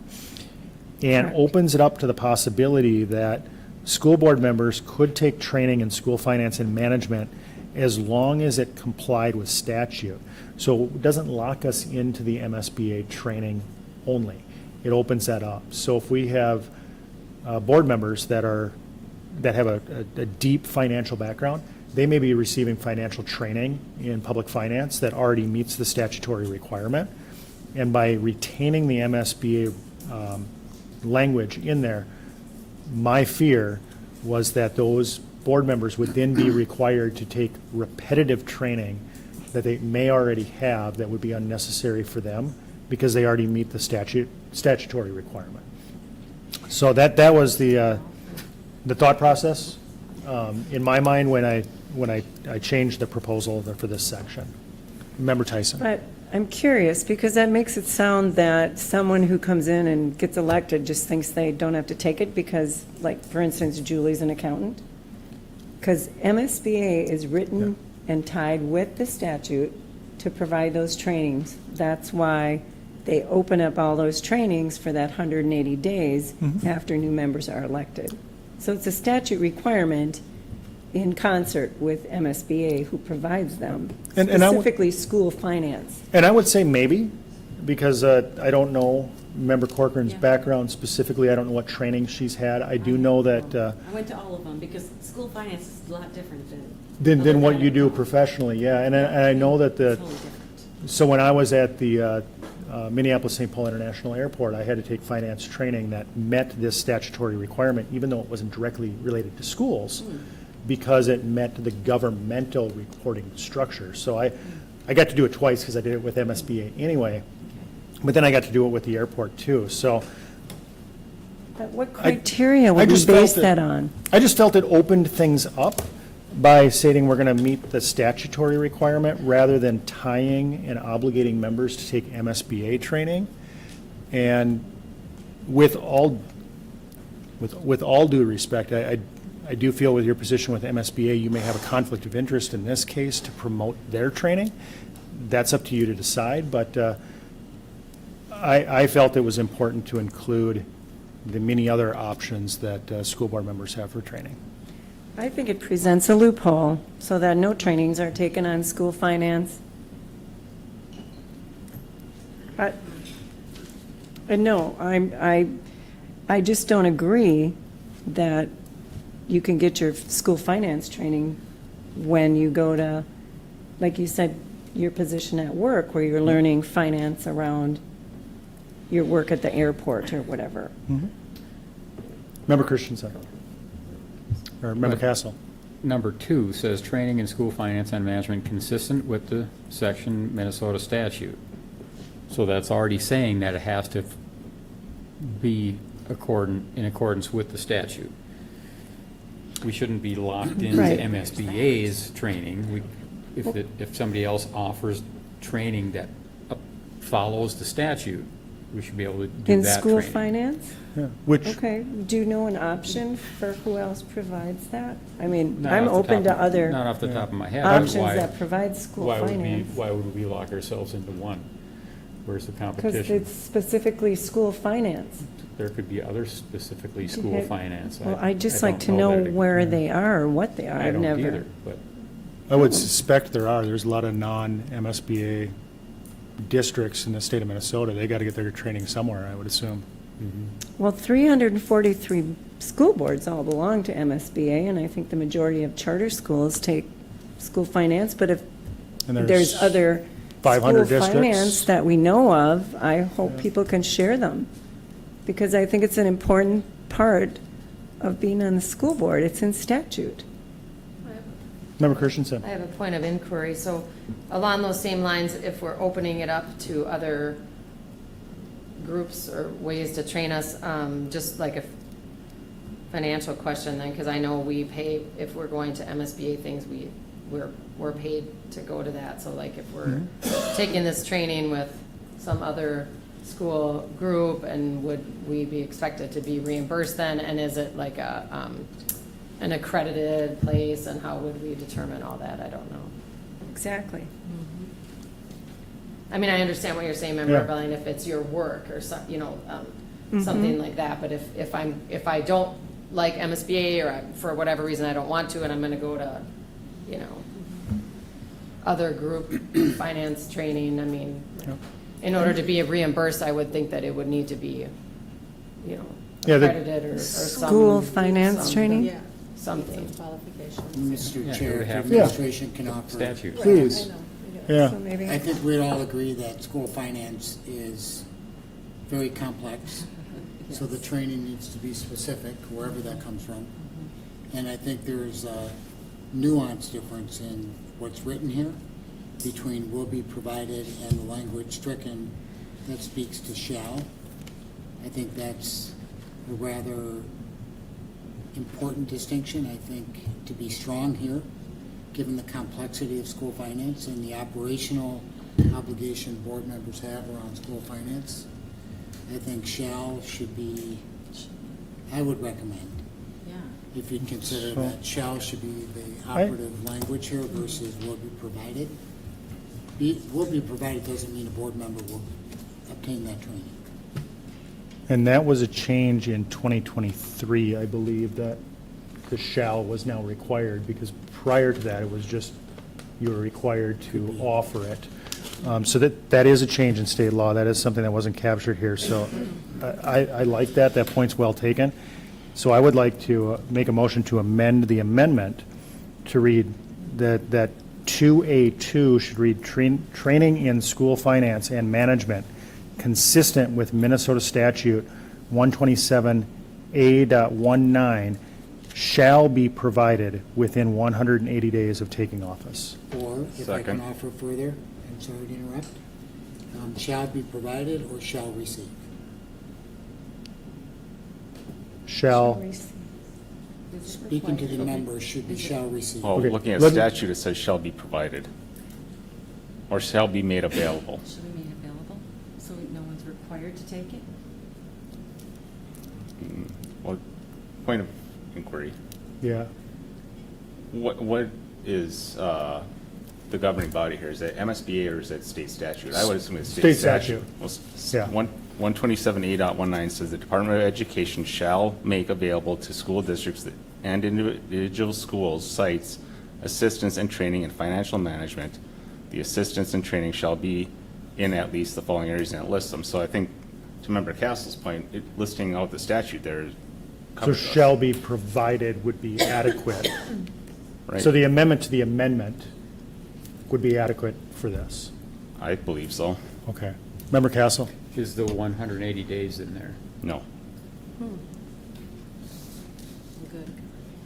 and opens it up to the possibility that school board members could take training in school finance and management as long as it complied with statute. So it doesn't lock us into the MSBA training only. It opens that up. So if we have board members that have a deep financial background, they may be receiving financial training in public finance that already meets the statutory requirement. And by retaining the MSBA language in there, my fear was that those board members would then be required to take repetitive training that they may already have that would be unnecessary for them because they already meet the statutory requirement. So that was the thought process in my mind when I changed the proposal for this section. Member Tyson. But I'm curious, because that makes it sound that someone who comes in and gets elected just thinks they don't have to take it because, like, for instance, Julie's an accountant. Because MSBA is written and tied with the statute to provide those trainings. That's why they open up all those trainings for that 180 days after new members are elected. So it's a statute requirement in concert with MSBA, who provides them, And specifically school finance. And I would say maybe, because I don't know Member Corcoran's background specifically. I don't know what training she's had. I do know that. I went to all of them because school finance is a lot different than. Than what you do professionally, yeah. And I know that so when I was at the Minneapolis-St. Paul International Airport, I had to take finance training that met this statutory requirement, even though it wasn't directly related to schools, because it met the governmental reporting structure. So I got to do it twice because I did it with MSBA anyway, but then I got to do it with the airport too. So But what criteria would we base that on? I just felt it opened things up by stating we're going to meet the statutory requirement rather than tying and obligating members to take MSBA training. And with all due respect, I do feel with your position with MSBA, you may have a conflict of interest in this case to promote their training. That's up to you to decide, but I felt it was important to include the many other options that school board members have for training. I think it presents a loophole so that no trainings are taken on school finance. But no, I just don't agree that you can get your school finance training when you go to, like you said, your position at work where you're learning finance around your work at the airport or whatever. Member Christensen. Or Member Castle. Number 2 says training in school finance and management consistent with the section Minnesota statute. So that's already saying that it has to be in accordance with the statute. We shouldn't be locked into MSBA's training. If somebody else offers training that follows the statute, we should be able to do that training. In school finance? Yeah. Okay, do you know an option for who else provides that? I mean, Not I'm off the open top to other Not off the top of my head. options that provide school finance. Why would we lock ourselves into one? Where's the Because competition? it's specifically school finance. There could be other specifically school finance. Well, I'd just I like to don't know that. where they are, or what they are. I I've don't never. either, but I would suspect there are. There's a lot of non-MSBA districts in the state of Minnesota. They got to get their training somewhere, I would assume. Well, 343 school boards all belong to MSBA, and I think the majority of charter schools take school finance, but if And there's other 500 school districts. finance that we know of, I hope people can share them, because I think it's an important part of being on the school board. It's in statute. Member Christensen. I have a point of inquiry. So along those same lines, if we're opening it up to other groups or ways to train us, just like a financial question then, because I know we pay, if we're going to MSBA things, we're paid to go to that. So like if we're taking this training with some other school group, and would we be expected to be reimbursed then? And is it like an accredited place, and how would we determine all that? I don't know. Exactly. I mean, I understand what you're saying, Member Yeah. Belling, if it's your work or some, Mhm. something like that. But if I don't like MSBA, or for whatever reason I don't want to, and I'm going to go to, other group finance training, I mean, in order to be reimbursed, I would think that it would need to be, Yeah, accredited or some. School finance some- training? Yeah. Something. Qualifications. Mr. Yeah, it Chair, would if the have to be administration can offer. statute. Please. I know. Yeah. So maybe. I think we'd all agree that school finance is very complex, so the training needs to be specific, wherever that comes from. And I think there's a nuance difference in what's written here between will be provided and the language stricken that speaks to shall. I think that's a rather important distinction, I think, to be strong here, given the complexity of school finance and the operational obligation board members have around school finance. I think shall should be, I would recommend, if you'd consider So- that shall should be the operative language here versus will be provided. Will be provided doesn't mean a board member will obtain that training. And that was a change in 2023, I believe, that the shall was now required, because prior to that, it was just you were required to offer it. So that is a change in state law. That is something that wasn't captured here. So I like that. That point's well taken. So I would like to make a motion to amend the amendment to read that 2A2 should read training in school finance and management consistent with Minnesota statute 127A.19 shall be provided within 180 days of taking office. Or, if I can Second. offer further, I'm sorry to interrupt, shall be provided or shall receive? Shall, Speaking to the members should be shall receive. Well, Okay, looking at let- statute, it says shall be provided, or shall be made available. Should we make it available, so no one's required to take it? Well, point of inquiry, yeah. what is the governing body here? Is it MSBA or is it state statute? I would assume it's State state statute. statute. Well, Yeah. 127A.19 says the Department of Education shall make available to school districts and individual schools, sites, assistance and training in financial management. The assistance and training shall be in at least the following areas, and it lists them. So I think, to Member Castle's point, listing out the statute there So covers us. shall be provided would be adequate. Right. So the amendment to the amendment would be adequate for this. I believe so. Okay. Member Castle? Is the 180 days in there? No. Good.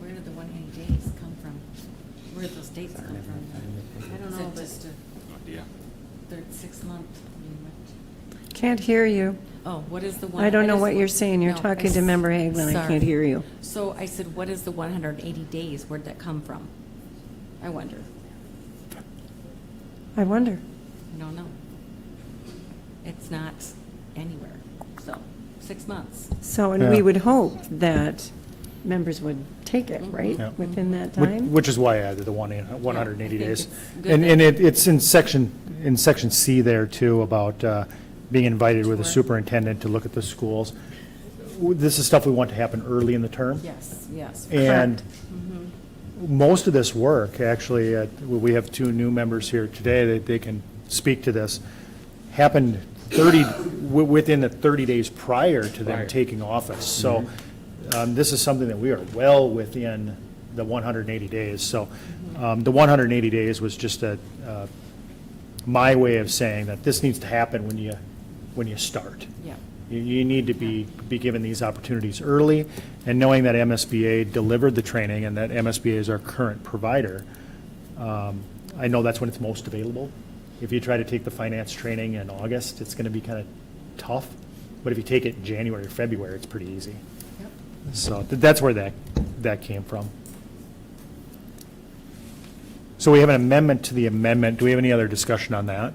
Where did the 180 days come from? Where did those dates come from? I don't Is know, it but just a No idea. third 6 month? Can't hear you. Oh, what is the one? I don't know just what you're want- saying. You're No, talking I to s- Member Hagelin. I sorry. can't hear you. So I said, what is the 180 days? Where'd that come from? I wonder. I wonder. I don't know. It's not anywhere. So, 6 months. So, and Yeah. we would hope that members would take it, right, Yeah. within that Which- time? Which is why I added the 180 Yeah, I days. think it's good And that- it's in section C there too about being invited with a superintendent to look at the schools. This is stuff we want to happen early in the term. Yes, yes. And Mm-hmm. most of this work, actually, we have two new members here today that they can speak to this, happened within the 30 days prior to them taking office. So this is something that we are well within the 180 days. So the 180 days was just my way of saying that this needs to happen when you start. Yeah. You need to be given these opportunities early, and knowing that MSBA delivered the training and that MSBA is our current provider, I know that's when it's most available. If you try to take the finance training in August, it's going to be kind of tough, but if you take it in January or February, it's pretty easy. Yep. So that's where that came from. So we have an amendment to the amendment. Do we have any other discussion on that?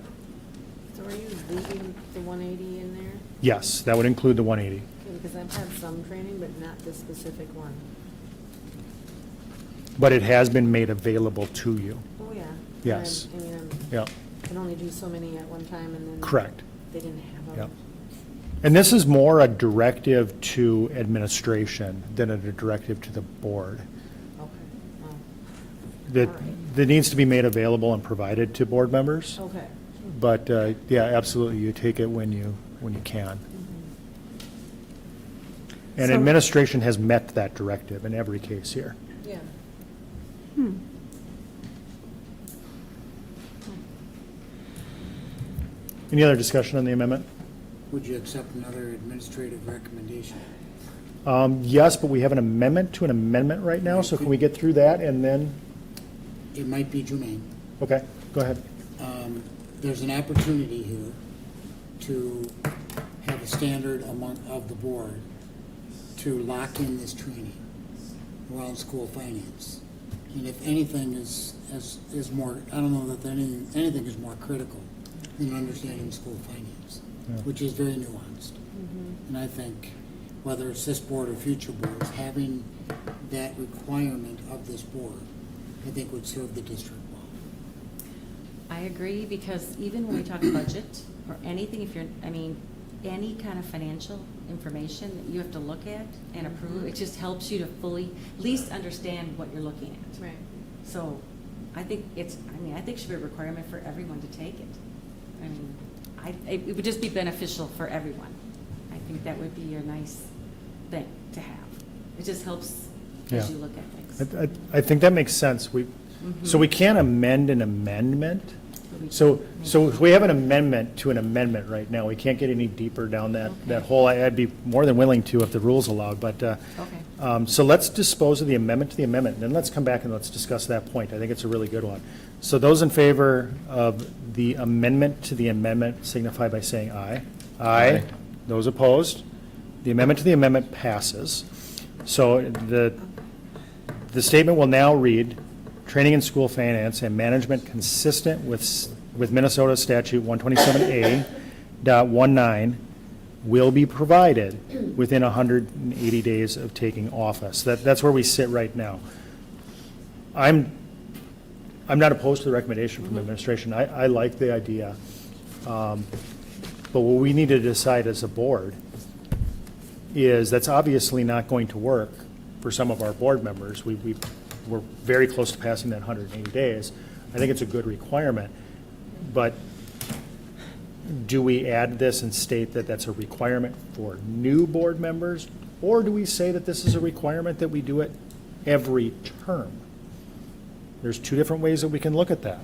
So are you leaving the 180 in there? Yes, that would include the 180. Okay, because I've had some training, but not this specific one. But it has been made available to you. Oh, yeah. Yes. I mean, Yeah. I can only do so many at one time, and then. Correct. They didn't have Yeah. them. And this is more a directive to administration than a directive to the board. Okay. Oh, That needs to be made available and provided to board members. okay. But, yeah, absolutely, you take it when you can. And So- administration has met that directive in every case here. Yeah. Any other discussion on the amendment? Would you accept another administrative recommendation? Yes, but we have an amendment to an amendment right now, so can we get through that and then, It might be germane. okay, go ahead. There's an opportunity here to have a standard of the board to lock in this training around school finance. And if anything is more, I don't know that anything is more critical than understanding school finance, which is very nuanced. And I think whether it's this board or future boards, having that requirement of this board, I think would serve the district well. I agree, because even when we talk budget or anything, any kind of financial information that you have to look at and approve, it just helps you to fully, at least understand what you're looking at. Right. So I think I think it should be a requirement for everyone to take it. It would just be beneficial for everyone. I think that would be a nice thing to have. It just helps as Yeah. you look at things. I think that makes sense. So we can't amend an amendment. So if we have an amendment to an amendment right now, we can't get any deeper down that hole. I'd be more than willing to if the rules allowed, but, so let's dispose of the amendment to the amendment, and then let's come back and let's discuss that point. I think it's a really good one. So those in favor of the amendment to the amendment signify by saying aye. Aye. Those opposed? The amendment to the amendment passes. So the statement will now read, training in school finance and management consistent with Minnesota Statute 127A.19 will be provided within 180 days of taking office. That's where we sit right now. I'm not opposed to the recommendation from the administration. I like the idea. But what we need to decide as a board is that's obviously not going to work for some of our board members. We're very close to passing that 180 days. I think it's a good requirement, but do we add this and state that that's a requirement for new board members, or do we say that this is a requirement that we do it every term? There's two different ways that we can look at that.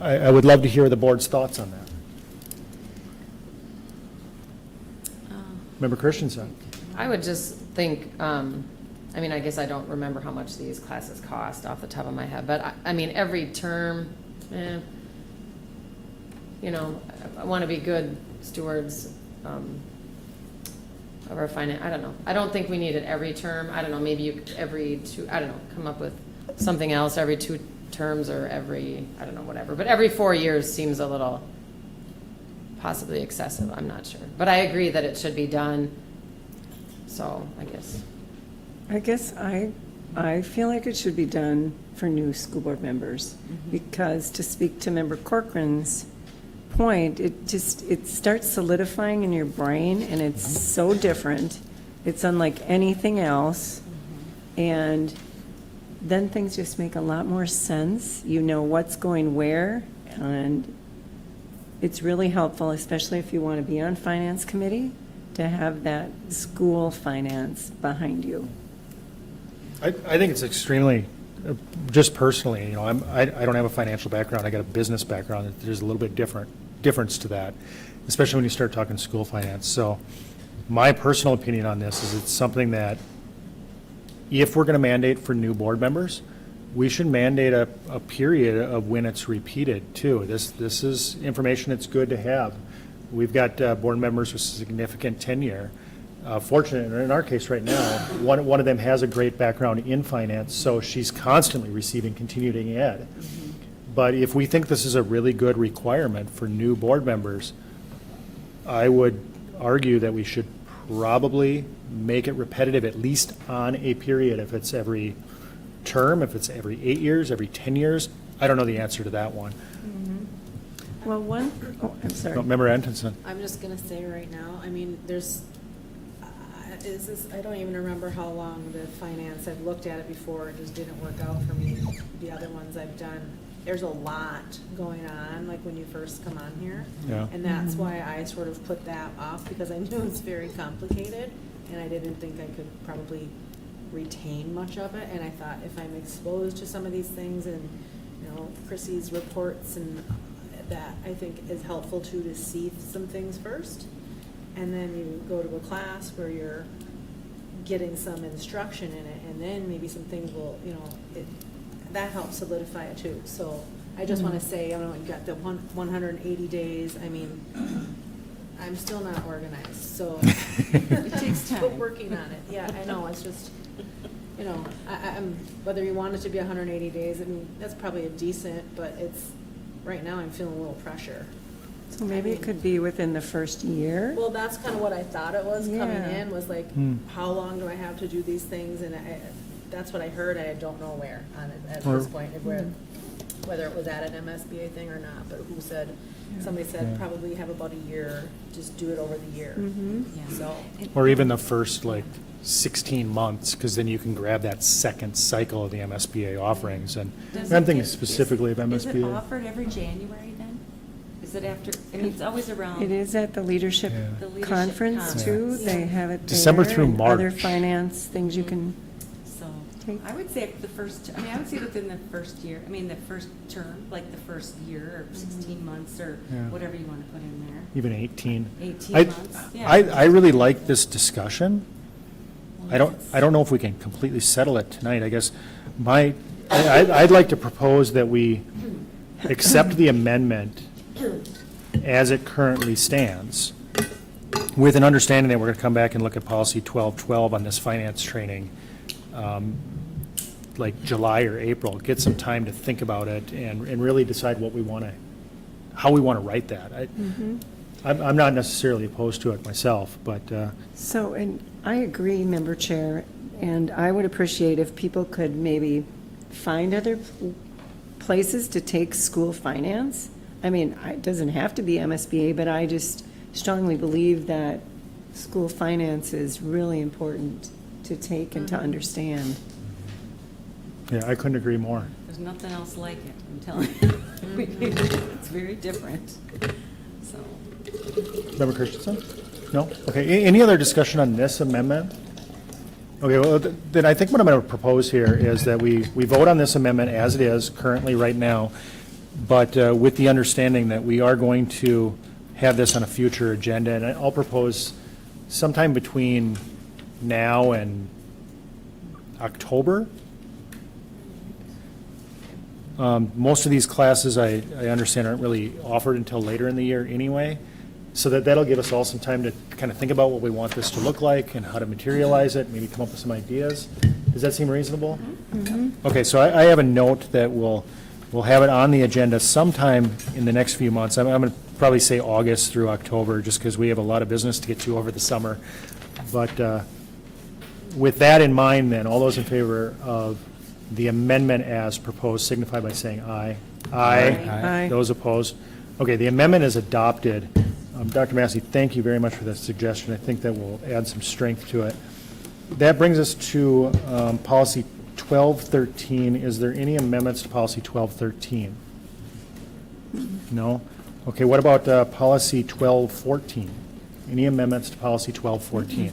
I would love to hear the board's thoughts on that. Member Christensen? I would just think, I guess I don't remember how much these classes cost off the top of my head, but every term, I want to be good stewards of our finance. I don't know. I don't think we need it every term. I don't know, maybe every two, I don't know, come up with something else every 2 terms or every, I don't know, whatever. But every 4 years seems a little possibly excessive. I'm not sure. But I agree that it should be done. So I guess I feel like it should be done for new school board members, because to speak to Member Corcoran's point, it starts solidifying in your brain, and it's so different. It's unlike anything else. And then things just make a lot more sense. You know what's going where, and it's really helpful, especially if you want to be on finance committee, to have that school finance behind you. I think it's extremely, just personally, you know, I don't have a financial background, I got a business background. There's a little bit difference to that, especially when you start talking school finance. So my personal opinion on this is it's something that if we're going to mandate for new board members, we should mandate a period of when it's repeated too. This is information that's good to have. We've got board members with significant tenure. Fortunate, in our case right now, one of them has a great background in finance, so she's constantly receiving continuing ed. But if we think this is a really good requirement for new board members, I would argue that we should probably make it repetitive, at least on a period. If it's every term, if it's every 8 years, every 10 years, I don't know the answer to that one. Well, I'm sorry. No, Member Atkinson. I'm just gonna say right now, I mean, there's, I don't even remember how long the finance, I've looked at it before, it just didn't work out for me, the other ones I've done. There's a lot going on, like when you first come on here. Yeah. And that's why I sort of put that off, because I knew it's very complicated, and I didn't think I could probably retain much of it, and I thought if I'm exposed to some of these things and, you know, Chrissy's reports and that, I think is helpful too, to see some things first, and then you go to a class where you're getting some instruction in it, and then maybe some things will, you know, that helps solidify it too. So I just want to say, I know you got the 180 days, I mean, I'm still not organized, so. It takes time. But working on it, yeah, I know, it's just, you know, I'm, whether you want it to be 180 days, I mean, that's probably a decent, but it's, right now I'm feeling a little pressure. So maybe it could be within the first year? Well, that's kind of what I thought it was coming Yeah. in, was like, how long do I have to do these things? And that's what I heard, I don't know where on it at this point, whether it was at an MSBA thing or not, but who said, somebody said probably have about a year, just do it over the year. So. Or even the first, like, 16 months, because then you can grab that second cycle of the MSBA offerings. And I'm thinking specifically of MSBA. Is it offered every January then? Is it after, I mean, it's always around. It is at the leadership The leadership conference too. conference. They have it December there, through and Other March. finance, things you can So, take. I would say the first, I mean, I would say within the first year, I mean, the first term, like the first year or 16 months or Yeah. whatever you want to put in there. Even 18. 18 I- months, yeah. I really like this discussion. I don't know if we can completely settle it tonight. I guess I'd like to propose that we accept the amendment as it currently stands, with an understanding that we're going to come back and look at policy 1212 on this finance training, like July or April. Get some time to think about it and really decide what we want to, how we want to write that. I'm not necessarily opposed to it myself, but So, and I agree, Member Chair, and I would appreciate if people could maybe find other places to take school finance. I mean, it doesn't have to be MSBA, but I just strongly believe that school finance is really important to take and to understand. yeah, I couldn't agree more. There's nothing else like it, I'm telling you. It's very different, so. Member Christensen? No? Okay, any other discussion on this amendment? Okay, well, then I think what I'm going to propose here is that we vote on this amendment as it is currently right now, but with the understanding that we are going to have this on a future agenda, and I'll propose sometime between now and October. Most of these classes, I understand, aren't really offered until later in the year anyway, so that'll give us all some time to kind of think about what we want this to look like and how to materialize it, maybe come up with some ideas. Does that seem reasonable? Okay, so I have a note that we'll have it on the agenda sometime in the next few months. I'm going to probably say August through October, just because we have a lot of business to get to over the summer. But with that in mind, then, all those in favor of the amendment as proposed signify by saying aye. Aye. Those opposed? Okay, the amendment is adopted. Dr. Massey, thank you very much for that suggestion. I think that will add some strength to it. That brings us to policy 1213. Is there any amendments to policy 1213? No? Okay, what about policy 1214? Any amendments to policy 1214?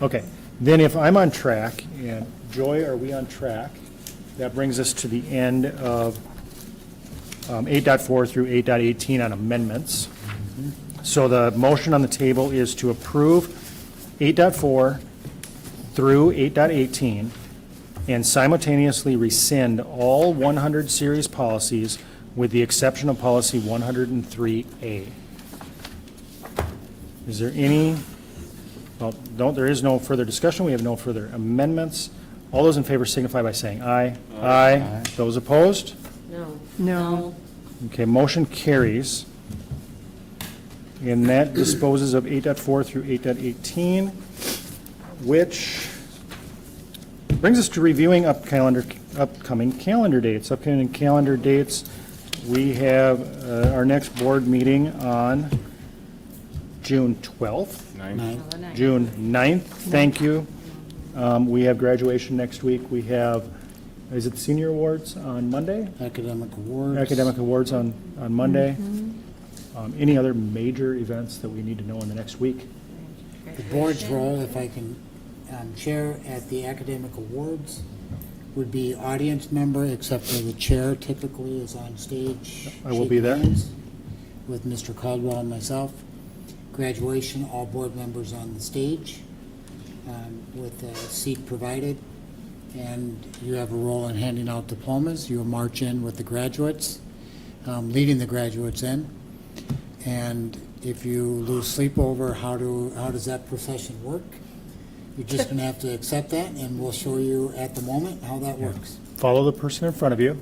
Okay, then if I'm on track, and Joy, are we on track? That brings us to the end of 8.4 through 8.18 on amendments. So the motion on the table is to approve 8.4 through 8.18 and simultaneously rescind all 100 series policies with the exception of policy 103A. Is there any, well, there is no further discussion. We have no further amendments. All those in favor signify by saying aye. Aye. Those opposed? No. No. Okay, motion carries. And that disposes of 8.4 through 8.18, which brings us to reviewing upcoming calendar dates. Upcoming calendar dates, we have our next board meeting on June 12th. June 9th, thank you. We have graduation next week. We have, is it the senior awards on Monday? Academic awards. Academic awards on Monday. Any other major events that we need to know in the next week? The board's role, if I can chair at the academic awards, would be audience member, except for the chair typically is on stage. I will be there. shaking hands with Mr. Caldwell and myself. Graduation, all board members on the stage with a seat provided. And you have a role in handing out diplomas. You'll march in with the graduates, leading the graduates in. And if you lose sleep over how does that procession work, you're just going to have to accept that, and we'll show you at the moment how that works. Follow the person in front of you.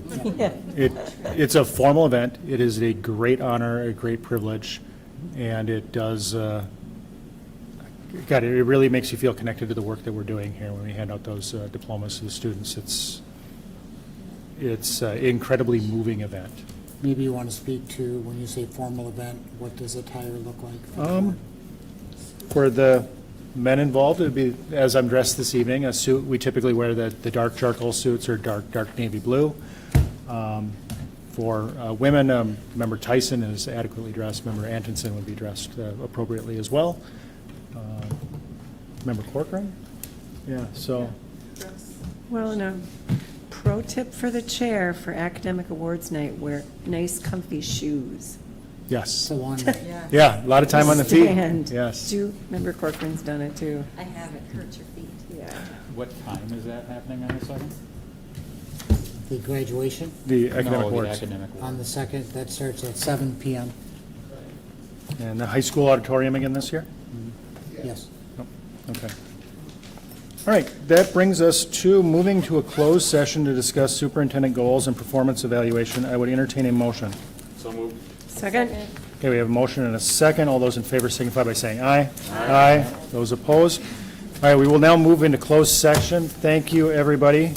It's a formal event. It is a great honor, a great privilege, and it does, it really makes you feel connected to the work that we're doing here when we hand out those diplomas to the students. It's an incredibly moving event. Maybe you want to speak to, when you say formal event, what does attire look like? For the men involved, it would be, as I'm dressed this evening, a suit. We typically wear the dark charcoal suits or dark navy blue. For women, Member Tyson is adequately dressed. Member Antonson would be dressed appropriately as well. Member Corcoran? Yeah, so. Well, no. Pro tip for the chair for academic awards night, wear nice comfy shoes. Yes. So on. Yeah, a lot of time on the feet. Stand. Yes. Member Corcoran's done it too. I haven't hurt your feet. Yeah. What time is that happening on the second? The graduation The academic No, the awards. academic awards. on the 2nd, that starts at 7 p.m. And the high school auditorium again this year? Yes. Oh, okay. All right, that brings us to moving to a closed session to discuss superintendent goals and performance evaluation. I would entertain a motion. So moved. Second? Okay, we have a motion and a second. All those in favor signify by saying aye. Aye. Those opposed? All right, we will now move into closed session. Thank you, everybody.